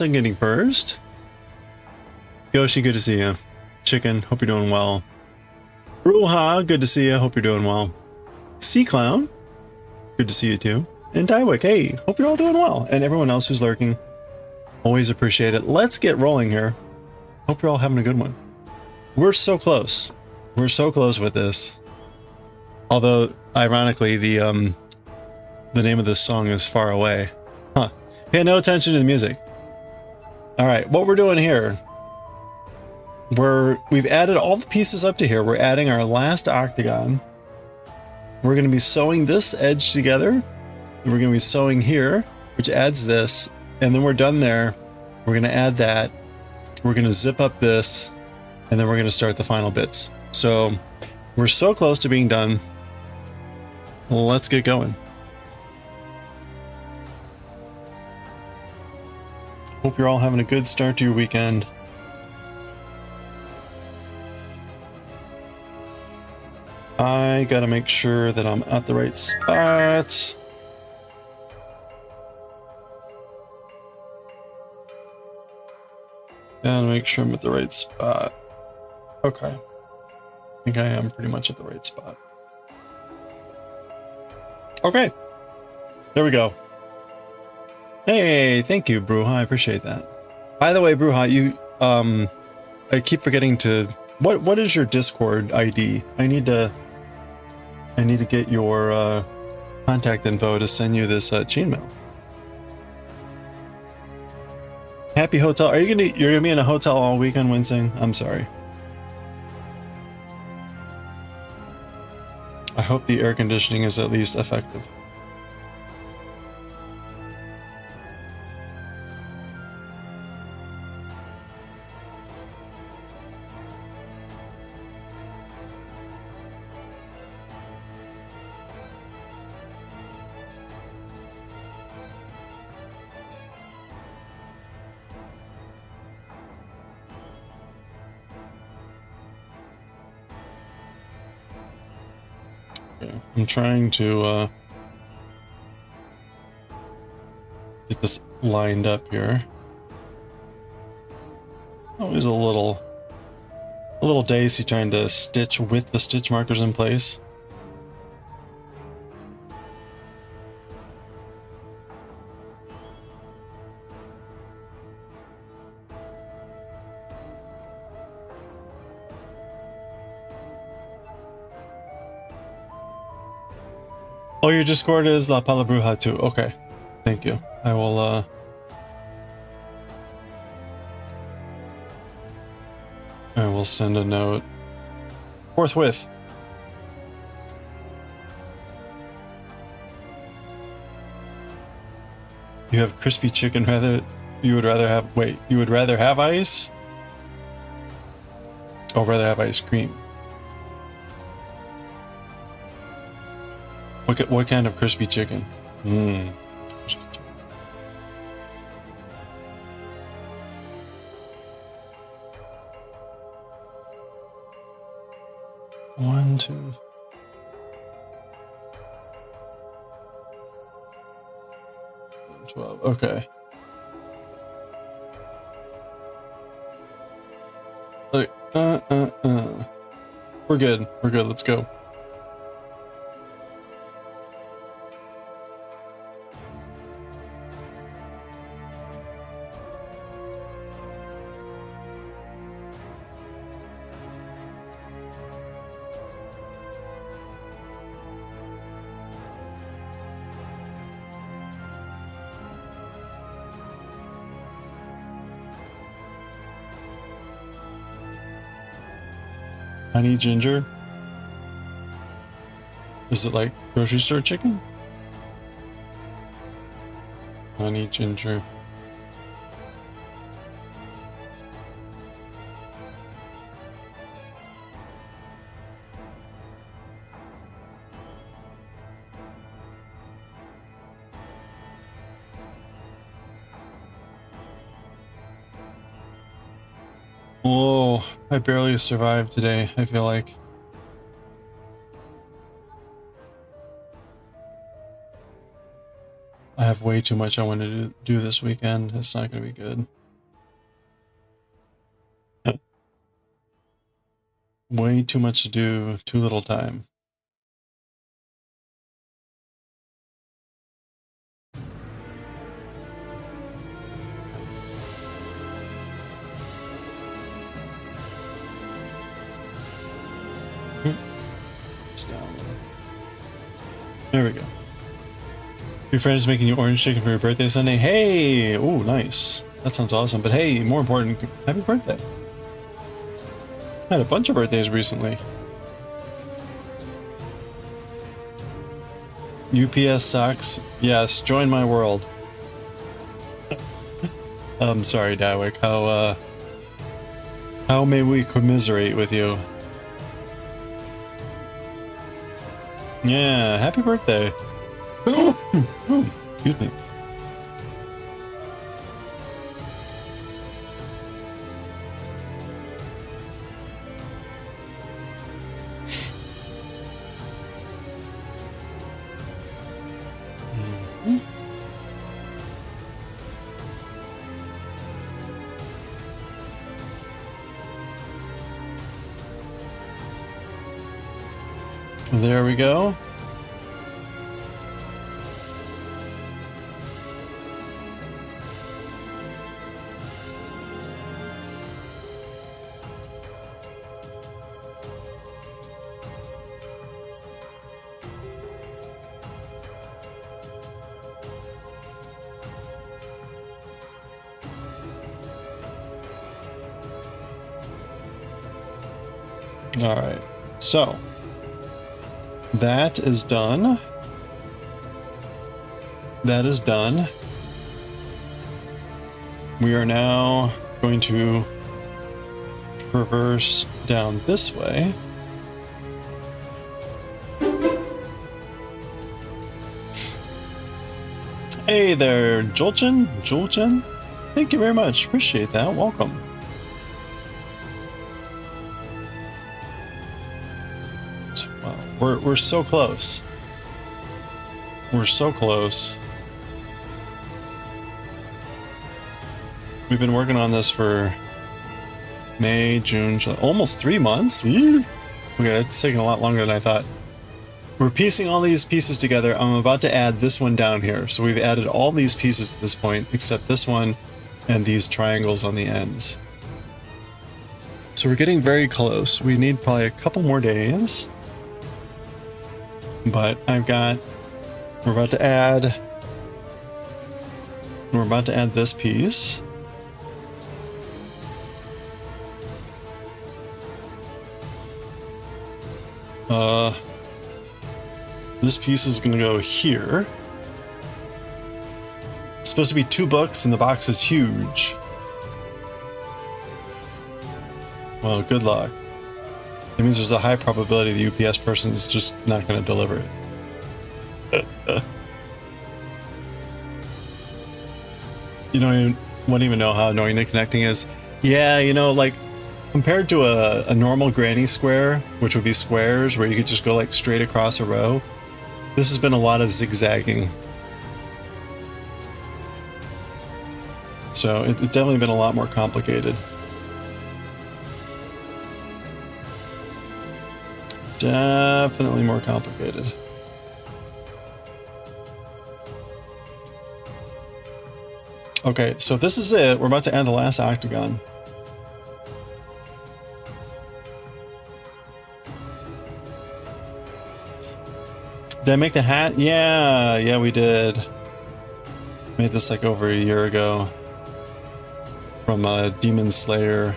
I'm getting first. Yoshi, good to see you. Chicken, hope you're doing well. Ruha, good to see you. Hope you're doing well. Sea Clown, good to see you too. And Daiwick, hey, hope you're all doing well. And everyone else who's lurking, always appreciate it. Let's get rolling here. Hope you're all having a good one. We're so close. We're so close with this. Although, ironically, the name of this song is Far Away. Huh. Pay no attention to the music. All right, what we're doing here, we've added all the pieces up to here. We're adding our last octagon. We're going to be sewing this edge together. We're going to be sewing here, which adds this, and then we're done there. We're going to add that. We're going to zip up this, and then we're going to start the final bits. So we're so close to being done. Let's get going. Hope you're all having a good start to your weekend. I gotta make sure that I'm at the right spot. Gotta make sure I'm at the right spot. Okay. I think I am pretty much at the right spot. Okay. There we go. Hey, thank you, Bruja. I appreciate that. By the way, Bruja, you I keep forgetting to what is your Discord ID? I need to get your contact info to send you this chainmail. Happy hotel. You're gonna be in a hotel all weekend, Wincing? I'm sorry. I hope the air conditioning is at least effective. I'm trying to get this lined up here. Always a little dicey trying to stitch with the stitch markers in place. Oh, your Discord is La Palabruja too. Okay. Thank you. I will send a note forthwith. You have crispy chicken you would rather have ice? Oh, rather have ice cream. What kind of crispy chicken? Crispy chicken. One, two. $12. Okay. We're good. We're good. Let's go. Honey ginger? Is it like grocery store chicken? Honey ginger. Oh, I barely survived today, I feel like. I have way too much I want to do this weekend. It's not going to be good. Way too much to do, too little time. Down. There we go. Your friend is making you orange chicken for your birthday Sunday. Hey! Oh, nice. That sounds awesome. But hey, more important, happy birthday. I had a bunch of birthdays recently. UPS sucks. Yes, join my world. I'm sorry, Dawick. How may we commiserate with you? Yeah, happy birthday. Excuse me. There we go. All right, so that is done. That is done. We are now going to traverse down this way. Hey there, Julchin? Julchin? Thank you very much. Appreciate that. Welcome. We're so close. We're so close. We've been working on this for May, June, July, almost 3 months. Okay, it's taking a lot longer than I thought. We're piecing all these pieces together. I'm about to add this one down here. So we've added all these pieces at this point, except this one and these triangles on the ends. So we're getting very close. We need probably a couple more days. But we're about to add this piece. This piece is going to go here. It's supposed to be 2 books and the box is huge. Well, good luck. That means there's a high probability the UPS person is just not going to deliver it. You wouldn't even know how annoying the connecting is. Yeah, you know, like compared to a normal granny square, which would be squares where you could just go like straight across a row, this has been a lot of zigzagging. So it's definitely been a lot more complicated. Definitely more complicated. Okay, so this is it. We're about to add the last octagon. Did I make the hat? Yeah, we did. Made this like over a year ago from Demon Slayer.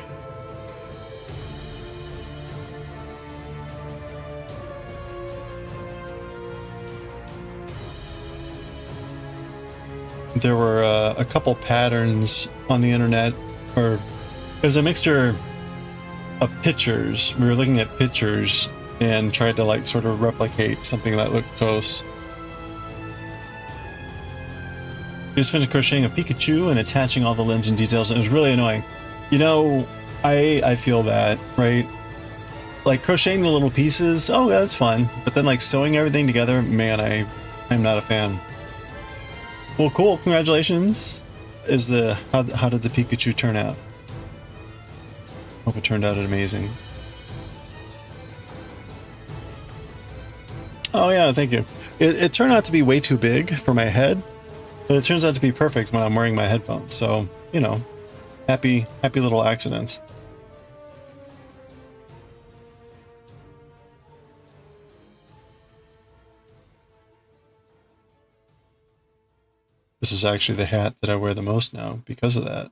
There were a couple patterns on the internet, or it was a mixture of pictures. We were looking at pictures and tried to like sort of replicate something that looked close. Just finished crocheting a Pikachu and attaching all the limbs and details, and it was really annoying. You know, I feel that, right? Like crocheting the little pieces, oh yeah, that's fun. But then like sewing everything together, man, I'm not a fan. Well, cool. Congratulations. How did the Pikachu turn out? Hope it turned out amazing. Oh yeah, thank you. It turned out to be way too big for my head, but it turns out to be perfect when I'm wearing my headphones. So, you know, happy little accidents. This is actually the hat that I wear the most now because of that.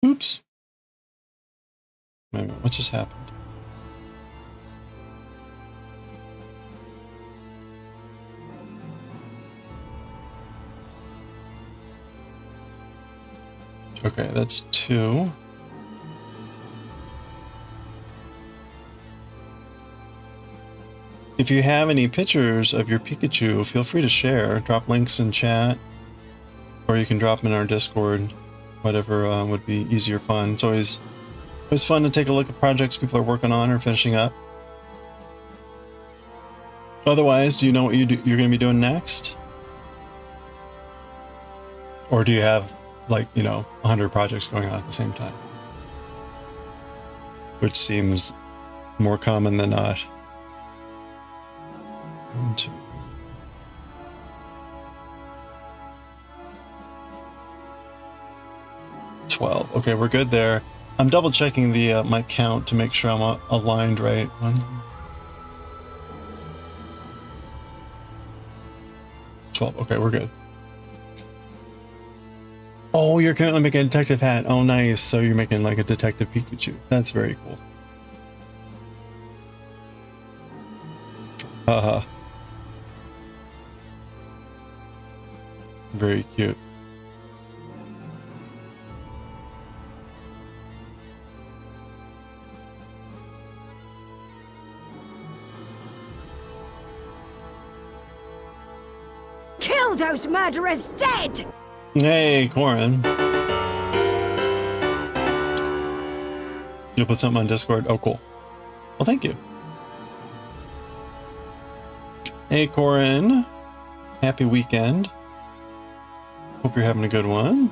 Oops. Wait a minute, what just happened? Okay, that's 2. If you have any pictures of your Pikachu, feel free to share. Drop links in chat, or you can drop them in our Discord. Whatever would be easier fun. It's always fun to take a look at projects people are working on or finishing up. Otherwise, do you know what you're going to be doing next? Or do you have, like, you know, 100 projects going on at the same time? Which seems more common than not. 1, 2. Okay, we're good there. I'm double checking the my count to make sure I'm aligned right. 1, 12. Okay, we're good. Oh, you're currently making a detective hat. Oh, nice. So you're making like a detective Pikachu. That's very cool. Haha. Very cute. Kill those murderers dead! Hey, Corin. You'll put something on Discord? Oh, cool. Well, thank you. Hey, Corin. Happy weekend. Hope you're having a good one.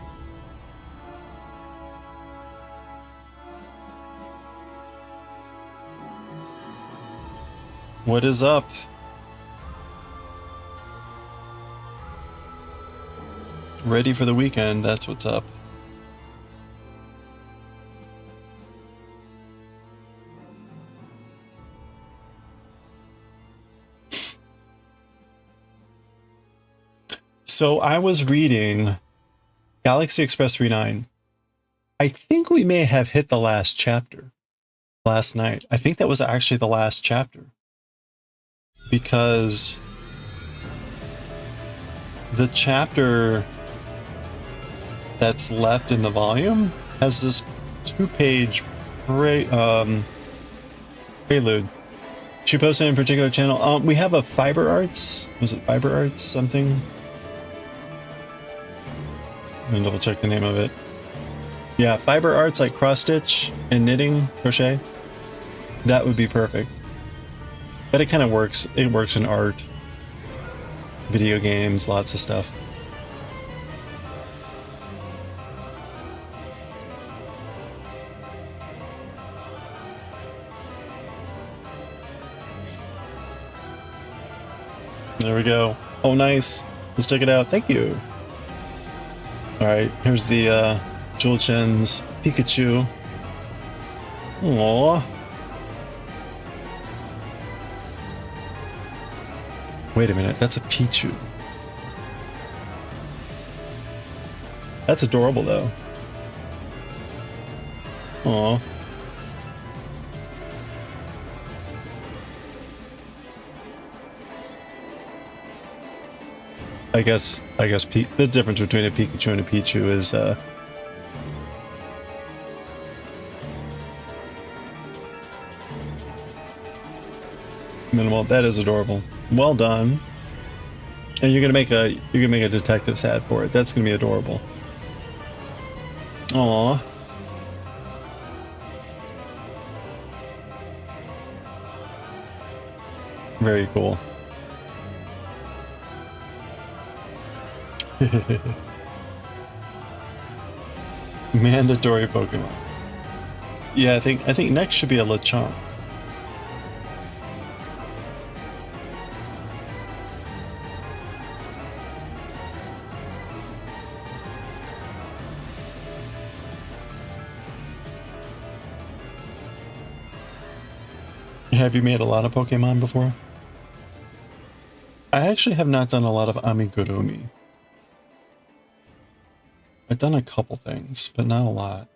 What is up? Ready for the weekend, that's what's up. So I was reading Galaxy Express 39. I think we may have hit the last chapter last night. I think that was actually the last chapter. Because the chapter that's left in the volume has this 2-page prelude. She posted in a particular channel. We have a Fiber Arts. Was it Fiber Arts something? I'm gonna double check the name of it. Yeah, Fiber Arts, like cross stitch and knitting, crochet. That would be perfect. But it kind of works. It works in art, video games, lots of stuff. There we go. Oh, nice. Let's check it out. Thank you. All right, here's the Jewel Chen's Pikachu. Aww. Wait a minute, that's a Pichu. That's adorable, though. Aww. I guess the difference between a Pikachu and a Pichu is minimal. That is adorable. Well done. And you're gonna make a detective hat for it. That's gonna be adorable. Aww. Very cool. Mandatory Pokemon. Yeah, I think next should be a Lechonk. Have you made a lot of Pokemon before? I actually have not done a lot of amigurumi. I've done a couple things, but not a lot.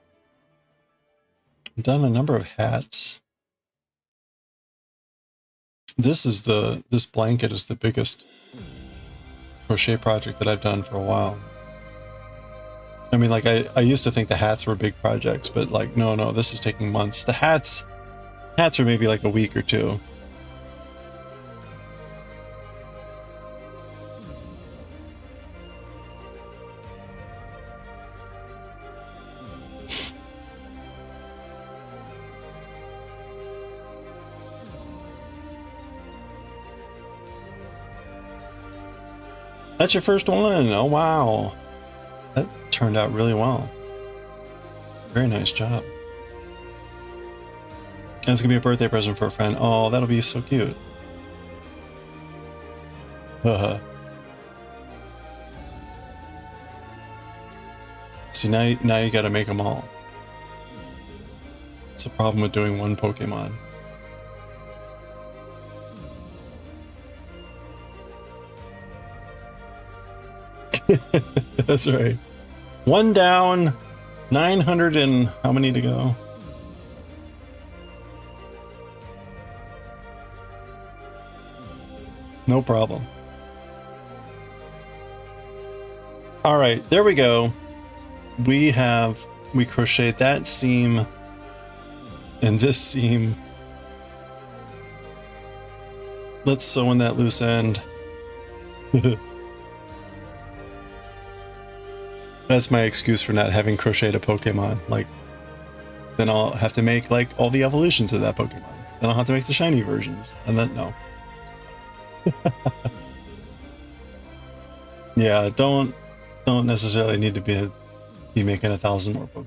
I've done a number of hats. This blanket is the biggest crochet project that I've done for a while. I mean, like, I used to think the hats were big projects, but like, no, this is taking months. The hats are maybe like a week or two. That's your first one. Oh, wow. That turned out really well. Very nice job. And it's going to be a birthday present for a friend. Oh, that'll be so cute. See, now you got to make them all. It's a problem with doing one Pokemon. That's right. One down, 900 and how many to go? No problem. All right, there we go. We crocheted that seam and this seam. Let's sew in that loose end. That's my excuse for not having crocheted a Pokemon. Like, then I'll have to make like all the evolutions of that Pokemon. Then I'll have to make the shiny versions. And then no. Yeah, don't necessarily need to be making 1,000 more Pokemon.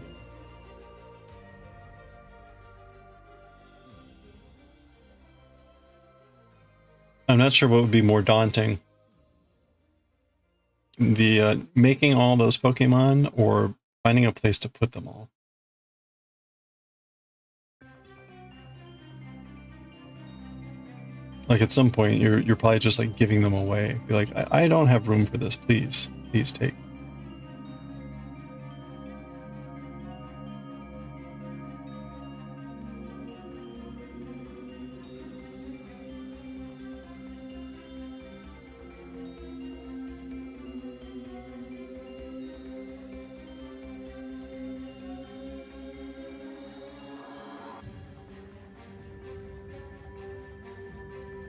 I'm not sure what would be more daunting. The making all those Pokemon or finding a place to put them all. Like at some point you're probably just like giving them away. Be like, I don't have room for this, please take.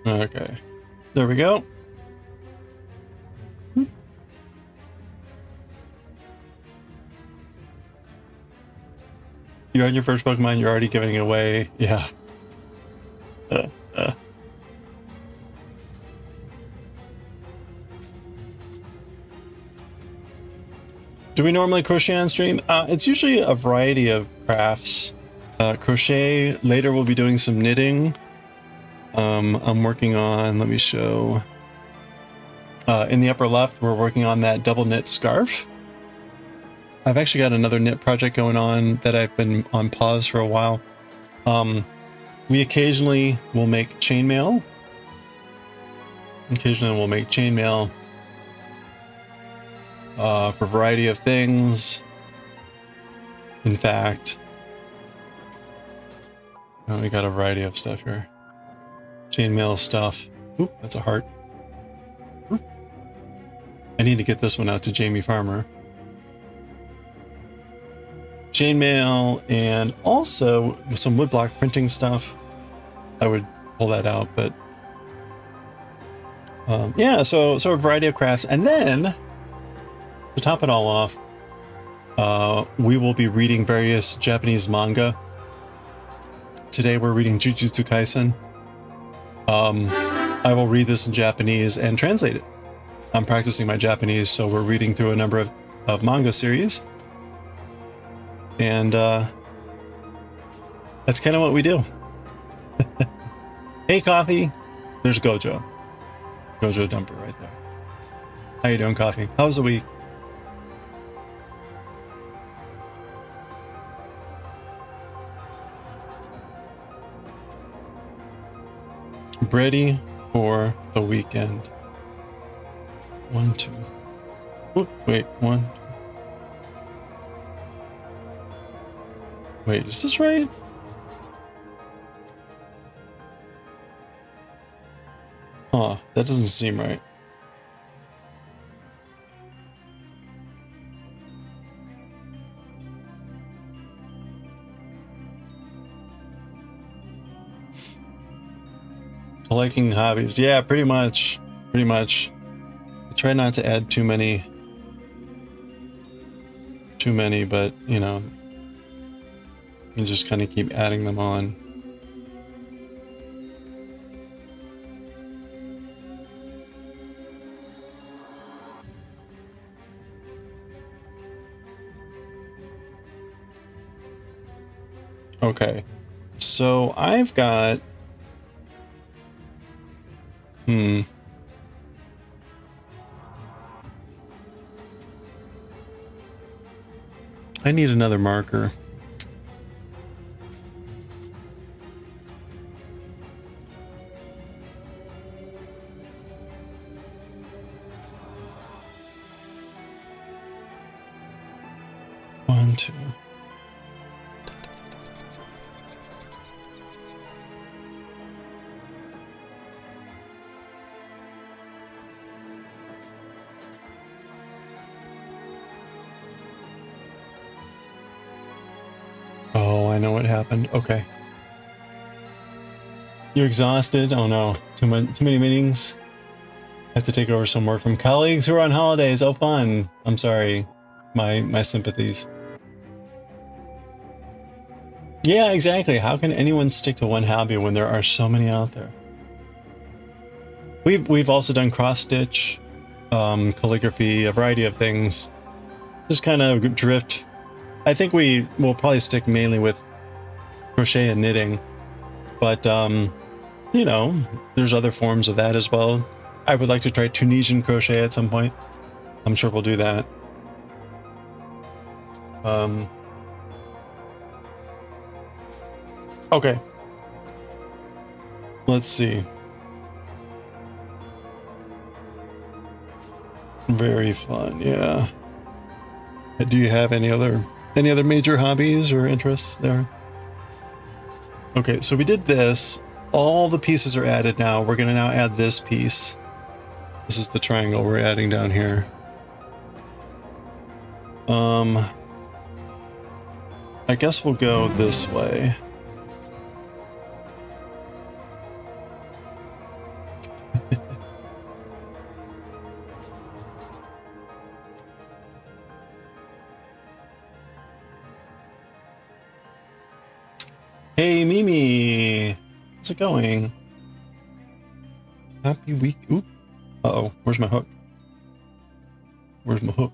Okay, there we go. You're on your first Pokemon, you're already giving it away. Yeah. Do we normally crochet on stream? It's usually a variety of crafts. Crochet, later we'll be doing some knitting. I'm working on, let me show. In the upper left, we're working on that double knit scarf. I've actually got another knit project going on that I've been on pause for a while. We occasionally will make chainmail. For a variety of things. In fact, we got a variety of stuff here. Chainmail stuff. Oop, that's a heart. Oop. I need to get this one out to Jamie Farmer. Chainmail and also some woodblock printing stuff. I would pull that out, but yeah, so a variety of crafts. And then to top it all off, we will be reading various Japanese manga. Today we're reading Jujutsu Kaisen. I will read this in Japanese and translate it. I'm practicing my Japanese, so we're reading through a number of manga series. And that's kind of what we do. Hey, Coffee. There's Gojo. Gojo Dumper right there. How you doing, Coffee? How's the week? Ready for the weekend. 1, 2. Ooh, wait, 1. Wait, is this right? Huh, that doesn't seem right. Collecting hobbies. Yeah, pretty much. Pretty much. I try not to add too many, but you know, you can just kind of keep adding them on. Okay, so I've got I need another marker. One, two. Oh, I know what happened. Okay. You're exhausted? Oh no. Too many meetings? Have to take over some work from colleagues who are on holidays. Oh fun. I'm sorry. My sympathies. Yeah, exactly. How can anyone stick to one hobby when there are so many out there? We've also done cross stitch, calligraphy, a variety of things. Just kind of drift. I think we will probably stick mainly with crochet and knitting, but you know, there's other forms of that as well. I would like to try Tunisian crochet at some point. I'm sure we'll do that. Okay. Let's see. Very fun, yeah. Do you have any other major hobbies or interests there? Okay, so we did this. All the pieces are added now. We're gonna now add this piece. This is the triangle we're adding down here. I guess we'll go this way. Hey, Mimi! How's it going? Happy week. Oop. Uh-oh. Where's my hook? Where's my hook?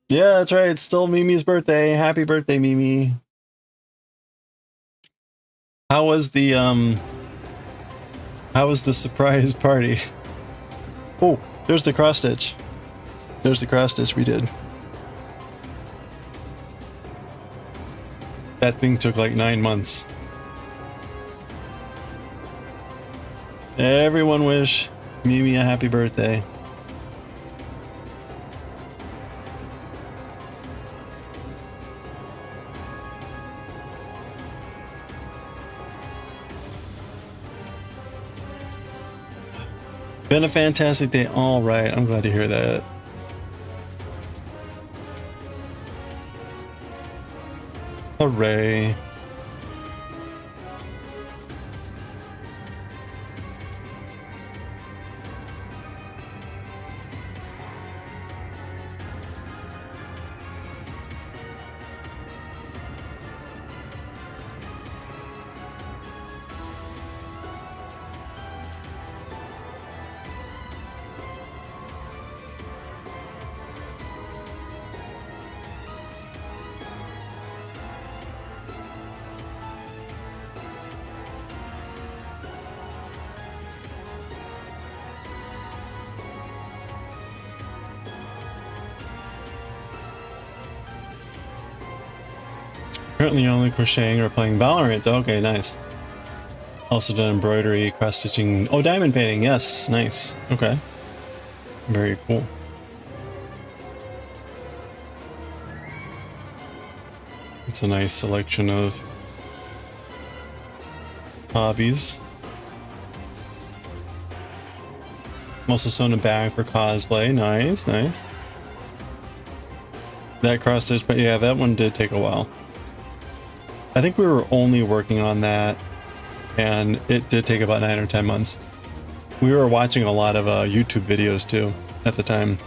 Yeah, that's right. It's still Mimi's birthday. Happy birthday, Mimi. How was the surprise party? Oh, there's the cross stitch. There's the cross stitch we did. That thing took like 9 months. Everyone wish Mimi a happy birthday. Been a fantastic day. All right, I'm glad to hear that. Hooray. Currently only crocheting or playing Valorant. Okay, nice. Also done embroidery, cross-stitching. Oh, diamond painting. Yes, nice. Okay. Very cool. It's a nice selection of hobbies. I'm also sewn a bag for cosplay. Nice, nice. That cross stitch, but yeah, that one did take a while. I think we were only working on that, and it did take about 9 or 10 months. We were watching a lot of YouTube videos too at the time.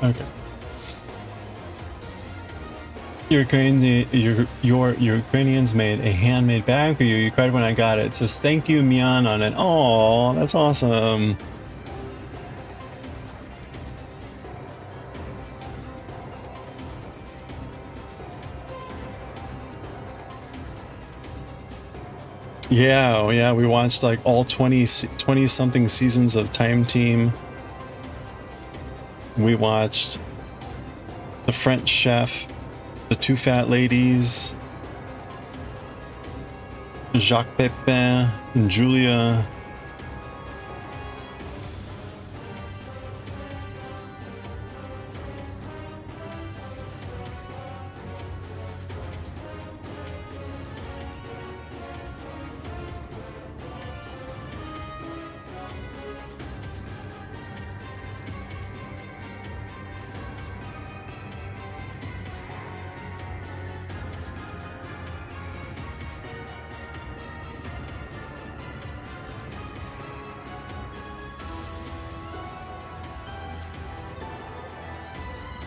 Okay. Your Ukrainians made a handmade bag for you. You cried when I got it. It says thank you, Mian, on it. Oh, that's awesome. Yeah, we watched like all 20 something seasons of Time Team. We watched The French Chef, The Two Fat Ladies, Jacques Pepin, and Julia.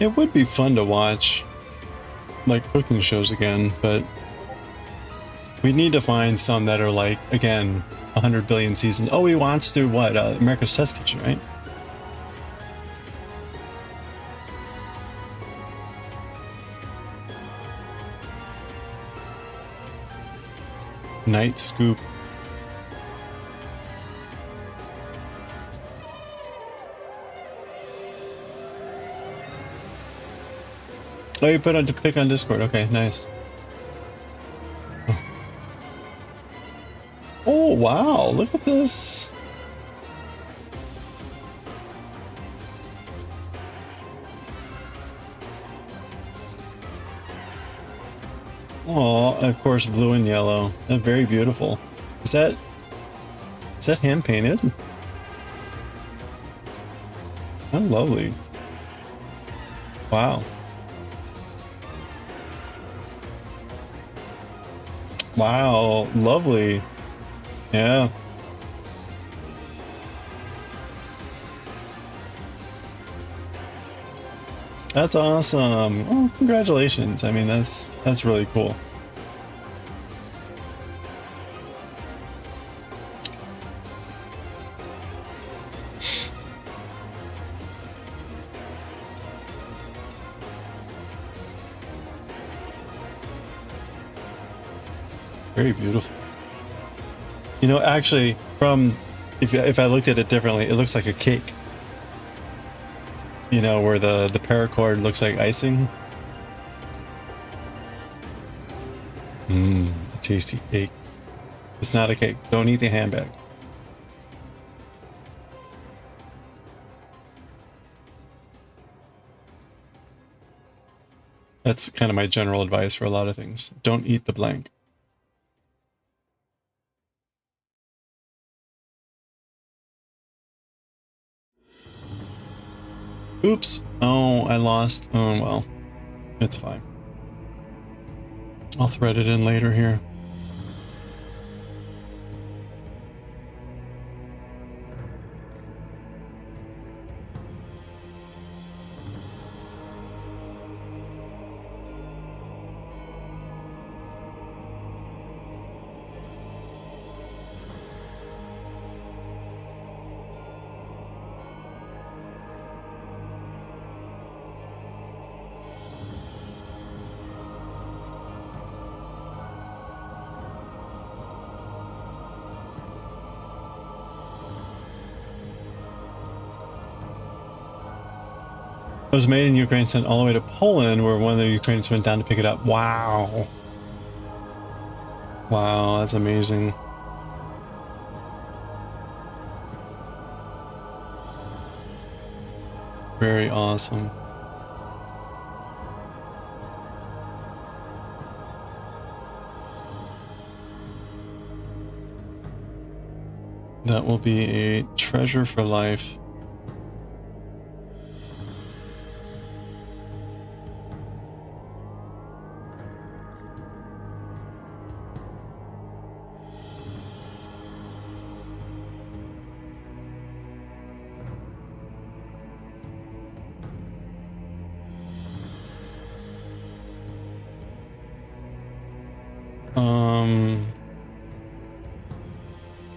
It would be fun to watch, like, cooking shows again, but we need to find some that are like, again, 100 billion seasons. Oh, we watched through what? America's Test Kitchen, right? Night Scoop. Oh, you put on to pick on Discord. Okay, nice. Oh, wow. Look at this. Oh, of course, blue and yellow. That's very beautiful. Is that hand painted? How lovely. Wow. Wow, lovely. Yeah. That's awesome. Oh, congratulations. I mean, that's really cool. Very beautiful. You know, actually, from if I looked at it differently, it looks like a cake. You know, where the paracord looks like icing. Mmm, a tasty cake. It's not a cake. Don't eat the handbag. That's kind of my general advice for a lot of things. Don't eat the blank. Oops. Oh, I lost. Oh, well. It's fine. I'll thread it in later here. It was made in Ukraine, sent all the way to Poland, where one of the Ukrainians went down to pick it up. Wow. Wow, that's amazing. Very awesome. That will be a treasure for life.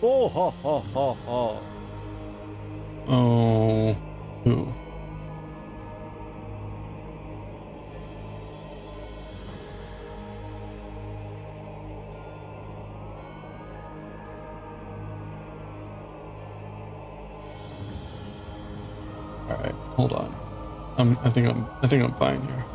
Oh, ha, ha, ha, ha. Oh, who? All right, hold on. I think I'm fine here.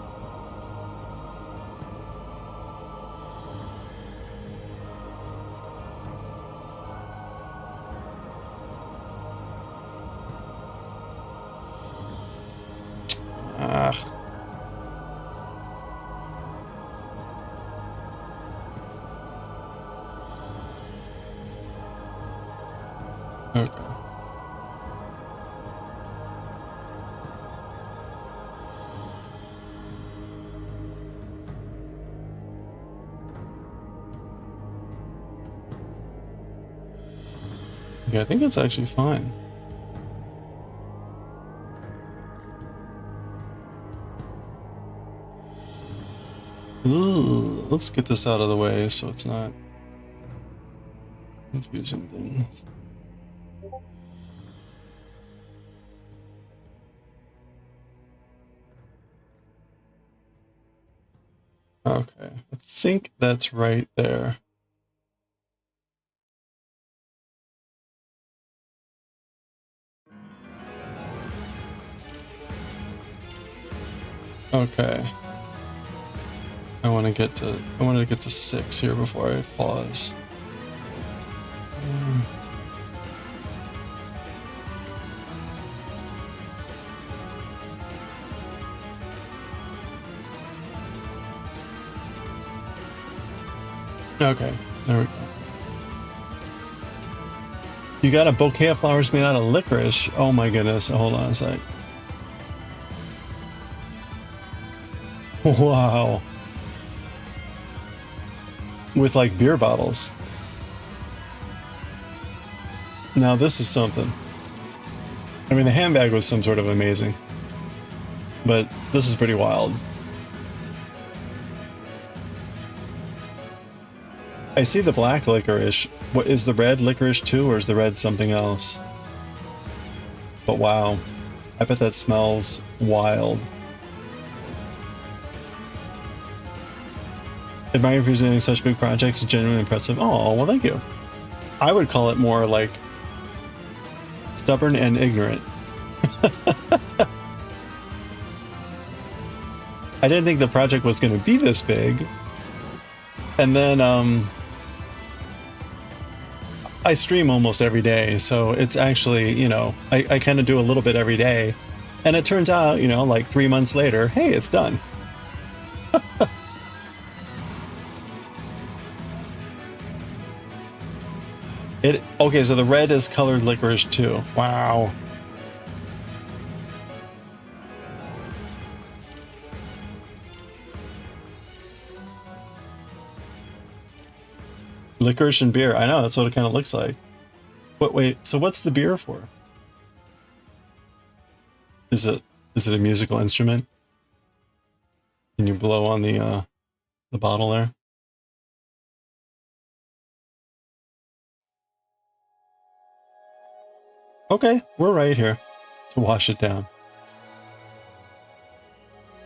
Okay. Okay, I think it's actually fine. Ooh, let's get this out of the way so it's not confusing things. Okay, I think that's right there. Okay. I want to get to 6 here before I pause. Okay, there we go. You got a bouquet of flowers made out of licorice. Oh my goodness, hold on a sec. Wow. With like beer bottles. Now this is something. I mean, the handbag was some sort of amazing, but this is pretty wild. I see the black licorice. What is the red licorice too, or is the red something else? But wow, I bet that smells wild. Admire you for doing such big projects. It's genuinely impressive. Oh, well, thank you. I would call it more like stubborn and ignorant. I didn't think the project was going to be this big. And then I stream almost every day, so it's actually, you know, I kind of do a little bit every day. And it turns out, you know, like 3 months later, hey, it's done. Okay, so the red is colored licorice too. Wow. Licorice and beer. I know, that's what it kind of looks like. But wait, so what's the beer for? Is it a musical instrument? Can you blow on the bottle there? Okay, we're right here to wash it down.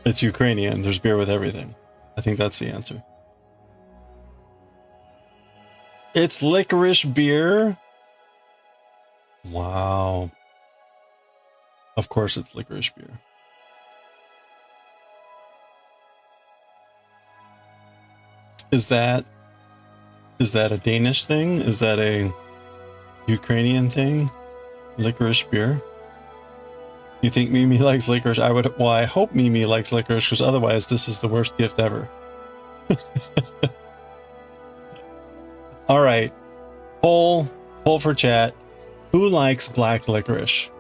It's Ukrainian. There's beer with everything. I think that's the answer. It's licorice beer? Wow. Of course it's licorice beer. Is that a Danish thing? Is that a Ukrainian thing? Licorice beer? You think Mimi likes licorice? Well, I hope Mimi likes licorice, because otherwise this is the worst gift ever. All right. Poll for chat. Who likes black licorice?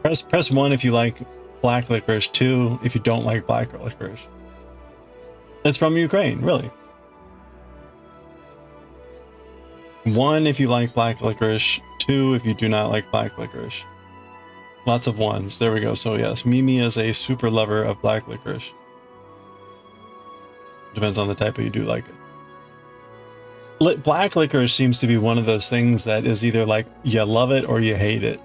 Press 1 if you like black licorice, 2 if you don't like black licorice. It's from Ukraine, really. 1 if you like black licorice, 2 if you do not like black licorice. Lots of 1s. There we go. So yes, Mimi is a super lover of black licorice. Depends on the type, but you do like it. Black licorice seems to be one of those things that is either like you love it or you hate it.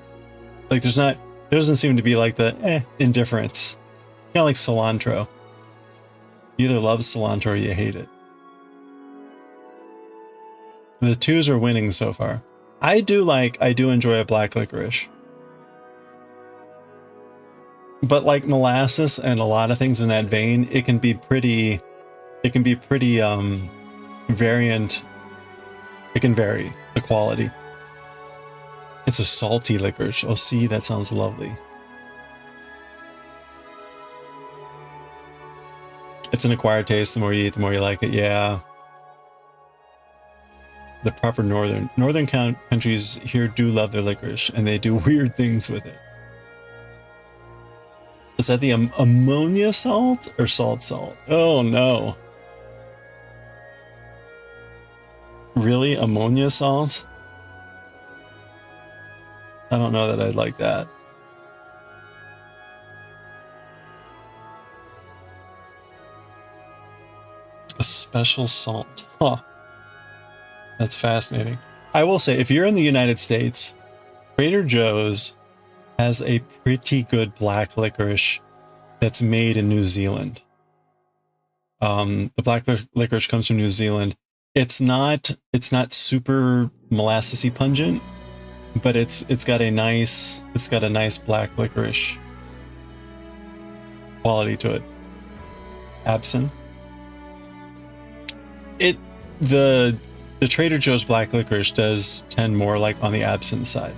Like there doesn't seem to be like the indifference. Kind of like cilantro. You either love cilantro or you hate it. The 2s are winning so far. I do enjoy a black licorice. But like molasses and a lot of things in that vein, it can be pretty variant. It can vary the quality. It's a salty licorice. Oh, see, that sounds lovely. It's an acquired taste. The more you eat, the more you like it. Yeah. The proper northern countries here do love their licorice, and they do weird things with it. Is that the ammonia salt or salt? Oh no. Really? Ammonia salt? I don't know that I'd like that. A special salt. Huh. That's fascinating. I will say, if you're in the United States, Trader Joe's has a pretty good black licorice that's made in New Zealand. The black licorice comes from New Zealand. It's not super molassesy pungent, but it's got a nice black licorice quality to it. Absinthe. The Trader Joe's black licorice does tend more like on the absinthe side.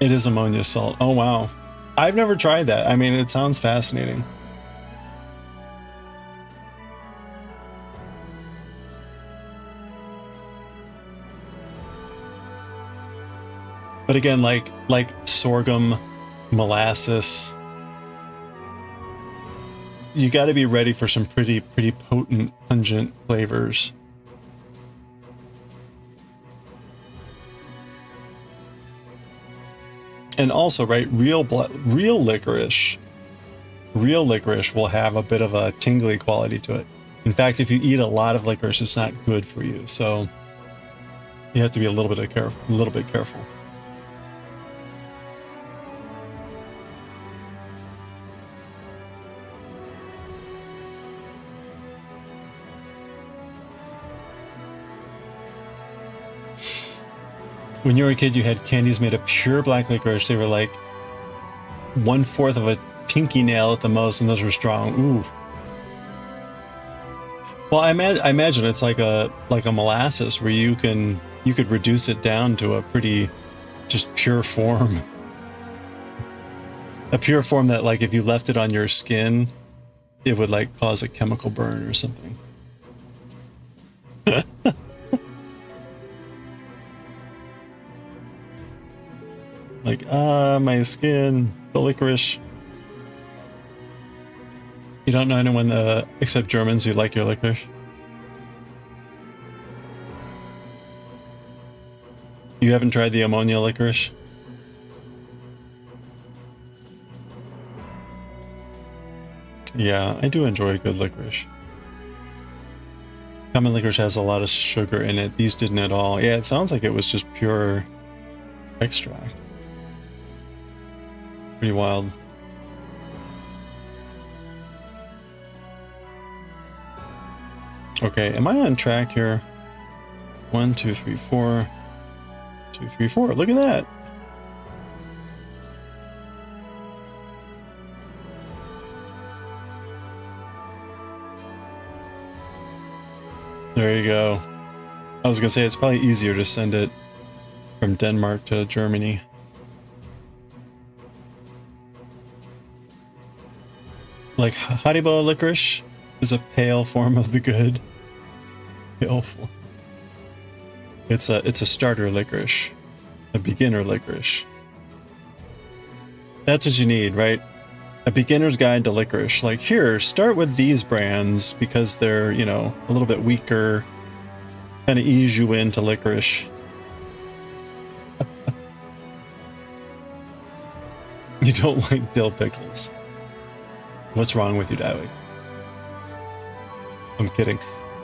It is ammonia salt. Oh wow. I've never tried that. I mean, it sounds fascinating. But again, like sorghum, molasses, you got to be ready for some pretty potent, pungent flavors. And also, right, real licorice will have a bit of a tingly quality to it. In fact, if you eat a lot of licorice, it's not good for you. So you have to be a little bit careful. When you were a kid, you had candies made of pure black licorice. They were like 1/4 of a pinky nail at the most, and those were strong. Ooh. Well, I imagine it's like a molasses where you could reduce it down to a pretty just pure form. A pure form that, like, if you left it on your skin, it would like cause a chemical burn or something. Like, my skin, the licorice. You don't know anyone except Germans who like your licorice? You haven't tried the ammonia licorice? Yeah, I do enjoy good licorice. Common licorice has a lot of sugar in it. These didn't at all. Yeah, it sounds like it was just pure extract. Pretty wild. Okay, am I on track here? 1, 2, 3, 4. 2, 3, 4. Look at that. There you go. I was gonna say it's probably easier to send it from Denmark to Germany. Like Haribo licorice is a pale form of the good. Pale form. It's a starter licorice, a beginner licorice. That's what you need, right? A beginner's guide to licorice. Like, here, start with these brands because they're, you know, a little bit weaker. Kind of ease you into licorice. You don't like dill pickles. What's wrong with you, Daioh? I'm kidding.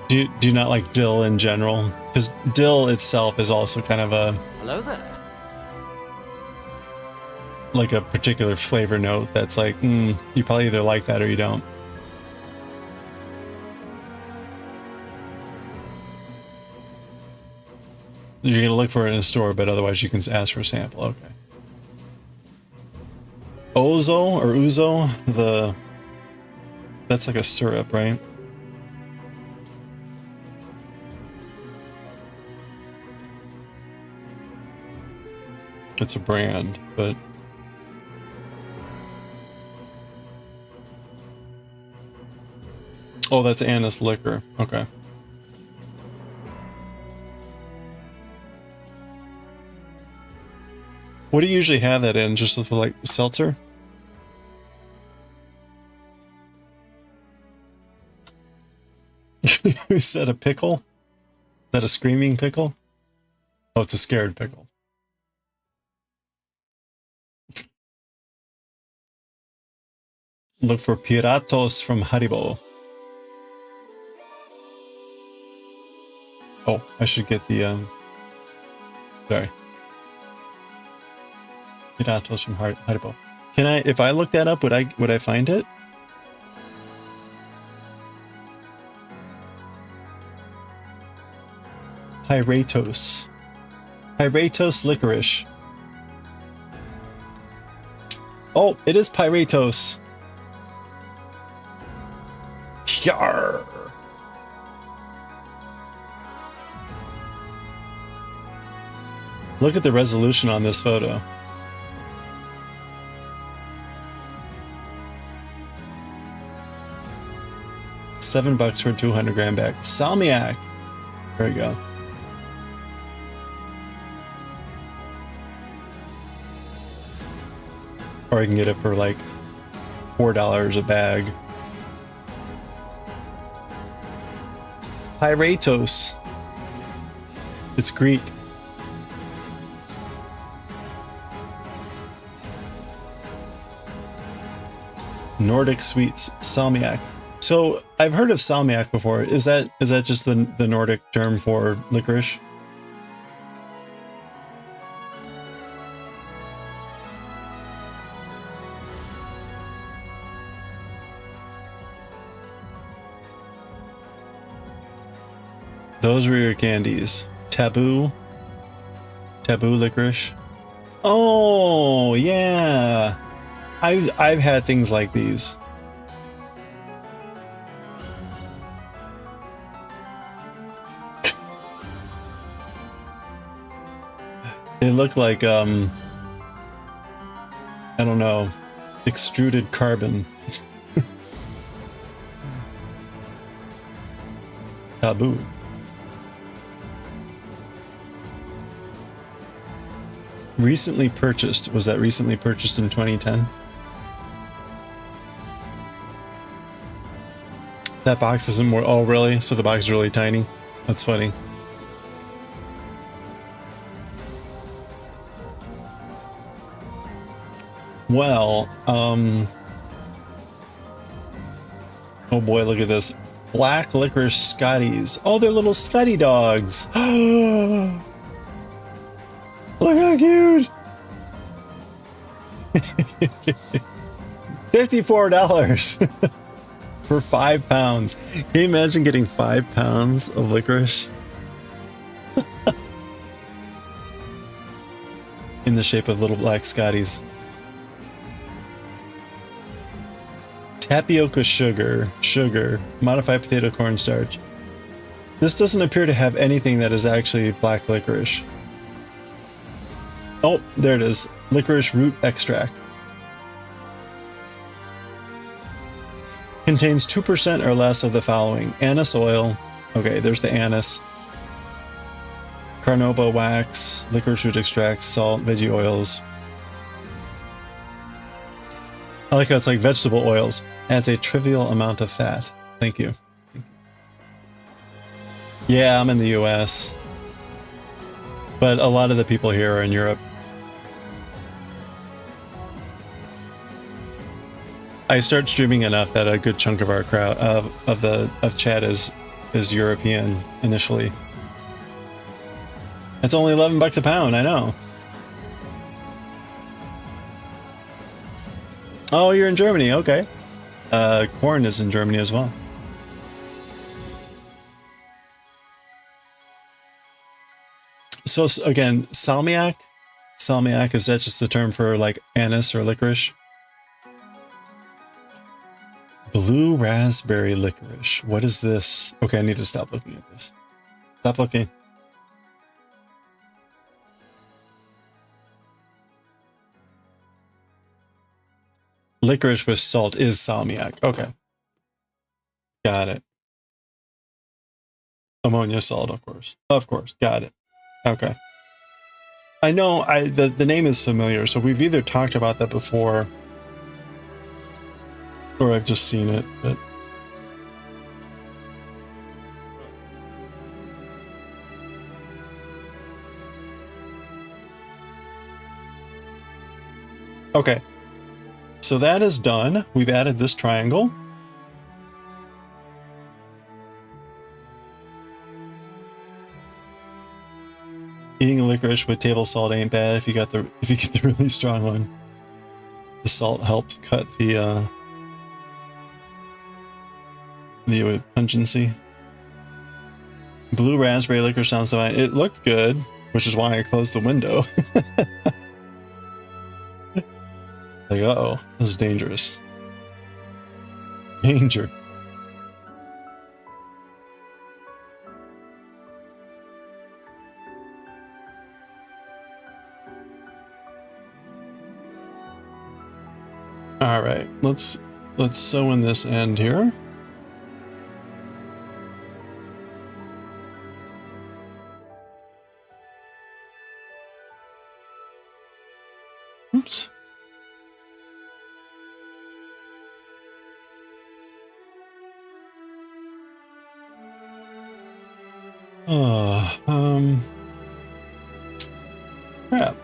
Do you not like dill in general? Because dill itself is also kind of a... Hello there. Like a particular flavor note that's like, you probably either like that or you don't. You're gonna look for it in a store, but otherwise you can ask for a sample. Okay. Ozo or Uzo, that's like a syrup, right? It's a brand, but oh, that's anise liquor. Okay. What do you usually have that in? Just with like seltzer? You said a pickle? Is that a screaming pickle? Oh, it's a scared pickle. Look for Piratos from Haribo. Oh, I should get the sorry. Piratos from Haribo. Can I, if I look that up, would I find it? Pyratos. Pyratos licorice. Oh, it is Pyratos. Yarr. Look at the resolution on this photo. $7 for 200 gram bag. Salmiak. There you go. Or I can get it for like $4 a bag. Pyratos. It's Greek. Nordic sweets. Salmiak. So I've heard of salmiak before. Is that just the Nordic term for licorice? Those were your candies. Taboo licorice. Oh yeah, I've had things like these. They look like I don't know, extruded carbon. Taboo. Recently purchased. Was that recently purchased in 2010? That box isn't more. Oh, really? So the box is really tiny? That's funny. Well, oh boy, look at this. Black licorice Scotties. Oh, they're little Scotty dogs. Look how cute! $54 for 5 pounds. Can you imagine getting 5 pounds of licorice? In the shape of little black Scotties. Tapioca sugar, modified potato cornstarch. This doesn't appear to have anything that is actually black licorice. Oh, there it is. Licorice root extract. Contains 2% or less of the following. Anise oil. Okay, there's the anise. Carnauba wax, licorice root extract, salt, veggie oils. I like how it's like vegetable oils. Adds a trivial amount of fat. Thank you. Yeah, I'm in the US. But a lot of the people here are in Europe. I start streaming enough that a good chunk of our crowd of chat is European initially. It's only $11 a pound, I know. Oh, you're in Germany, okay. Corn is in Germany as well. So again, salmiak? Salmiak, is that just the term for like anise or licorice? Blue raspberry licorice. What is this? Okay, I need to stop looking at this. Stop looking. Licorice with salt is salmiak. Okay. Got it. Ammonia salt, of course. Of course. Got it. Okay. I know the name is familiar, so we've either talked about that before or I've just seen it, but okay. So that is done. We've added this triangle. Eating licorice with table salt ain't bad if you get the really strong one. The salt helps cut the pungency. Blue raspberry licorice sounds divine. It looked good, which is why I closed the window. Like, uh-oh, this is dangerous. Danger. All right, let's sew in this end here. Oops. Crap.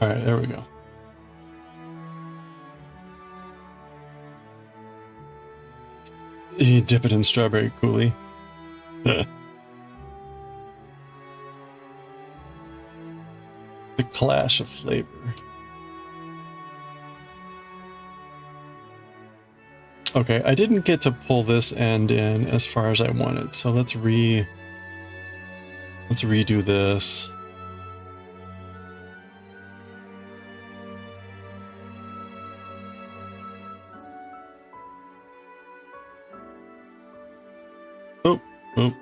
All right, there we go. You dip it in strawberry coulis. The clash of flavor. Okay, I didn't get to pull this end in as far as I wanted, so let's redo this. Oh, oh.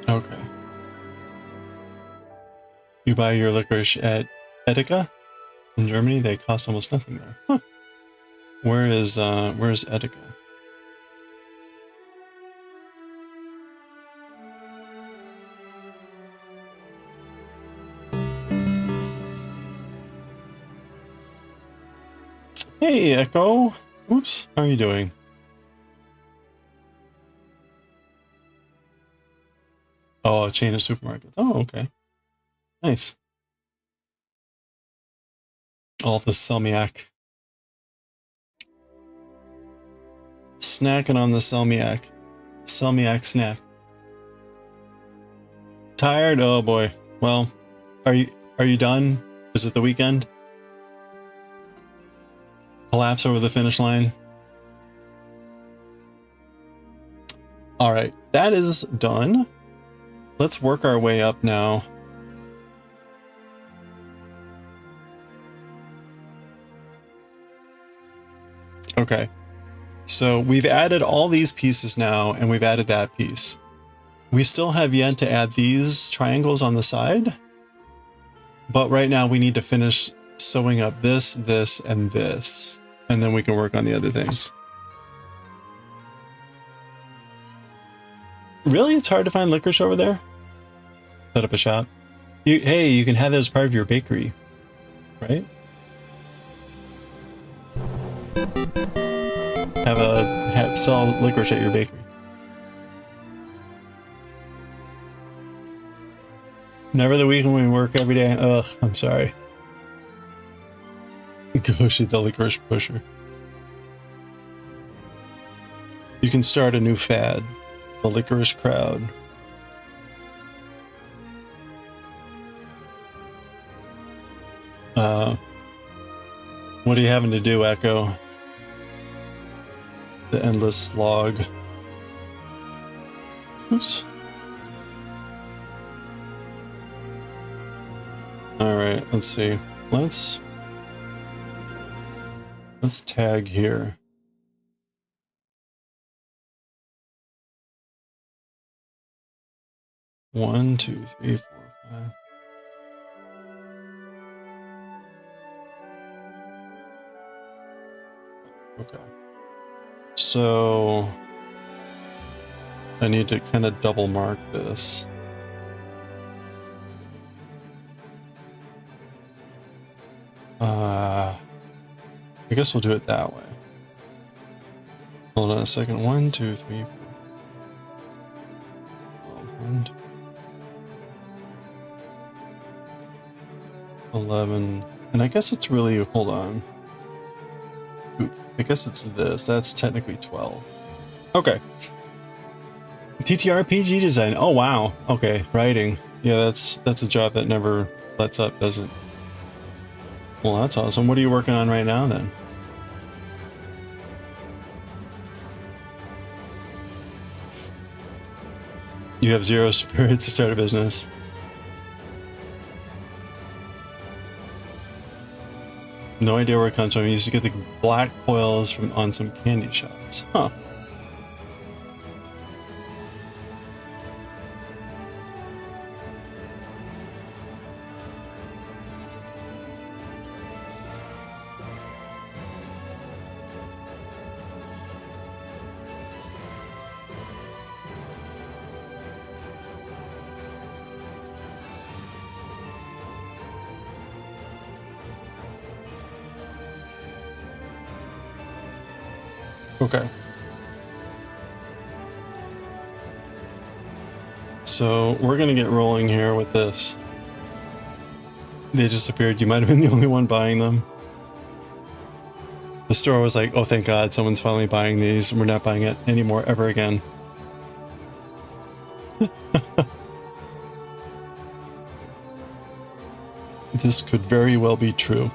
Okay. You buy your licorice at Edeka in Germany? They cost almost nothing there. Huh. Where is Edeka? Hey, Echo. Oops, how are you doing? Oh, a chain of supermarkets. Oh, okay. Nice. All the salmiak. Snacking on the salmiak. Salmiak snack. Tired? Oh boy. Well, are Are you done? Is it the weekend? Collapse over the finish line? All right, that is done. Let's work our way up now. Okay, so we've added all these pieces now, and we've added that piece. We still have yet to add these triangles on the side, but right now we need to finish sewing up this, this, and this, and then we can work on the other things. Really? It's hard to find licorice over there? Set up a shop. Hey, you can have it as part of your bakery, right? Sell licorice at your bakery. Never the weekend when we work every day. Ugh, I'm sorry. Gosh, the licorice pusher. You can start a new fad. The licorice crowd. What are you having to do, Echo? The endless slog. Oops. Alright, let's see. Let's tag here. One, two, three, four, five. Okay. So I need to kind of double mark this. I guess we'll do it that way. Hold on a second. 1, 2, 3, 4. 1, 2, 11. And I guess it's really, hold on. Oop, I guess it's this. That's technically 12. Okay. TTRPG design. Oh wow. Okay, writing. Yeah, that's a job that never lets up, does it? Well, that's awesome. What are you working on right now then? You have zero spirit to start a business. No idea where it comes from. You used to get the black foils from on some candy shops. Huh. Okay. So we're gonna get rolling here with this. They disappeared. You might have been the only one buying them. The store was like, oh, thank God, someone's finally buying these. We're not buying it anymore ever again. This could very well be true.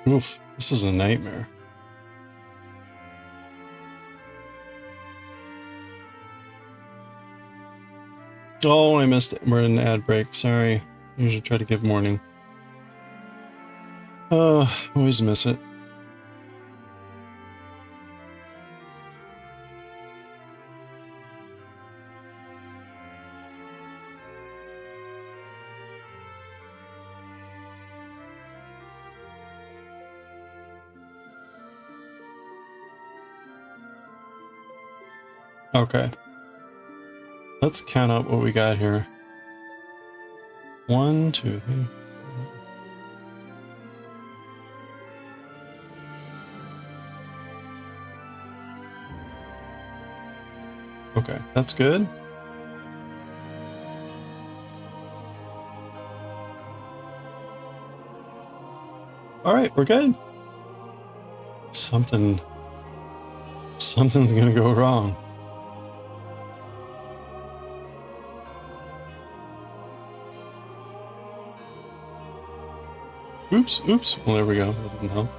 Oof, this is a nightmare. Oh, I missed it. We're in an ad break. Sorry. Usually try to give warning. Oh, always miss it. Okay. Let's count out what we got here. 1, 2, 3. Okay, that's good. All right, we're good. Something's gonna go wrong. Oops, oops. Well, there we go. That didn't help.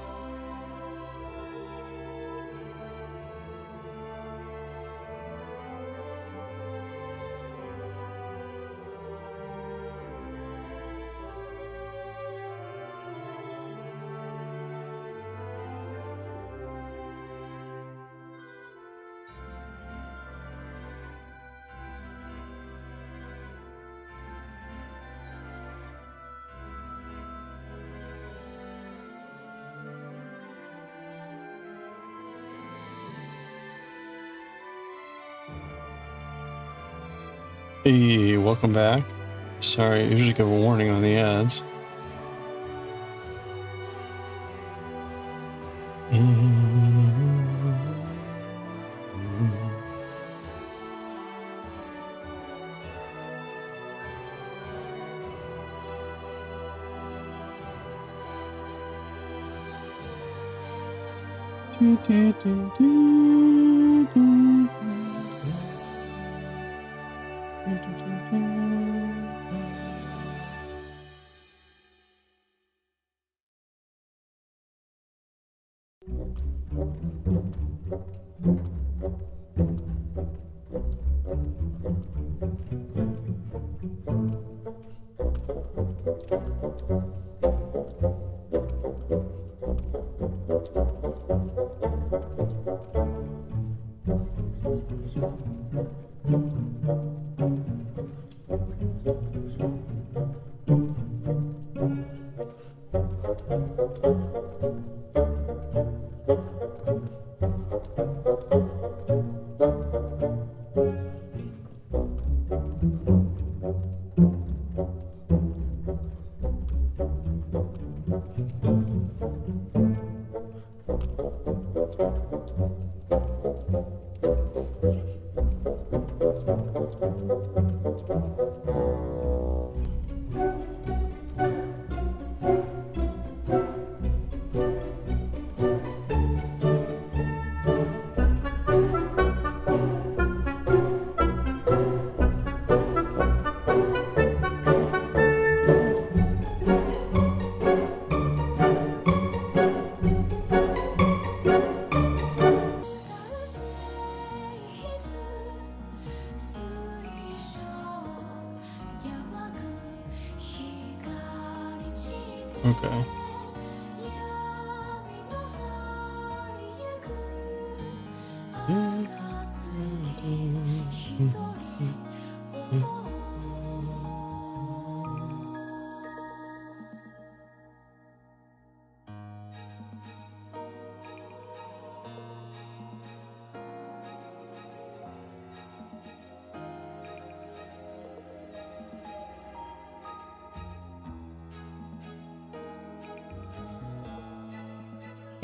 Hey, welcome back. Sorry, I usually give a warning on the ads. Okay.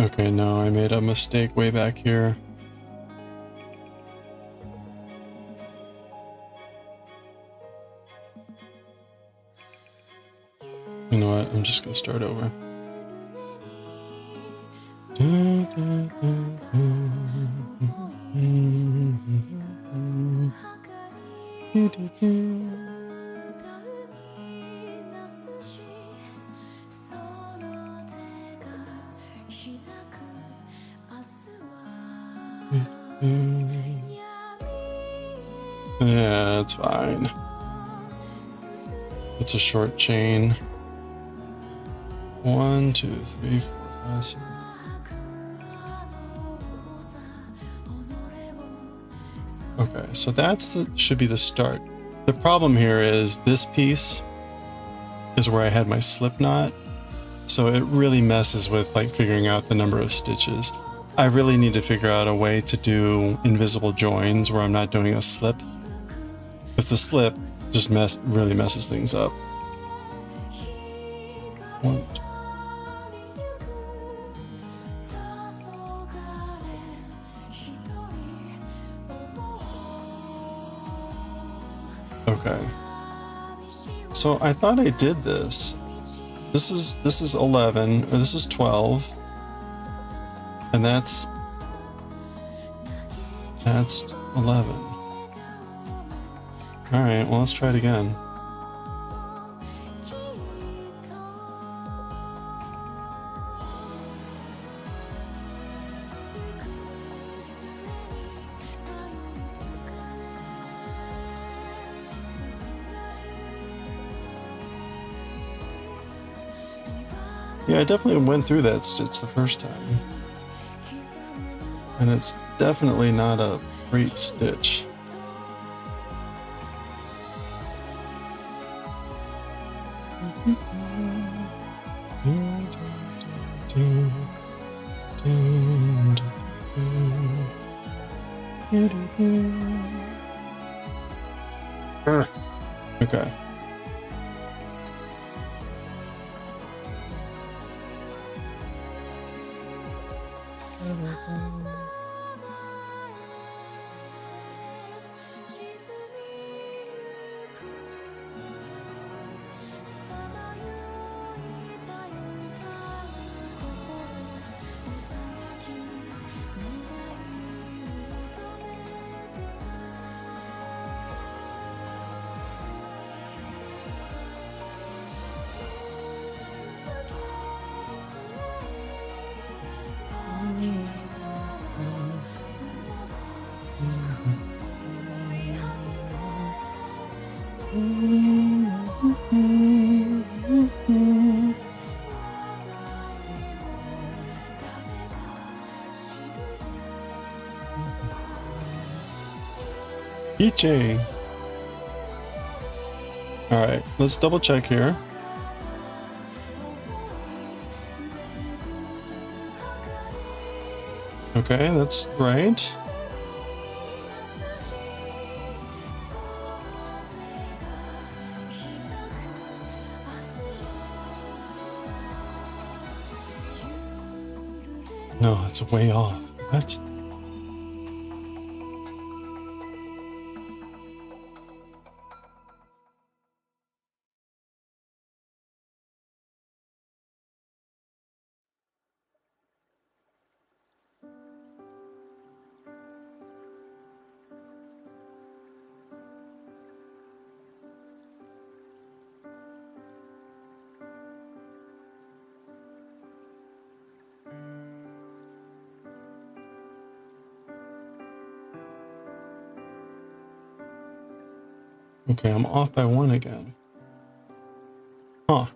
Okay, no, I made a mistake way back here. You know what? I'm just gonna start over. Yeah, it's fine. It's a short chain. 1, 2, 3, 4, 5, 6. Okay, so that's should be the start. The problem here is this piece is where I had my slip knot, so it really messes with like figuring out the number of stitches. I really need to figure out a way to do invisible joins where I'm not doing a slip, because the slip just really messes things up. One, two. Okay. So I thought I did this. This is 11, or this is 12. And that's 11. All right, well, let's try it again. Yeah, I definitely went through that stitch the first time. And it's definitely not a great stitch. Okay. Keychain. All right, let's double check here. Okay, that's right. No, it's way off. What? Okay, I'm off by 1 again. Huh.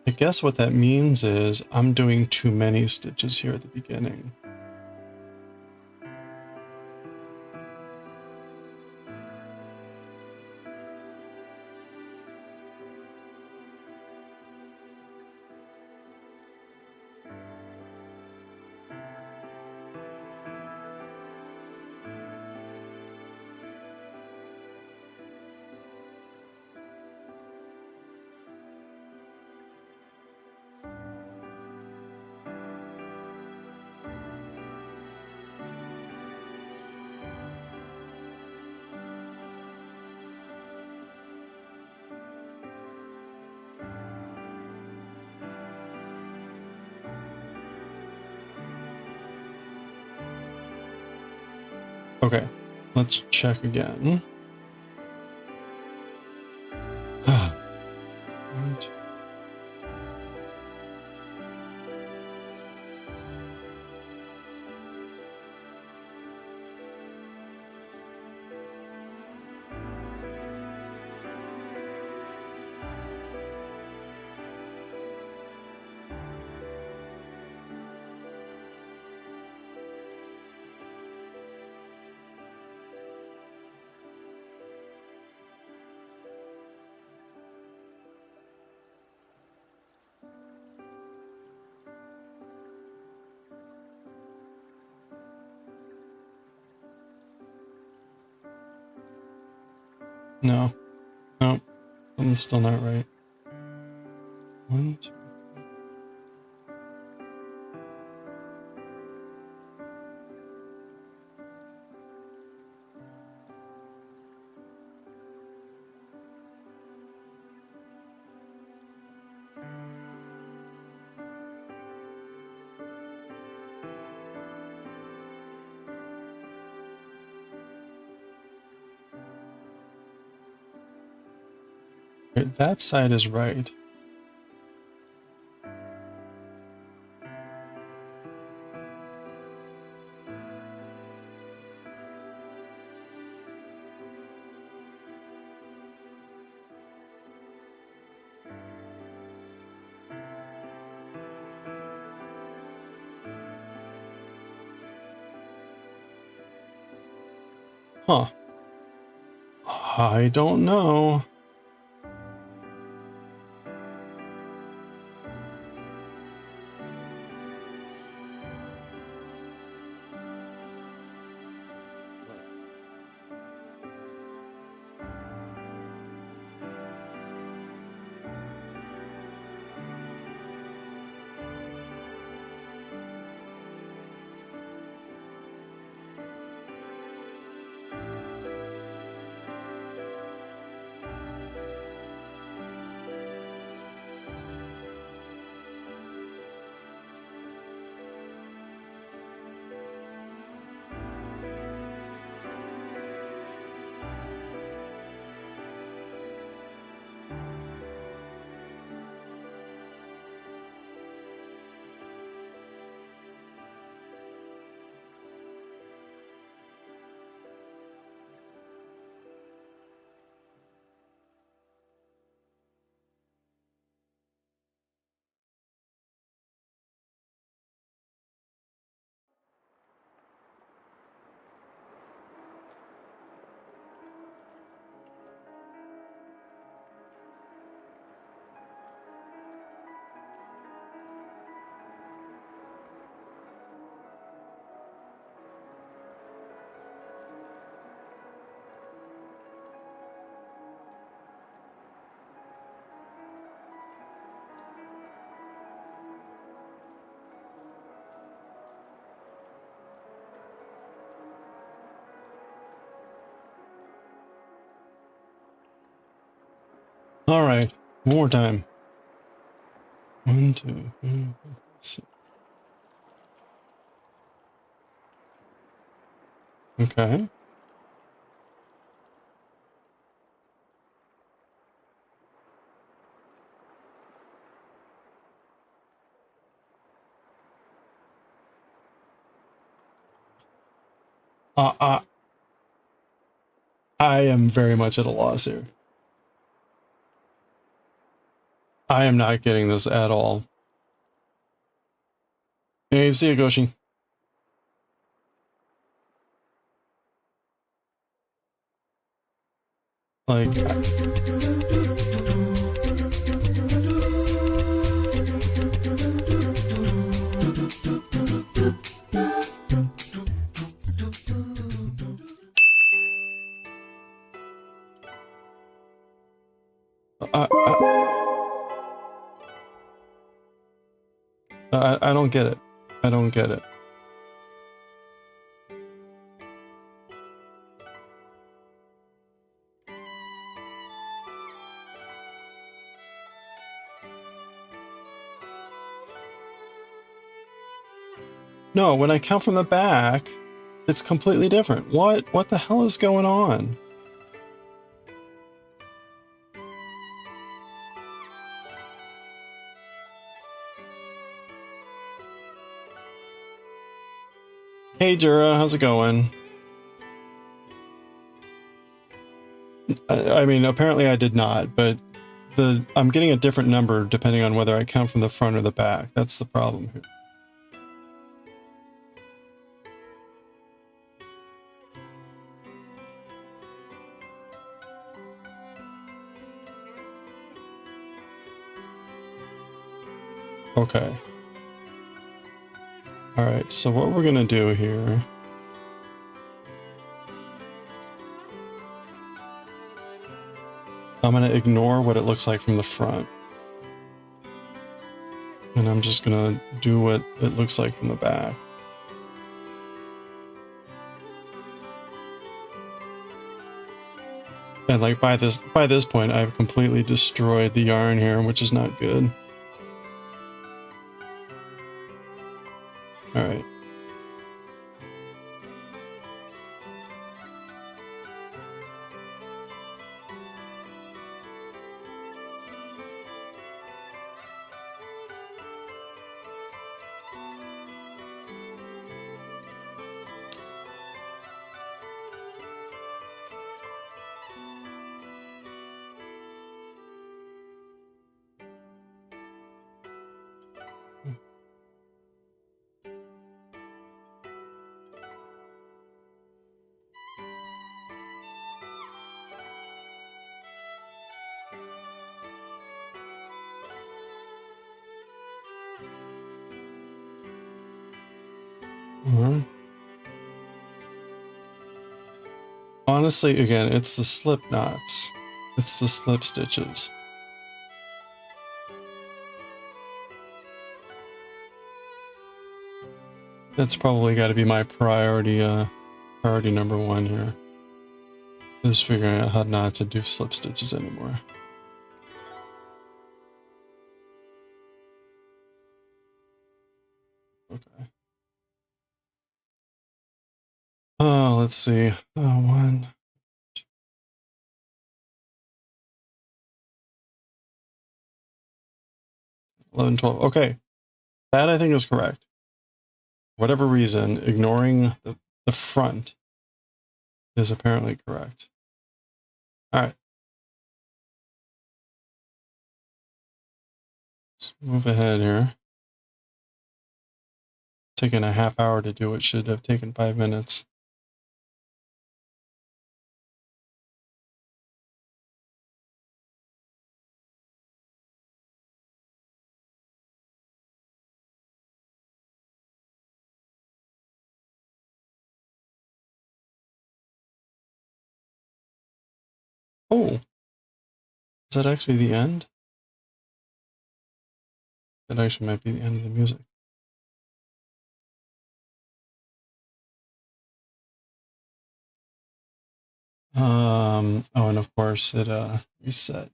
I guess what that means is I'm doing too many stitches here at the beginning. Okay, let's check again. Right. No, no, I'm still not right. 1, 2. Right, that side is right. Huh. I don't know. All right, one more time. 1, 2, 3, 4, 6. Okay. Uh, uh, I am very much at a loss here. I am not getting this at all. Hey, see ya, Goshi. Like, I don't get it. I don't get it. No, when I count from the back, It's completely different. What the hell is going on? Hey Jura, how's it going? I mean, apparently I did not, but I'm getting a different number depending on whether I count from the front or the back. That's the problem here. Okay. Alright, so what we're gonna do here... I'm gonna ignore what it looks like from the front. And I'm just gonna do what it looks like from the back. And like by this point, I've completely destroyed the yarn here, which is not good. All right. Honestly, again, it's the slip knots. It's the slip stitches. That's probably got to be my priority number one here. Is figuring out how not to do slip stitches anymore. Okay. Oh, let's see. Oh, 1. 11, 12. Okay. That I think is correct. For whatever reason, ignoring the front is apparently correct. All right. Let's move ahead here. Taking a half hour to do what should have taken 5 minutes. Oh, is that actually the end? That actually might be the end of the music. Oh, and of course it reset.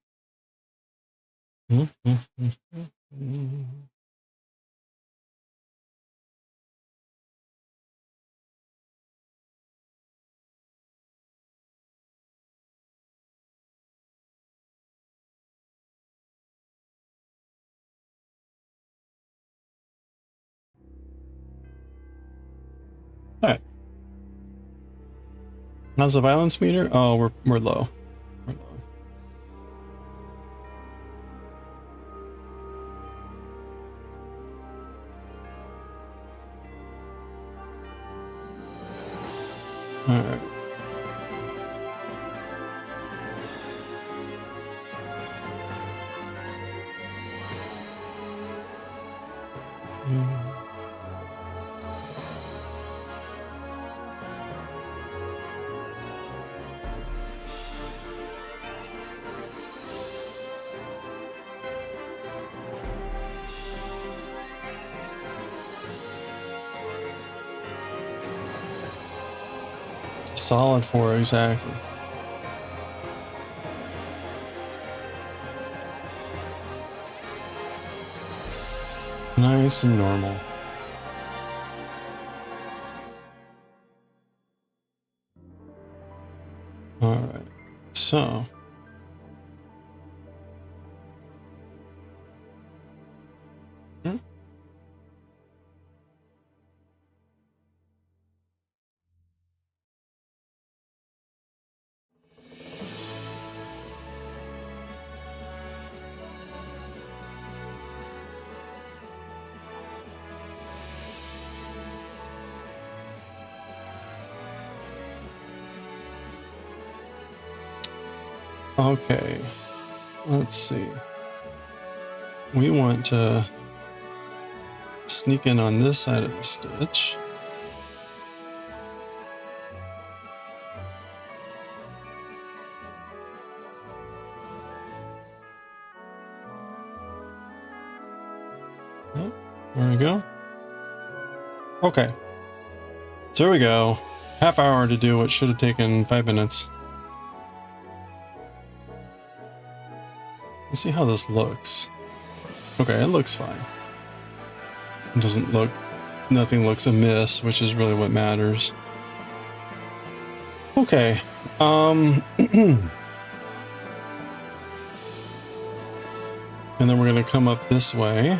All right. How's the violence meter? Oh, we're low. We're low. All right. Solid 4, exactly. Nice and normal. Alright, so. Hmm? Okay, let's see. We want to sneak in on this side of the stitch. Oh, there we go. Okay, so there we go. Half hour to do what should have taken 5 minutes. Let's see how this looks. Okay, it looks fine. It doesn't look, nothing looks amiss, which is really what matters. Okay, and then we're gonna come up this way.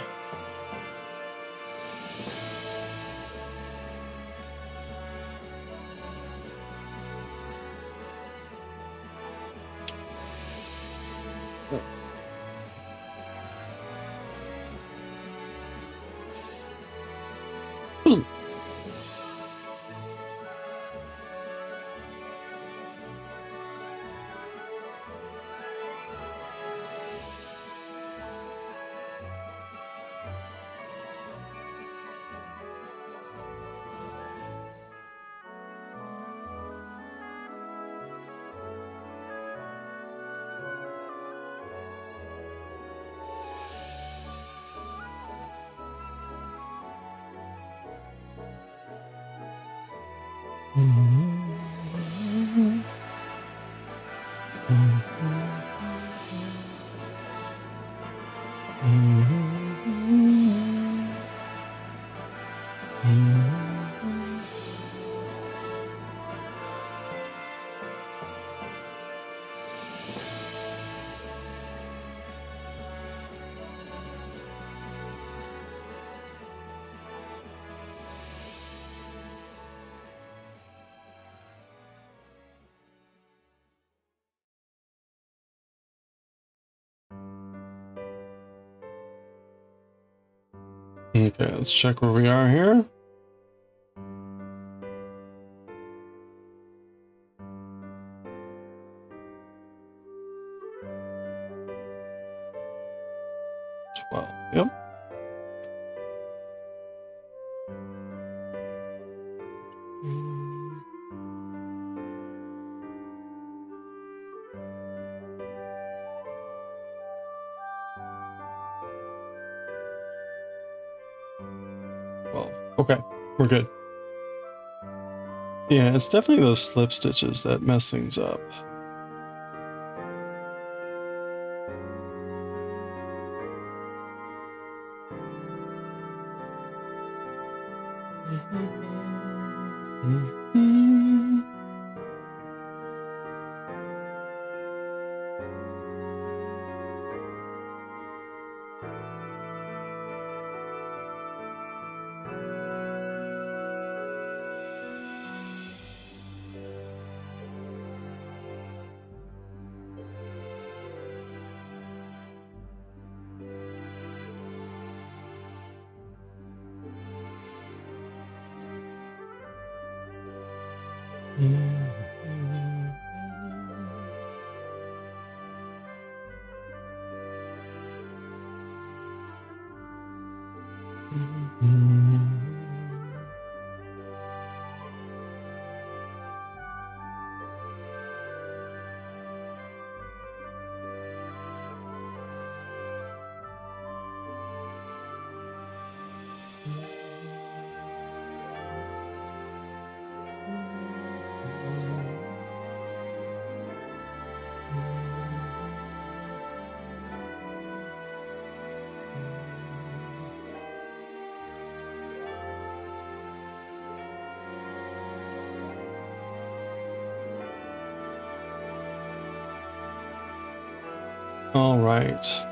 Okay, let's check where we are here. Well, yep. Well, okay, we're good. Yeah, it's definitely those slip stitches that mess things up. All right.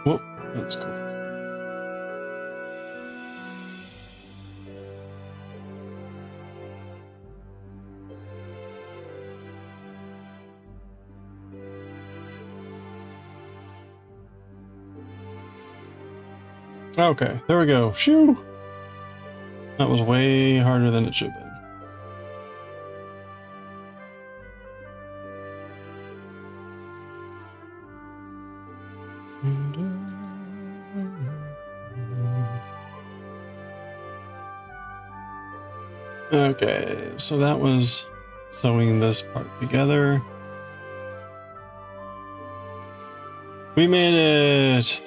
Whoop, that's cool. Okay, there we go. Shoo! That was way harder than it should have been. Okay, so that was sewing this part together. We made it!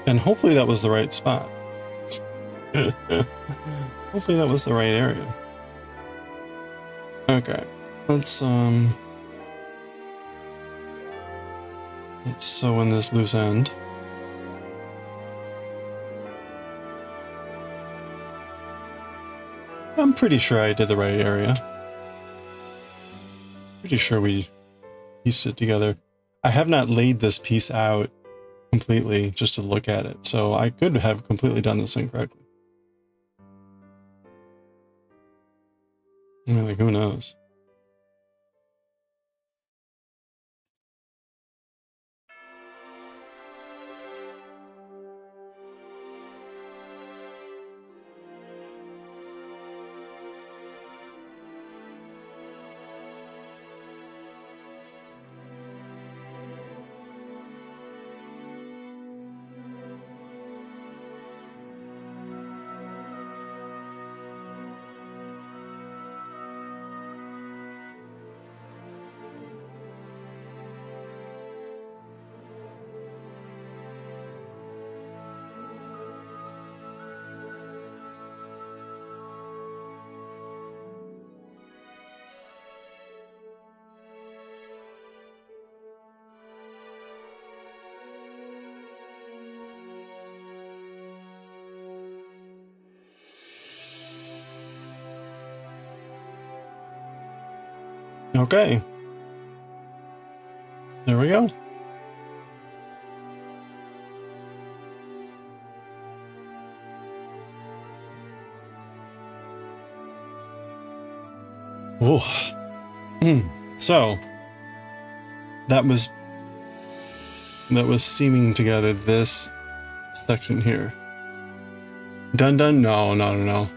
And hopefully that was the right spot. Hopefully that was the right area. Okay, let's sew in this loose end. I'm pretty sure I did the right area. Pretty sure we pieced it together. I have not laid this piece out completely just to look at it, so I could have completely done this incorrectly. I mean, like, who knows? Okay. There we go. Ooh. So that was seaming together this section here. Done. No.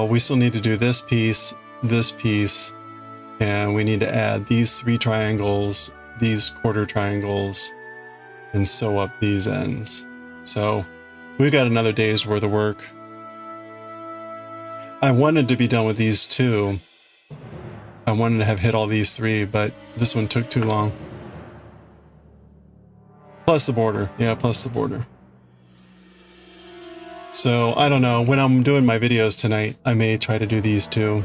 We still need to do this piece, and we need to add these 3 triangles, these quarter triangles, and sew up these ends. So we've got another day's worth of work. I wanted to be done with these 2. I wanted to have hit all these 3, but this one took too long. Plus the border. Yeah, plus the border. So I don't know. When I'm doing my videos tonight, I may try to do these 2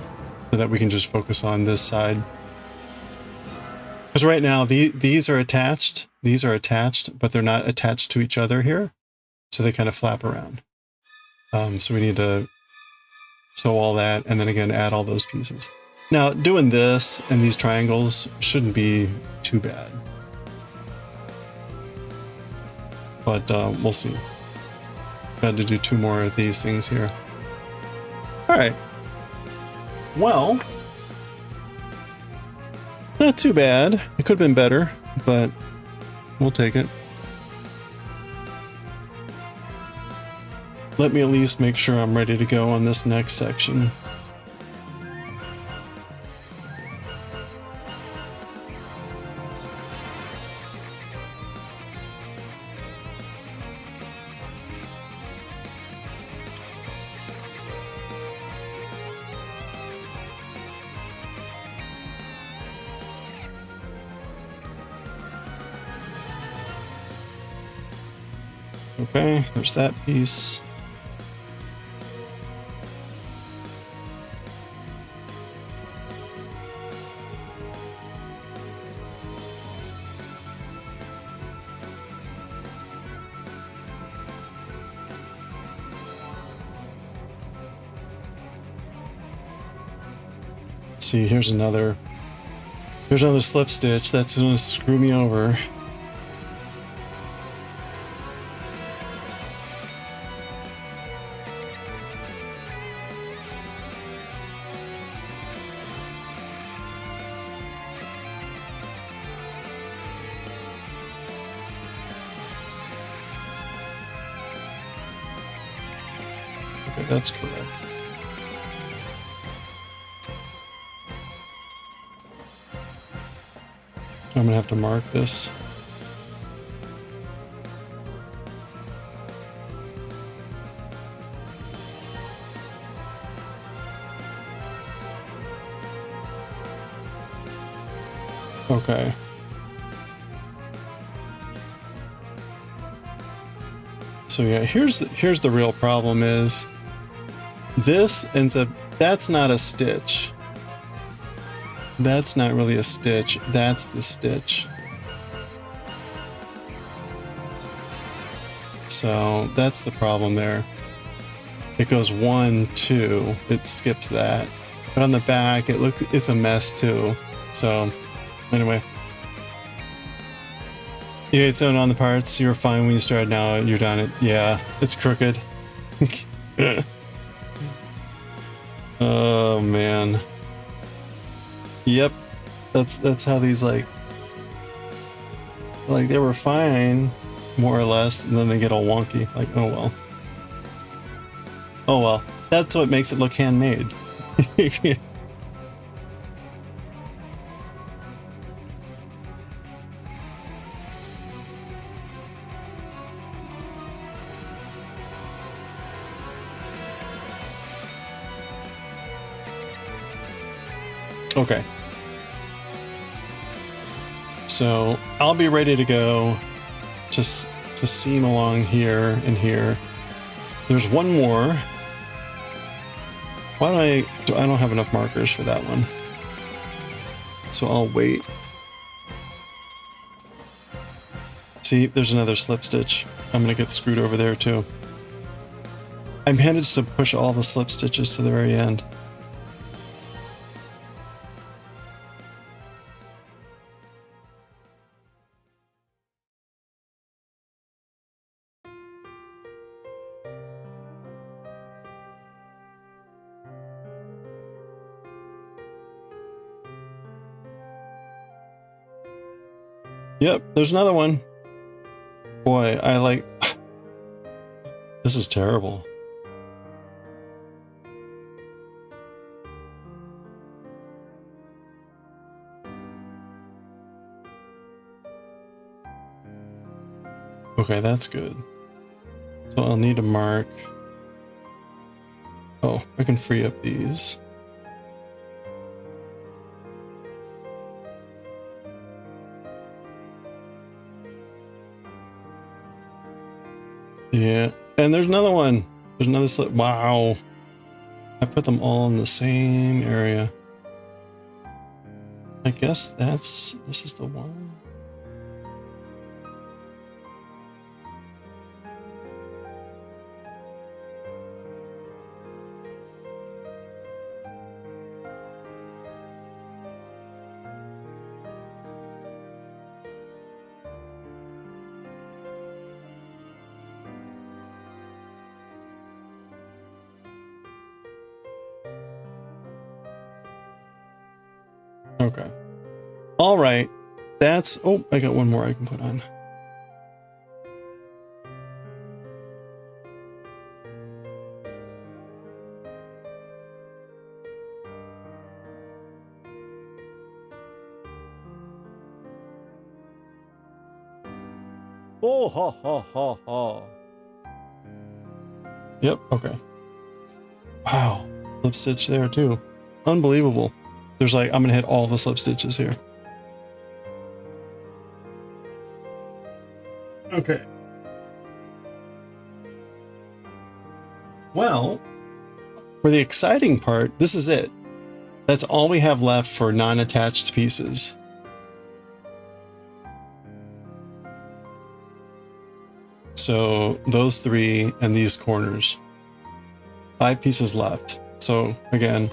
so that we can just focus on this side. Because right now these are attached. These are attached, but they're not attached to each other here. So they kind of flap around. So we need to sew all that and then again add all those pieces. Now doing this and these triangles shouldn't be too bad. But we'll see. Got to do 2 more of these things here. Alright. Well, not too bad. It could have been better, but we'll take it. Let me at least make sure I'm ready to go on this next section. Okay, there's that piece. See, here's another slip stitch that's gonna screw me over. Okay, that's correct. I'm gonna have to mark this. Okay. So yeah, here's the real problem is this ends up, that's not a stitch. That's not really a stitch, that's the stitch. So that's the problem there. It goes 1, 2, it skips that. But on the back, it's a mess too. So anyway. You ate something on the parts, you were fine when you started, now you're done. Yeah, it's crooked. Oh man. Yep, that's how these like they were fine, more or less, and then they get all wonky. Like, oh well. Oh well. That's what makes it look handmade. Okay. So I'll be ready to go to seam along here and here. There's one more. I don't have enough markers for that one. So I'll wait. See, there's another slip stitch. I'm gonna get screwed over there too. I managed to push all the slip stitches to the very end. Yep, there's another one. Boy, I like... This is terrible. Okay, that's good. So I'll need to mark... Oh, I can free up these. Yeah, and there's another one. There's another slip. Wow. I put them all in the same area. I guess this is the one. Okay. All right. That's, oh, I got one more I can put on. Oh, ha, ha, ha, ha. Yep, okay. Wow. Slip stitch there too. Unbelievable. There's like, I'm gonna hit all the slip stitches here. Okay. Well, for the exciting part, this is it. That's all we have left for non-attached pieces. So those three and these corners. 5 pieces left. So again,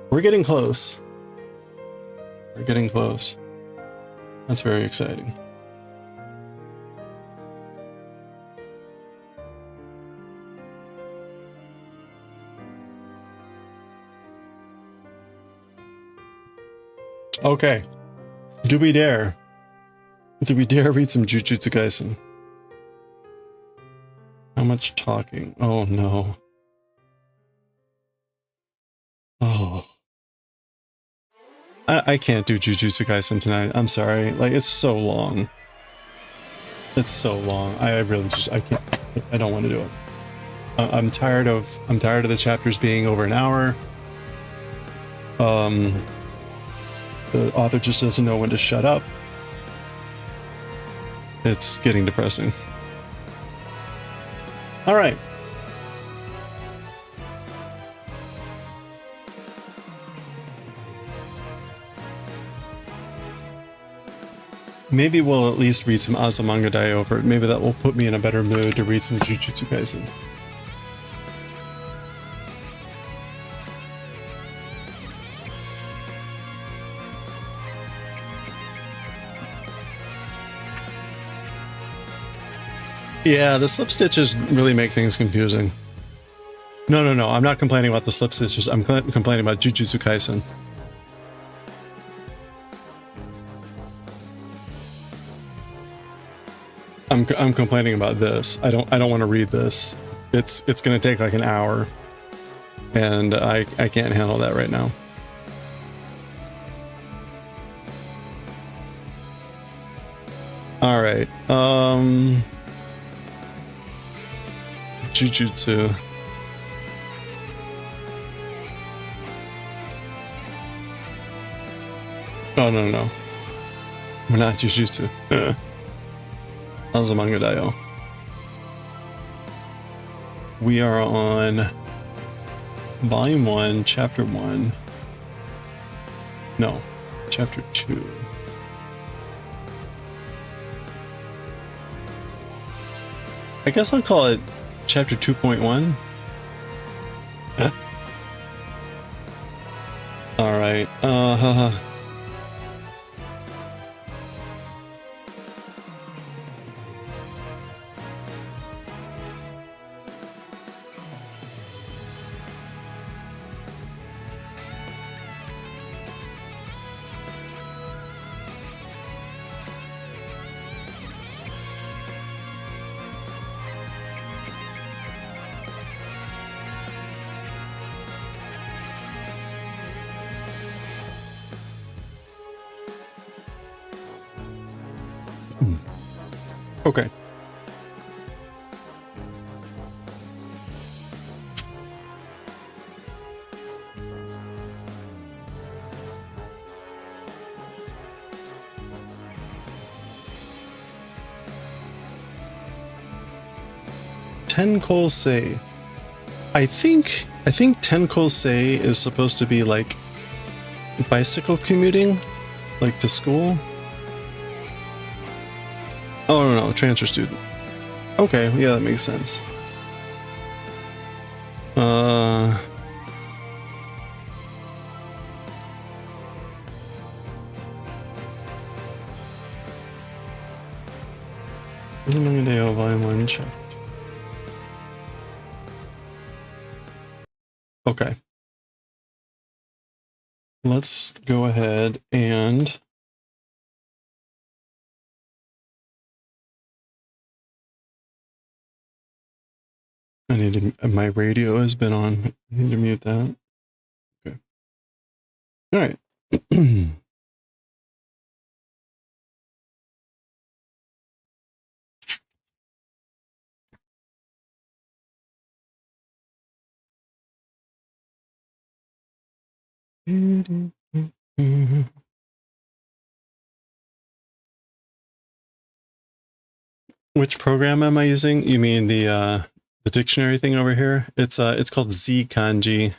we're getting close. We're getting close. That's very exciting. Okay. Do we dare? Do we dare read some Jujutsu Kaisen? How much talking? Oh no. Oh. I can't do Jujutsu Kaisen tonight. I'm sorry. Like, it's so long. It's so long. I really just, I can't, I don't want to do it. I'm tired of the chapters being over an hour. The author just doesn't know when to shut up. It's getting depressing. All right. Maybe we'll at least read some Azumanga Daioh. Maybe that will put me in a better mood to read some Jujutsu Kaisen. Yeah, the slip stitches really make things confusing. No, I'm not complaining about the slip stitches. I'm complaining about Jujutsu Kaisen. I'm complaining about this. I don't want to read this. It's gonna take like an hour, and I can't handle that right now. All right. Jujutsu. Oh no. We're not Jujutsu. Azumanga Daioh. We are on Volume 1, Chapter 1. No, Chapter 2. I guess I'll call it Chapter 2.1. All right. Okay. Tenkousei. I think Tenkousei is supposed to be like bicycle commuting, like to school. Oh no, transfer student. Okay, yeah, that makes sense. Azumanga Daioh Volume 1 Chapter 2. Okay. let's go ahead and I need to, my radio has been on. I need to mute that. Okay. All right. Which program am I using? You mean the dictionary thing over here? It's called Z Kanji.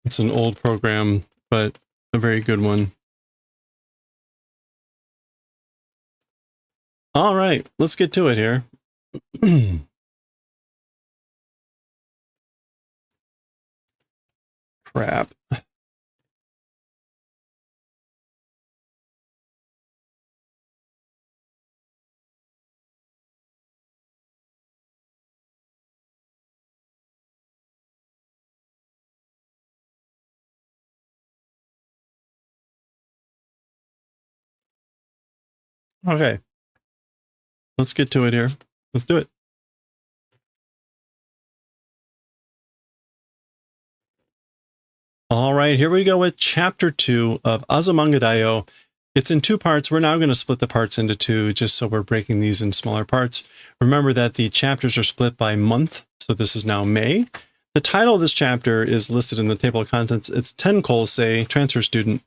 It's an old program, but a very good one. All right, let's get to it here. Crap. Okay. Let's get to it here. Let's do it. All right, here we go with chapter 2 of Azumanga Daioh. It's in 2 parts. We're now going to split the parts into 2 just so we're breaking these in smaller parts. Remember that the chapters are split by month. So this is now May. The title of this chapter is listed in the table of contents. It's Tenkosei, transfer student.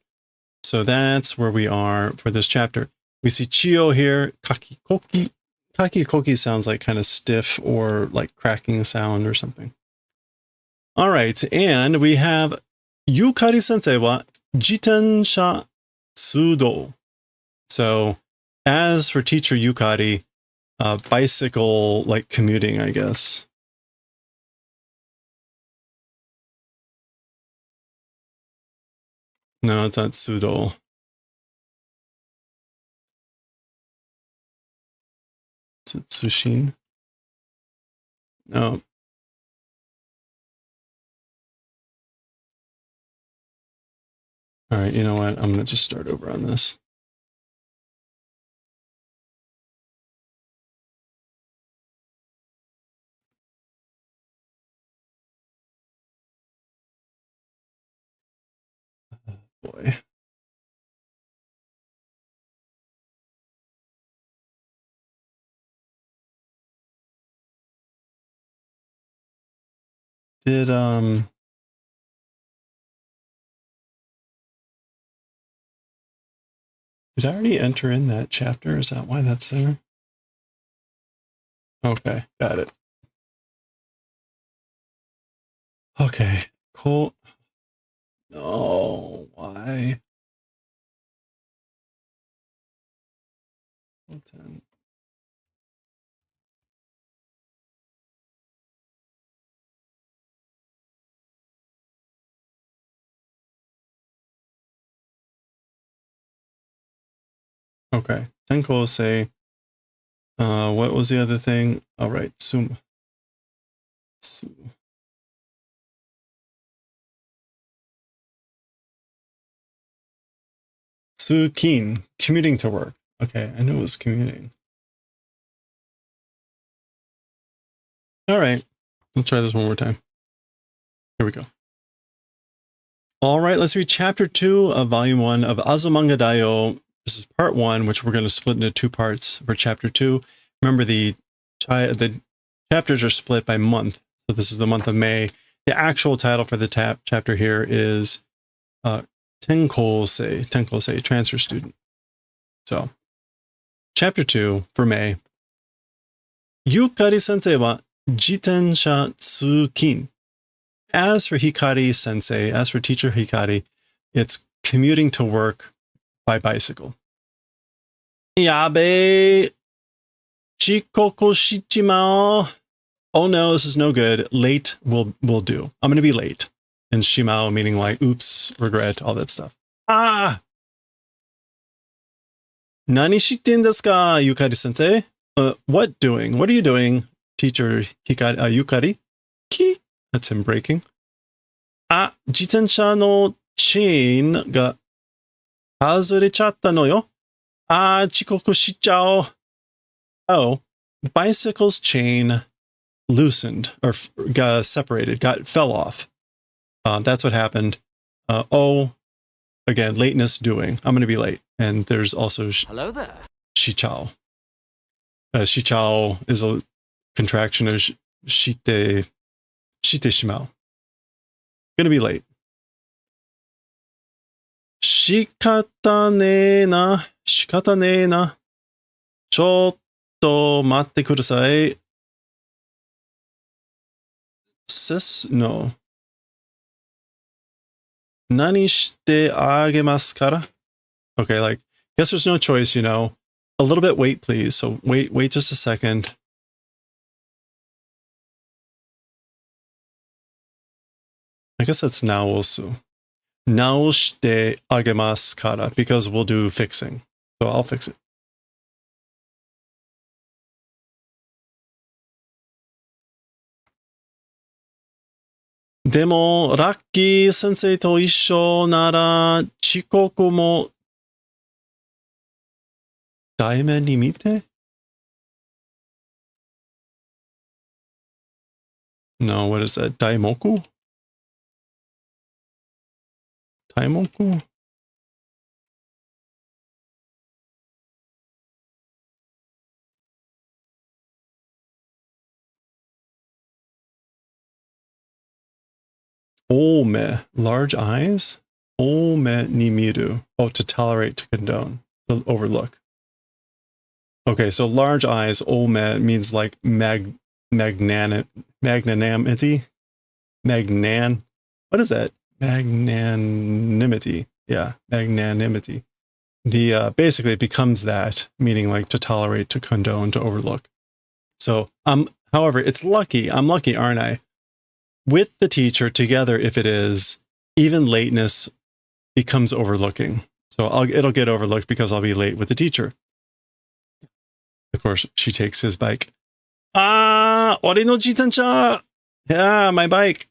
So that's where we are for this chapter. We see Chiyo here, kakikoki. Kakikoki sounds like kind of stiff or like cracking sound or something. All right, and we have Yukari sensei wa jitensha tsudo. So as for teacher Yukari, bicycle like commuting, I guess. No, it's not tsudo. Is it Tsushin? No. All right, you know what? I'm going to just start over on this. Boy. Did I already enter in that chapter? Is that why that's there? Okay, got it. Okay, cool. No, why? 10. Okay, Tenkosei. What was the other thing? All right, Tsukin, commuting to work. Okay, I knew it was commuting. All right, let's try this one more time. Here we go. All right, let's read chapter 2 of volume 1 of Azumanga Daioh. This is part 1, which we're going to split into 2 parts for chapter 2. Remember, the chapters are split by month. So this is the month of May. The actual title for the chapter here is Tenkosei, transfer student. So, chapter 2 for May. Yukari sensei wa jitensha tsukin. As for Hikari sensei, as for teacher Hikari, it's commuting to work by bicycle. Yabe chikoku shichimao. Oh no, this is no good. Late will do. I'm going to be late. And shimao meaning like, oops, regret, all that stuff. Ah! Nani shitten desu ka, Yukari sensei? What doing? What are you doing, teacher Hikari, Yukari? Ki That's him braking. あ、自転車のチェーンが外れちゃったのよ。あ、遅刻しちゃおう。Oh, bicycle's chain loosened or got separated, fell off. That's what happened. Again, lateness doing. I'm going to be late. And there's also Hello there. Shichao. Shichao is a contraction of shite shimao. Gonna be late. 仕方ねえな。仕方ねえな。ちょっと待ってください。No. 何してあげますから? Okay, like, guess there's no choice, you know. A little bit wait, please. So wait just a second. I guess that's naosu. 直してあげますから because we'll do fixing. So I'll fix it. でも、ラッキー先生と一緒なら遅刻も対面に見て? No, what is that? Daimoku? Daimoku? Ome, large eyes? Ome ni miru. Oh, to tolerate, to condone, to overlook. Okay, so large eyes, ome, means like magnanimity? What is that? Magnanimity. Yeah, magnanimity. Basically it becomes that, meaning like to tolerate, to condone, to overlook. So, however, it's lucky. I'm lucky, aren't I? With the teacher together, if it is, even lateness becomes overlooking. So it'll get overlooked because I'll be late with the teacher. Of course, she takes his bike. Ah, ori no jitencha! Yeah, my bike.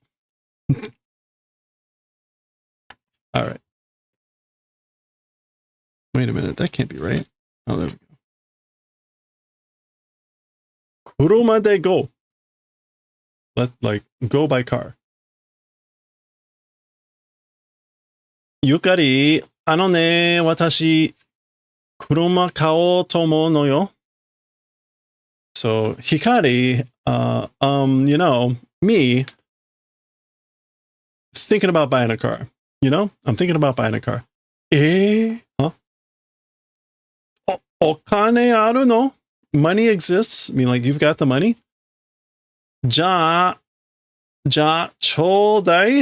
All right. Wait a minute, that can't be right. Oh, there we go. Kuruma de go. Go by car. Yukari, あのね、私、車買おうと思うのよ。So, Hikari, you know, me, thinking about buying a car. You know, I'm thinking about buying a car. Huh? お金あるの? Money exists? I mean, like, you've got the money? じゃあ、ちょうだい?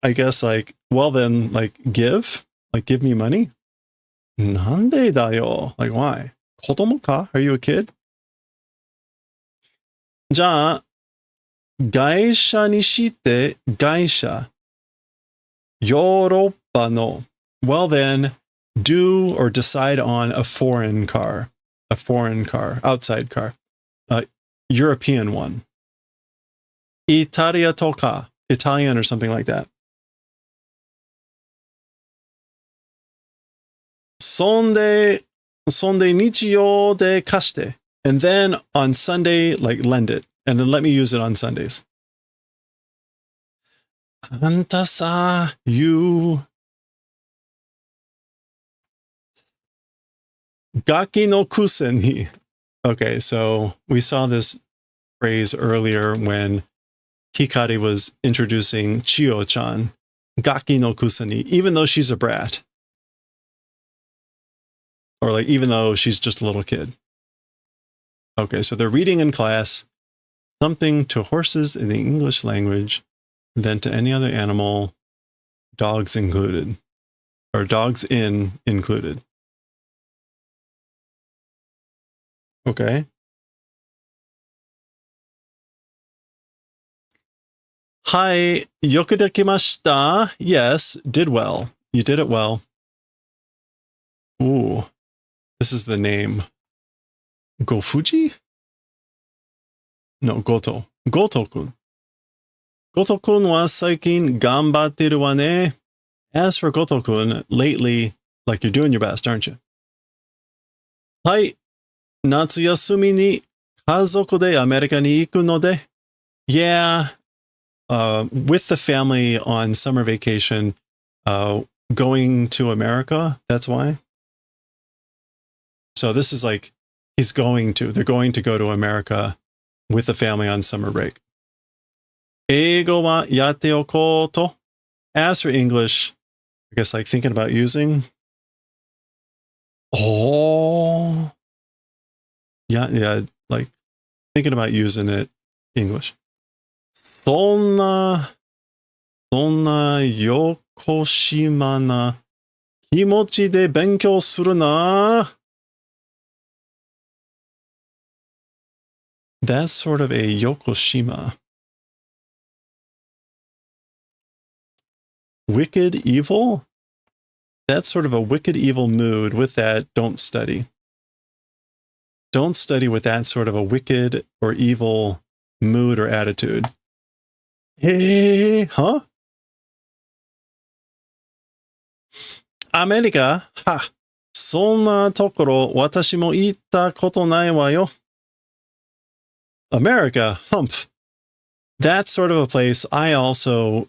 I guess, like, well then, like, give me money? なんでだよ? Like, why? 子供か? Are you a kid? じゃあ、会社にして会社。ヨーロッパの. Well then, do or decide on a foreign car, outside car, European one. Italia toka, Italian or something like that. そんで日曜で貸して. And then on Sunday, like, lend it. And then let me use it on Sundays. あんたさ, you. ガキのくせに. Okay, so we saw this phrase earlier when Hikari was introducing Chiyo-chan. Gaki no kuseni, even though she's a brat. Or like, even though she's just a little kid. Okay, so they're reading in class something to horses in the English language than to any other animal, dogs included. Or dogs included. Okay. Hi, yoku dekimashita. Yes, did well. You did it well. Ooh, this is the name. Gofuji? No, Goto. Goto-kun. Goto-kun wa saikin ganbatteru wa ne. As for Goto-kun, lately, like you're doing your best, aren't you? Hai, natsuyasumi ni kazoku de Amerika ni iku no de. Yeah, with the family on summer vacation, going to America, that's why. So this is like, they're going to go to America with the family on summer break. Eigo wa yatte okoto. As for English, I guess like thinking about using. Oh. Yeah, like thinking about using it, English. そんなよこしまな気持ちで勉強するな。That's sort of a Yokoshima. Wicked evil? That's sort of a wicked evil mood. With that, don't study. Don't study with that sort of a wicked or evil mood or attitude. Hey, huh? America? Ha! そんなところ私も行ったことないわよ。America, humph. That's sort of a place I also,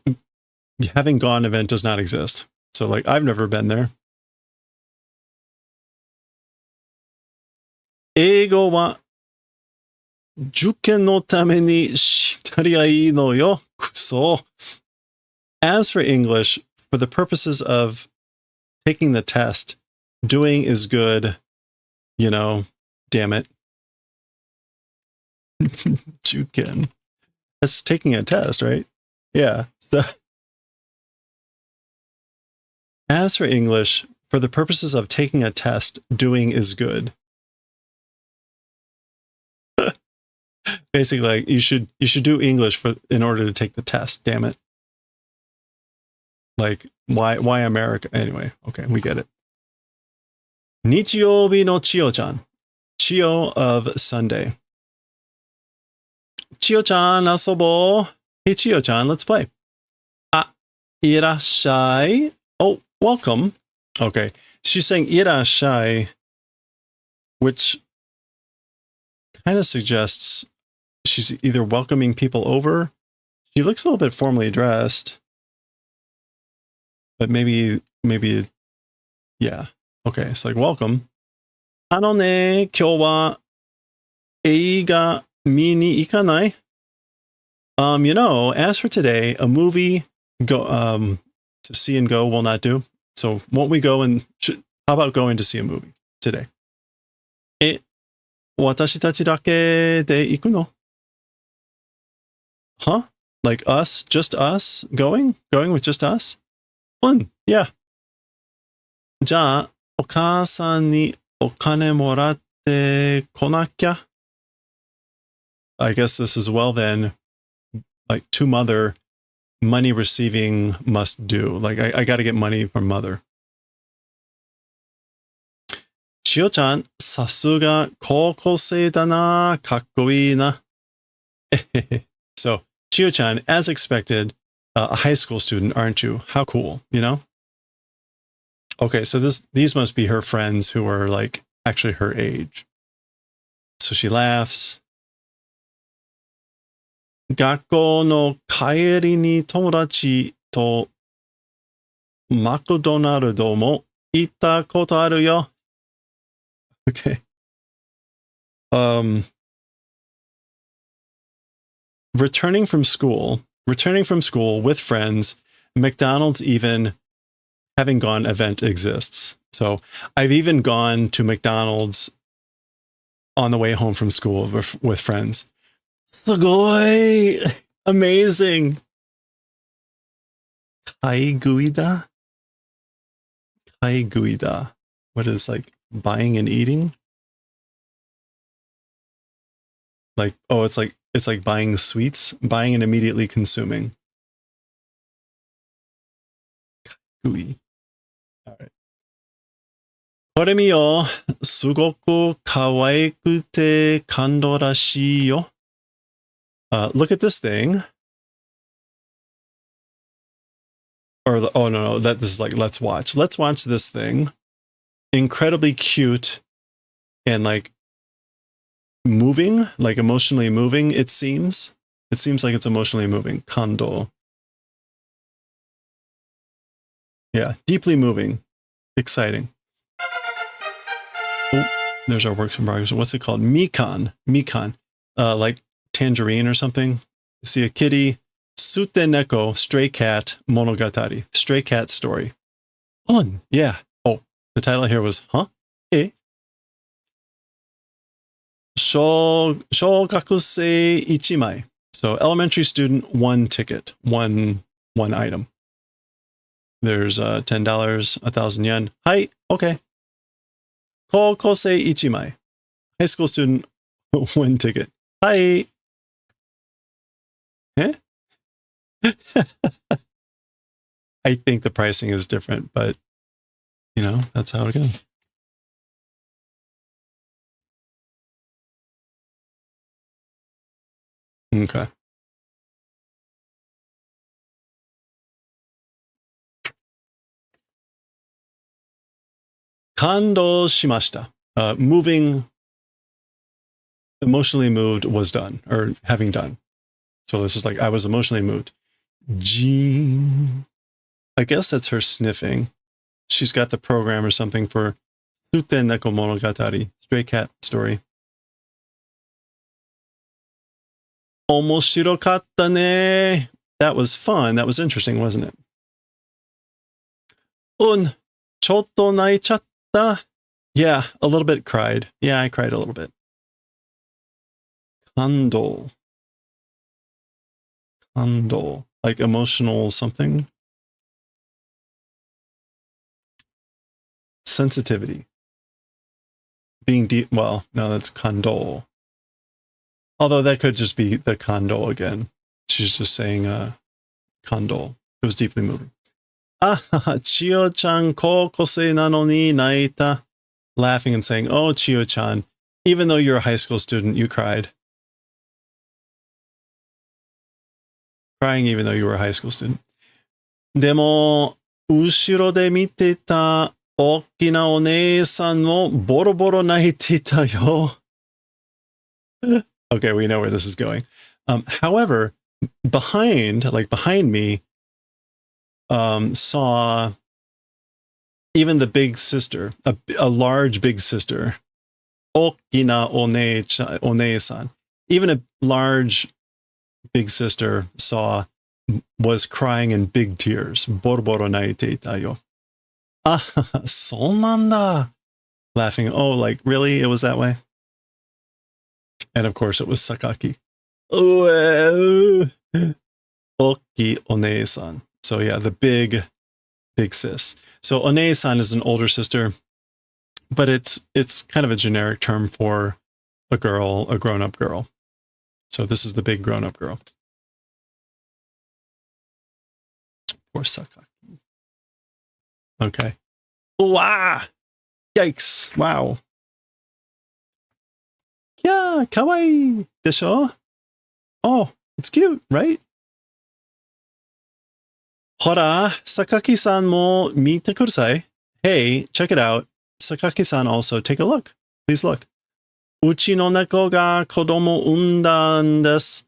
having gone event does not exist. So like, I've never been there. 英語は受験のためにしたりゃいいのよ。くそ。As for English, for the purposes of taking the test, doing is good, you know, damn it. Juken. That's taking a test, right? Yeah. So, as for English, for the purposes of taking a test, doing is good. Basically, like, you should do English in order to take the test. Damn it! Like, why America? Anyway, okay, we get it. Nichiyoubi no Chiyo-chan, Chiyo of Sunday. Chiyo-chan, asobo. Hey, Chiyo-chan, let's play. Ah, irashai. Oh, welcome. Okay, she's saying irashai, which kind of suggests she's either welcoming people over. She looks a little bit formally dressed, but maybe, yeah. Okay, it's like, welcome. ね、今日は映画見に行かない? You know, as for today, a movie to see and go will not do. So won't we go and how about going to see a movie today? 私たちだけで行くの? Huh? Like us? Just us? Going with just us? Fun. Yeah. じゃあ、お母さんにお金もらってこなきゃ? I guess this is, well then, like to mother, money receiving must do. Like I got to get money from mother. 千代ちゃん、さすが高校生だな。かっこいいな。So, Chiyo-chan, as expected, a high school student, aren't you? How cool, you know? Okay, so these must be her friends who are like actually her age. So she laughs. 学校の帰りに友達とマクドナルドも行ったことあるよ。Okay. Returning from school with friends, McDonald's even having gone event exists. So I've even gone to McDonald's on the way home from school with friends. Sugoi! Amazing! Kaiguida? Kaiguida. What is like buying and eating? Like, oh, it's like buying sweets, buying and immediately consuming. Kaigui. All right. これ見よ。すごく可愛くて感動らしいよ。Look at this thing. or the, oh no, this is like, let's watch this thing. Incredibly cute and like moving, like emotionally moving. It seems like it's emotionally moving. Kando. Yeah, deeply moving, exciting. Oh, there's our works in progress. What's it called? Mikan. Like tangerine or something. See a kitty. Sute neko, stray cat monogatari. Stray cat story. Fun. Yeah. Oh, the title here was, huh? Eh? Shogakusei ichimai. So elementary student, one ticket, one item. There's $10, 1,000 yen. Hi, okay. Kokosei ichimai. High school student, one ticket. Hi. Eh? I think the pricing is different, but you know, that's how it goes. Okay. Kando shimashita. Moving, emotionally moved was done, or having done. So this is like, I was emotionally moved. Jean. I guess that's her sniffing. She's got the program or something for Sute Neko Monogatari, Stray Cat Story. Omoshirokatta ne. That was fun. That was interesting, wasn't it? Un chotto naichatta. Yeah, a little bit cried. Yeah, I cried a little bit. Kando. Like emotional something. Sensitivity. Being deep. Well, no, that's kando. Although that could just be the kando again. She's just saying kando. It was deeply moving. Ah, Chiyo-chan kokosei nano ni naita. Laughing and saying, oh, Chiyo-chan, even though you're a high school student, you cried. Crying even though you were a high school student. Demo, ushiro de mite ita okina onee-san mo boroboro naite ita yo. Okay, we know where this is going. However, behind me, saw even the big sister, a large big sister, okina one-san. Even a large big sister was crying in big tears. Boroboro naite ita yo. Ah, so nanda. Laughing. Oh, like really? It was that way? And of course, it was Sakaki. Oki one-san. So yeah, the big sis. So one-san is an older sister, but it's kind of a generic term for a girl, a grown-up girl. So this is the big grown-up girl. Poor Sakaki. Okay. Wow. Yikes. Wow. Yeah, kawaii desho? Oh, it's cute, right? Hora, Sakaki-san mo mite kudasai. Hey, check it out. Sakaki-san also, take a look. Please look. Uchi no neko ga kodomo undan desu.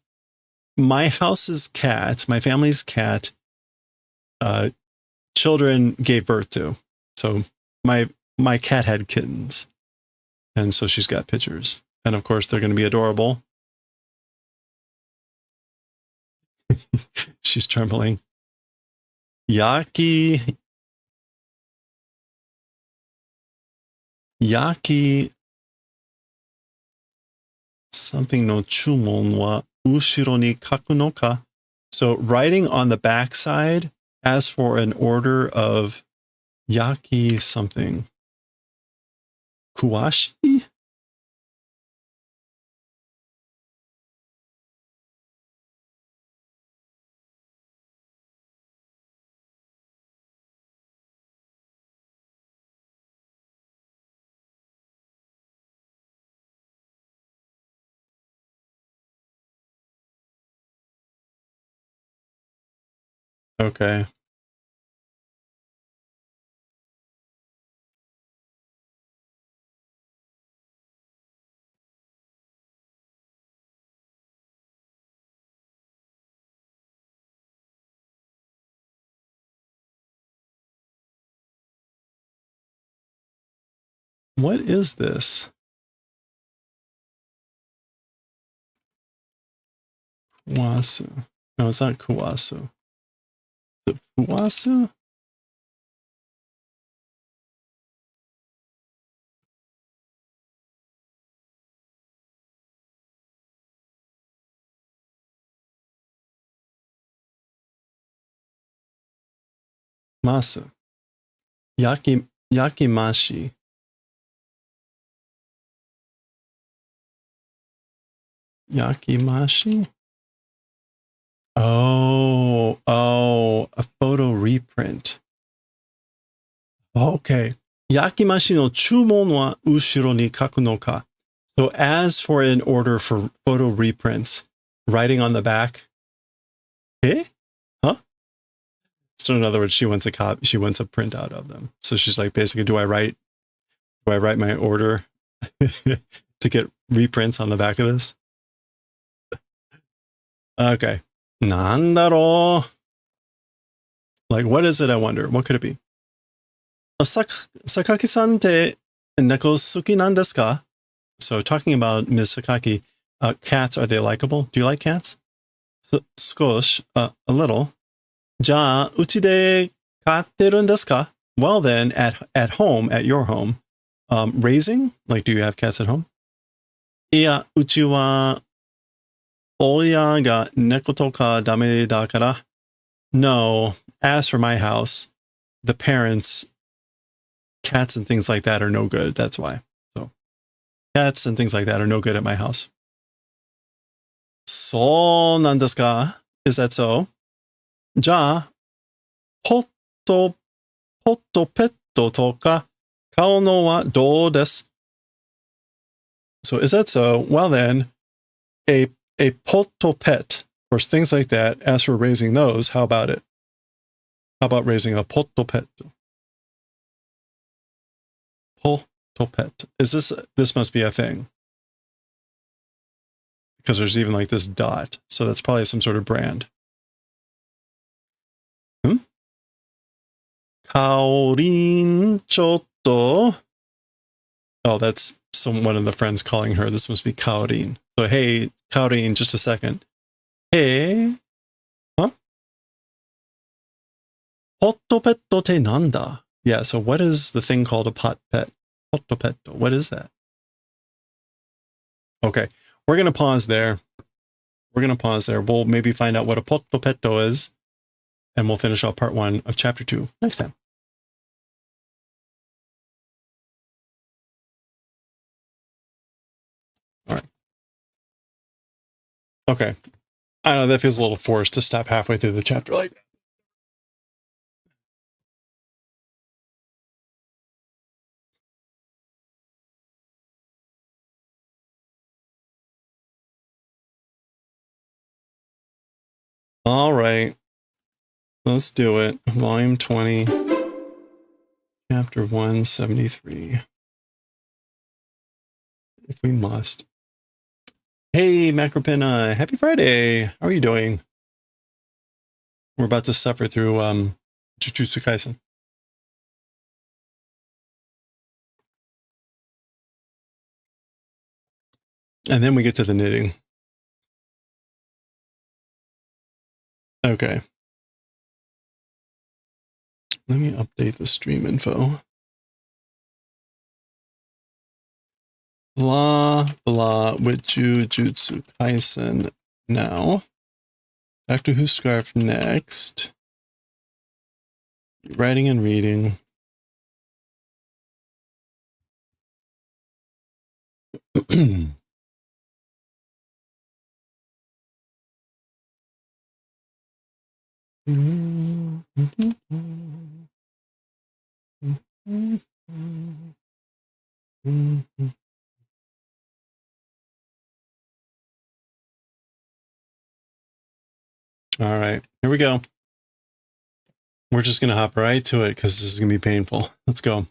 My house's cat, my family's cat, children gave birth to. So my cat had kittens. And so she's got pictures. And of course, they're going to be adorable. She's trembling. Yaki something no chumon wa ushiro ni kaku no ka. So writing on the backside as for an order of yaki something. Kuwashi? Okay. What is this? Kuwasu. No, it's not Kuwasu. Is it Kuwasu? Masa. Yakimashi. Yakimashi? Oh, a photo reprint. Okay. Yakimashi no chumon wa ushiro ni kaku no ka. So as for an order for photo reprints, writing on the back. Eh? Huh? So in other words, she wants a copy. She wants a printout of them. So she's like, basically, do I write my order to get reprints on the back of this? Okay. Nandaro. Like, what is it? I wonder. What could it be? Sakaki-san te neko suki nan desu ka? So talking about Ms. Sakaki, cats, are they likable? Do you like cats? Skosh, a little. Ja, uchi de katteru desu ka? Well then, at home, at your home, raising? Like, do you have cats at home? Iya, uchi wa oya ga neko to ka dame dakara. No, as for my house, the parents, cats and things like that are no good. That's why. So, cats and things like that are no good at my house. So nan desu ka? Is that so? Ja, potto petto to ka kao no wa dou desu? So is that so? Well then, a potto pet, or things like that, as for raising those, how about it? How about raising a potto petto? Potto pet. Is this must be a thing. Because there's even like this dot. So that's probably some sort of brand. Kaorin chotto. Oh, that's one of the friends calling her. This must be Kaorin. So, hey, Kaorin, just a second. Hey. Huh? Potto petto te nanda. Yeah, so what is the thing called a pot pet? Potto petto. What is that? Okay, we're going to pause there. We'll maybe find out what a potto petto is, and we'll finish off part 1 of chapter 2 next time. All right. Okay. I know that feels a little forced to stop halfway through the chapter like that. All right. Let's do it. Volume 20, chapter 173. If we must. Hey, Macropina, happy Friday. How are you doing? We're about to suffer through Jujutsu Kaisen. And then we get to the knitting. Okay. Let me update the stream info. Blah, blah, with Jujutsu Kaisen now. Doctor Who Scarf next. Writing and reading. All right, here we go. We're just going to hop right to it because this is going to be painful. Let's go.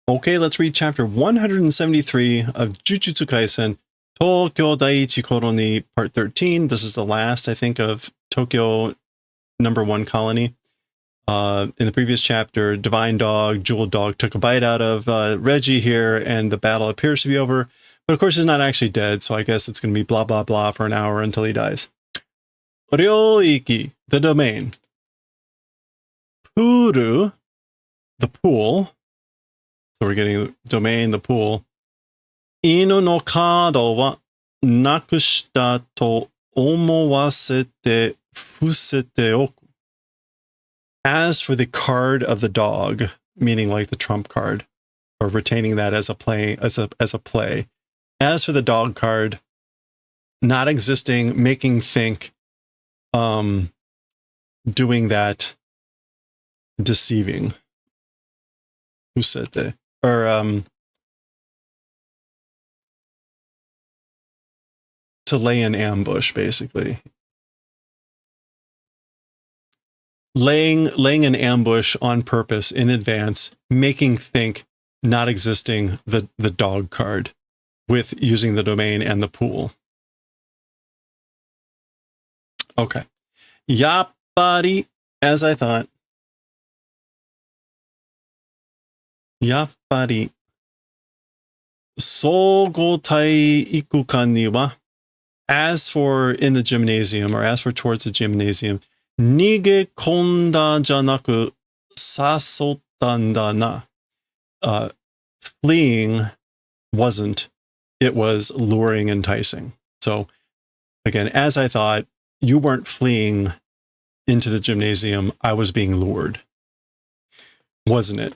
Okay, let's read chapter 173 of Jujutsu Kaisen, Tokyo Daiichi Koro ni Part 13. This is the last, I think, of Tokyo #1 Colony. In the previous chapter, Divine Dog, Jewel Dog took a bite out of Reggie here, and the battle appears to be over. But of course, he's not actually dead, so I guess it's going to be blah, blah, blah for an hour until he dies. Ryoiki, the domain. Puru, the pool. So we're getting domain, the pool. Inu no kado wa nakushita to omowasete fusete oku. As for the card of the dog, meaning like the trump card, or retaining that as a play, as a play. As for the dog card, not existing, making think, doing that, deceiving. Who said that? Or to lay an ambush, basically. Laying an ambush on purpose in advance, making think, not existing, the dog card, with using the domain and the pool. Okay. Yappari, as I thought. Yappari. Sogo taikukan ni wa. As for in the gymnasium, or as for towards the gymnasium, nige konda janaku sasottanda na. Fleeing wasn't, it was luring, enticing. So again, as I thought, you weren't fleeing into the gymnasium, I was being lured. Wasn't it?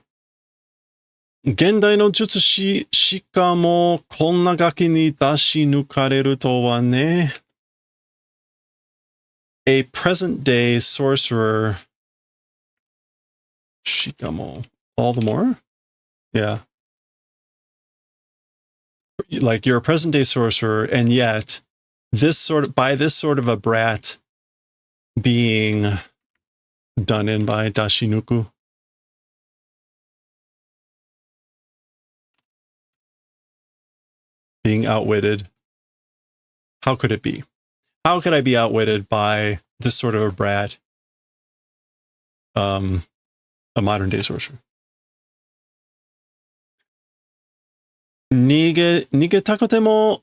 Gendai no jutsu shikamo konna gaki ni dashi nukareru to wa ne. A present-day sorcerer, shikamo, all the more? Yeah. Like, you're a present-day sorcerer, and yet, by this sort of a brat being done in by Dashinuku. Being outwitted. How could it be? How could I be outwitted by this sort of a brat? A modern day sorcerer. Nigetakote mo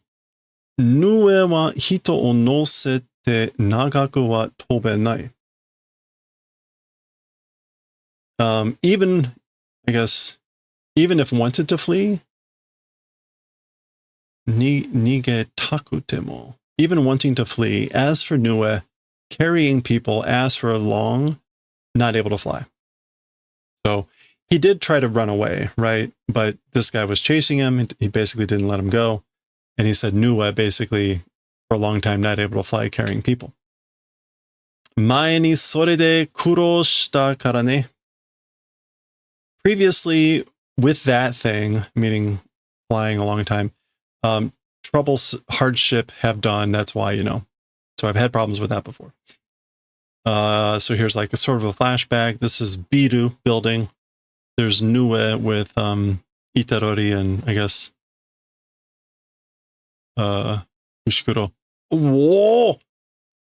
nue wa hito o nosete nagaku wa tobenai. Even, I guess, even if wanted to flee, nigetakute mo. Even wanting to flee, as for Nue, carrying people, as for long, not able to fly. So he did try to run away, right? But this guy was chasing him. He basically didn't let him go. And he said Nue, basically, for a long time, not able to fly, carrying people. Mae ni sore de kuro shita kara ne. Previously, with that thing, meaning flying a long time, troubles, hardship have done. That's why, you know. So I've had problems with that before. So here's like a sort of a flashback. This is Biru building. There's Nue with Itarori and I guess Ushikuro. Whoa!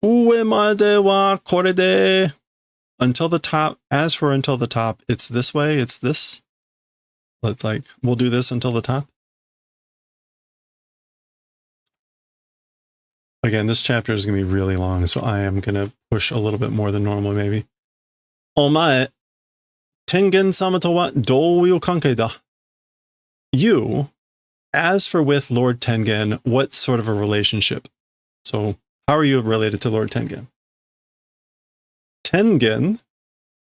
Ue made wa kore de. Until the top. As for until the top, it's this way. It's this. Let's like, we'll do this until the top. Again, this chapter is going to be really long, so I am going to push a little bit more than normal, maybe. Omae, Tengen-sama to wa douyu kankei da? You, as for with Lord Tengen, what sort of a relationship? So, how are you related to Lord Tengen? Tengen,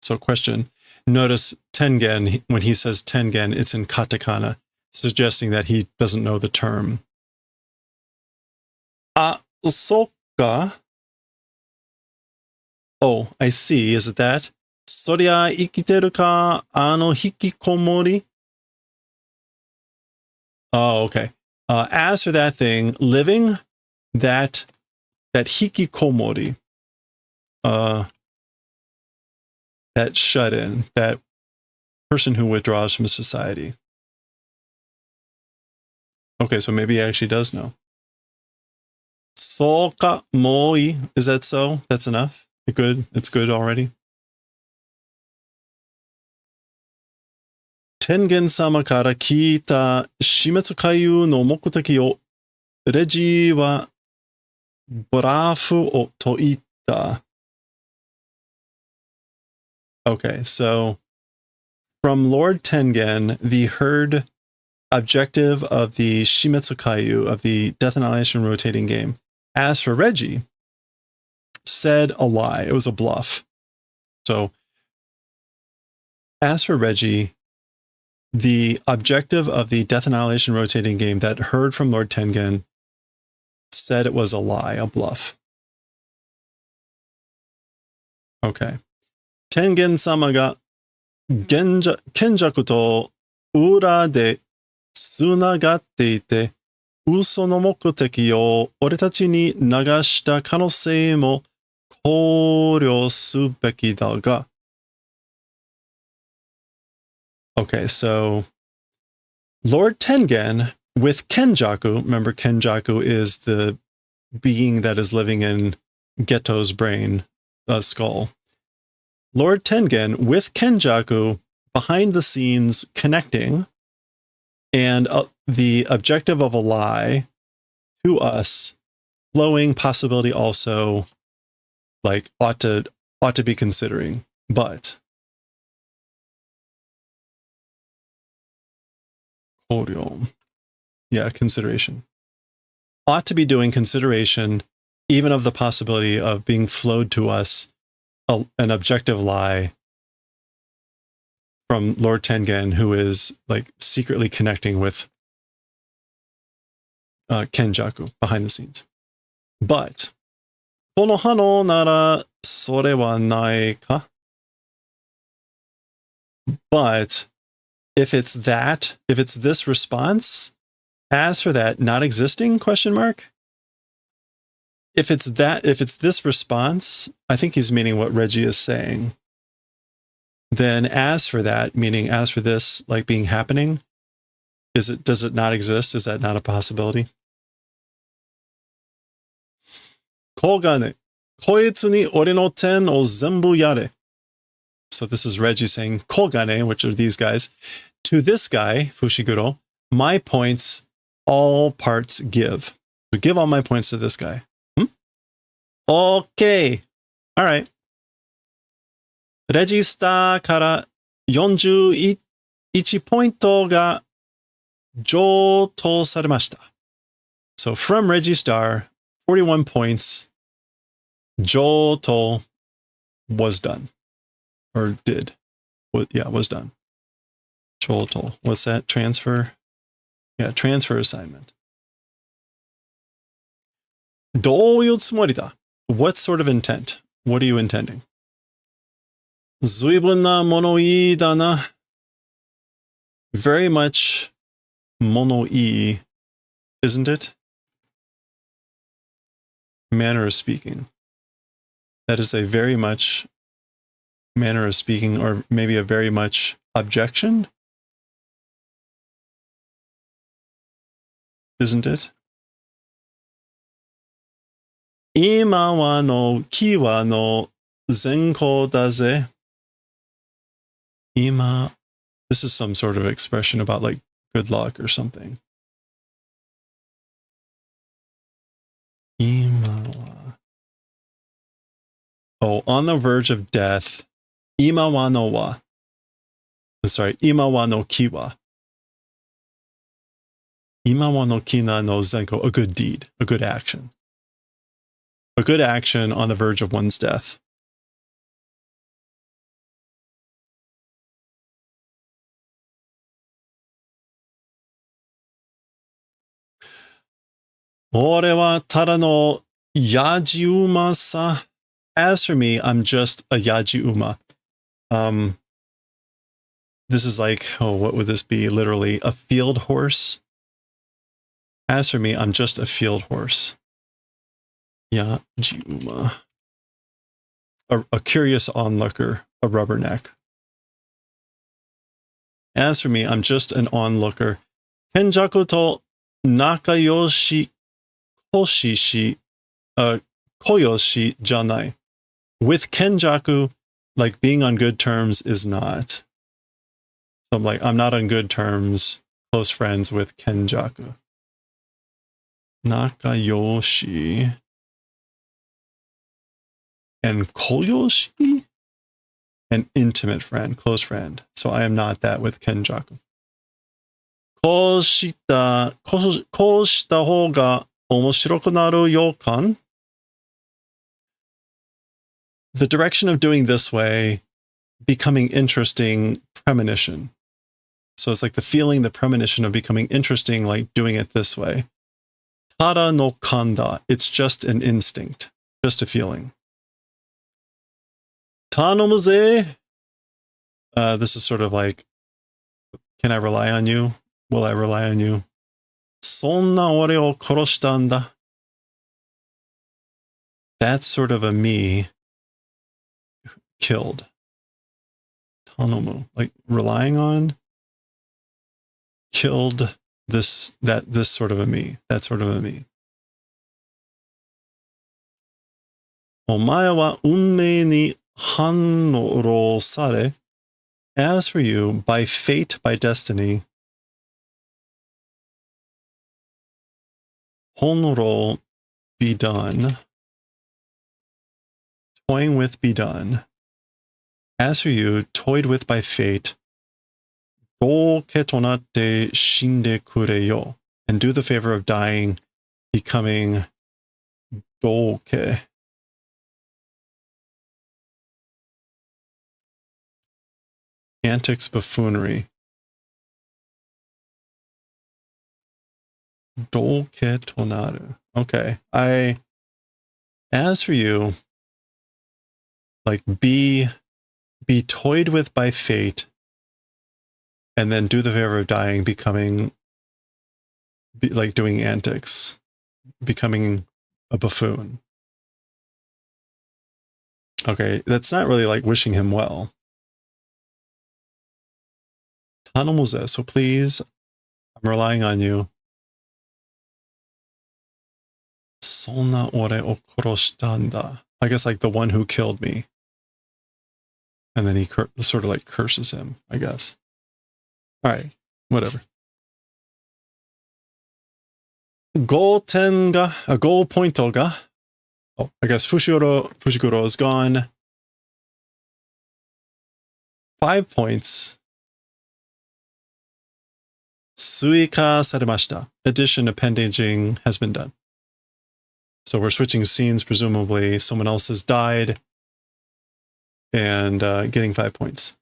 so question, notice Tengen, when he says Tengen, it's in katakana, suggesting that he doesn't know the term. Soka. Oh, I see. Is it that? Soria ikiteru ka ano hikikomori? Oh, okay. As for that thing, living, that hikikomori, that shut-in, that person who withdraws from society. Okay, so maybe he actually does know. Soka moi. Is that so? That's enough? Good? It's good already? 天元様から聞いた死滅回遊の目的をレジーはブラフをと言った。Okay, so from Lord Tengen, the heard objective of the Shimetsu Kaiju, of the Death Annihilation rotating game. As for Reggie, said a lie. It was a bluff. So, as for Reggie, the objective of the Death Annihilation rotating game that heard from Lord Tengen said it was a lie, a bluff. Okay. Tengen-samaが賢者と裏でつながっていて、嘘の目的を俺たちに流した可能性も考慮すべきだが。Okay, so Lord Tengen with Kenjaku, remember Kenjaku is the being that is living in Geto's brain, skull. Lord Tengen with Kenjaku behind the scenes connecting, and the objective of a lie to us, flowing possibility also, like ought to be considering, but yeah, consideration. Ought to be doing consideration, even of the possibility of being flowed to us an objective lie from Lord Tengen, who is like secretly connecting with Kenjaku behind the scenes. But, この反応ならそれはないか? But, if it's this response, as for that not existing question mark, if it's this response, I think he's meaning what Reggie is saying. Then as for that, meaning as for this, like being happening, does it not exist? Is that not a possibility? Kogane, koitsu ni ore no ten o zenbu yare. So this is Reggie saying, Kogane, which are these guys, to this guy, Fushiguro, my points, all parts give. So give all my points to this guy. Okay. All right. レジスターから41ポイントが上等されました。So from Registar, 41 points, 上等 was done. Or did. Yeah, was done. 上等. What's that? Transfer? Yeah, transfer assignment. どういうつもりだ? What sort of intent? What are you intending? 随分な物言いだな. Very much 物言い, isn't it? Manner of speaking. That is a very much manner of speaking, or maybe a very much objection? Isn't it? 今はの木はの善行だぜ. Ima. This is some sort of expression about like good luck or something. Ima. Oh, on the verge of death. Ima wa no wa. Sorry, ima wa no ki wa. Ima wa no ki na no zenko. A good deed, a good action. A good action on the verge of one's death. Ore wa tada no yajiuma sa. As for me, I'm just a yajiuma. This is like, oh, what would this be? Literally a field horse. As for me, I'm just a field horse. Yajiuma. A curious onlooker, a rubberneck. As for me, I'm just an onlooker. Kenjaku to nakayoshi koyoshi janai. With Kenjaku, like being on good terms is not. So I'm not on good terms, close friends with Kenjaku. Nakayoshi. And Koyoshi? An intimate friend, close friend. So I am not that with Kenjaku. こうした方が面白くなる予感? The direction of doing this way, becoming interesting, premonition. So it's like the feeling, the premonition of becoming interesting, like doing it this way. Tada no kanda. It's just an instinct, just a feeling. Tanomuze. This is sort of like, can I rely on you? Will I rely on you? Sonna ore o koroshita n da. That's sort of a me killed. Tanomu, like relying on, killed this sort of a me. That sort of a me. Omae wa unmei ni hanrosare. As for you, by fate, by destiny, honro, be done. Toying with, be done. As for you, toyed with by fate, doke to natte shinde kure yo. And do the favor of dying, becoming doke. Antics, buffoonery. Doke tonaru. Okay. As for you, like be toyed with by fate, and then do the favor of dying, becoming, like doing antics, becoming a buffoon. Okay, that's not really like wishing him well. Tanomuze, so please, I'm relying on you. Sonna ore o koroshita n da. I guess like the one who killed me. And then he sort of like curses him, I guess. All right, whatever. Goal point ga. Oh, I guess Fushiguro is gone. 5 points. Suika saremashita. Addition, appendaging has been done. So we're switching scenes, presumably someone else has died, and getting 5 points.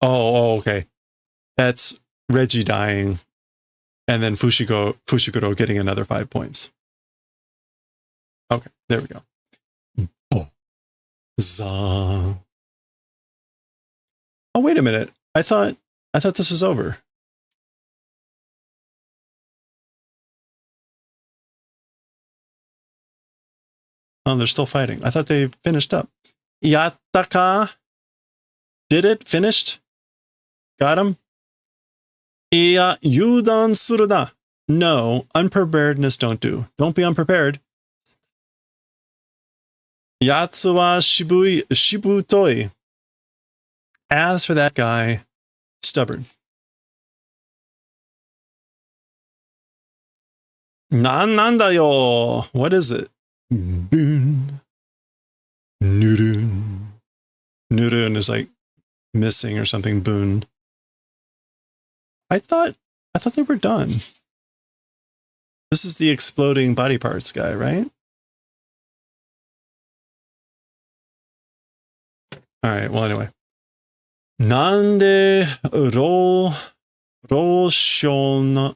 Oh, okay. That's Reggie dying, and then Fushiguro getting another 5 points. Okay, there we go. Za. Oh, wait a minute. I thought this was over. Oh, they're still fighting. I thought they finished up. Yattaka? Did it? Finished? Got him? Iya, yudan suru da. No, unpreparedness don't do. Don't be unprepared. Yatsu wa shibutoi. As for that guy, stubborn. Nanda yo. What is it? Boon. Nurun. Nurun is like missing or something. Boon. I thought they were done. This is the exploding body parts guy, right? All right. Well, anyway. Nande roshon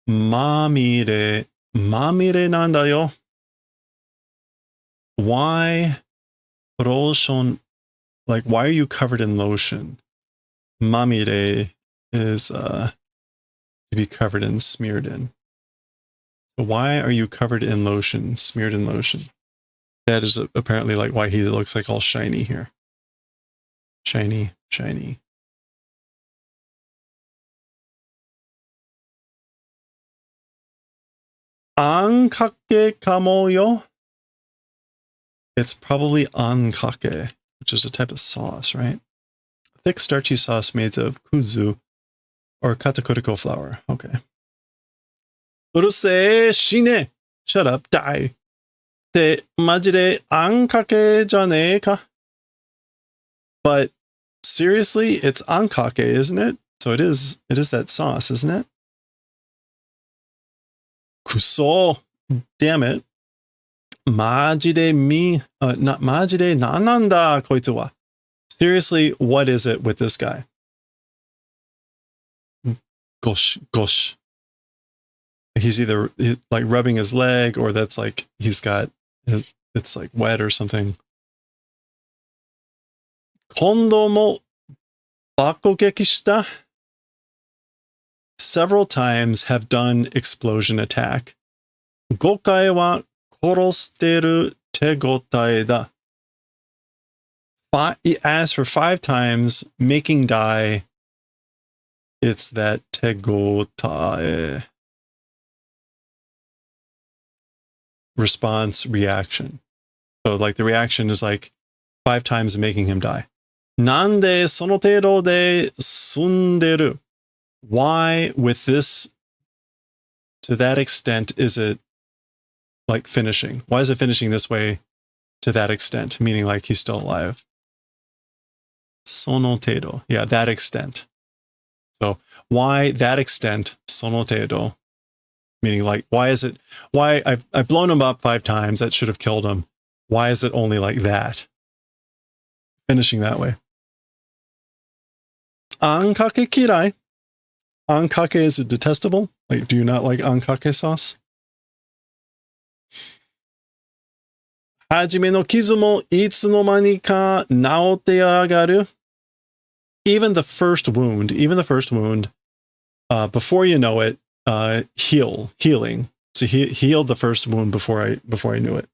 mamire nanda yo. Why roshon? Like, why are you covered in lotion? Mamire is to be covered in, smeared in. So why are you covered in lotion, smeared in lotion? That is apparently like why he looks like all shiny here. Shiny, shiny. Ankake kamoyo. It's probably ankake, which is a type of sauce, right? Thick, starchy sauce made of kuzu or katakuriko flour. Okay. Urusei shine. Shut up, die. Te majide ankake jane ka. But seriously, it's ankake, isn't it? So it is that sauce, isn't it? Kuso. Damn it. Majide not majide nananda koitsu wa. Seriously, what is it with this guy? Gosh, gosh. He's either like rubbing his leg or that's like he's got, it's like wet or something. Kondo mo bakogeki shita. Several times have done explosion attack. Gokai wa korosteru tegotae da. He asked for 5 times, making die. It's that tegotae. Response, reaction. So like the reaction is like 5 times making him die. Nande sono tedo de sunderu. Why with this, to that extent, is it like finishing? Why is it finishing this way to that extent? Meaning like he's still alive. Sono tedo. Yeah, that extent. So why that extent, sono tedo? Meaning like, why is it, why I've blown him up 5 times, that should have killed him. Why is it only like that? Finishing that way. Ankake kirai. Ankake, is it detestable? Like, do you not like ankake sauce? Hajime no kizu mo itsu no mani ka naote agaru. Even the first wound, before you know it, healing. So he healed the first wound before I knew it.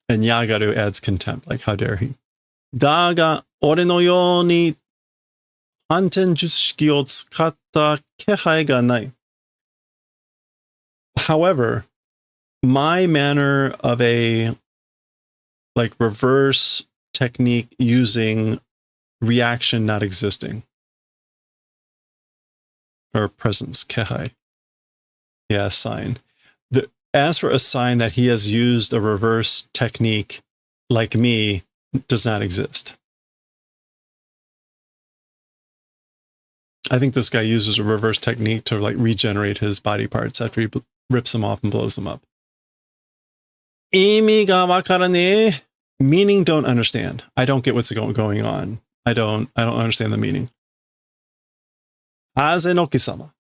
And yagaru adds contempt, like how dare he. Daga ore no you ni hanten jutsushiki o tsukatta kehai ga nai. However, my manner of a like reverse technique using reaction not existing. Or presence, kehai. Yeah, sign. As for a sign that he has used a reverse technique like me, does not exist. I think this guy uses a reverse technique to like regenerate his body parts after he rips them off and blows them up. Imi ga wakarane. Meaning don't understand. I don't get what's going on. I don't understand the meaning. Hazenoki-sama.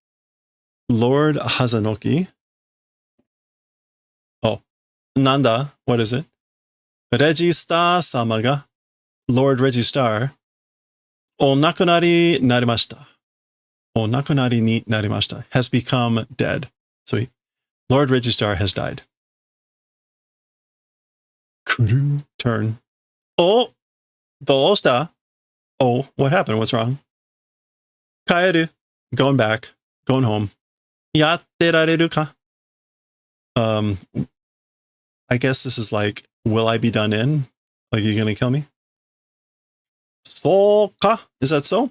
Lord Hazenoki. Oh, Nanda, what is it? Regista-sama ga, Lord Registar, o nakunari narimashita. O nakunari ni narimashita. Has become dead. So Lord Registar has died. Kuru, turn. Oh, dosta. Oh, what happened? What's wrong? Kaeru, going back, going home. Yatte rareru ka? I guess this is like, will I be done in? Like, you're gonna kill me? So ka? Is that so?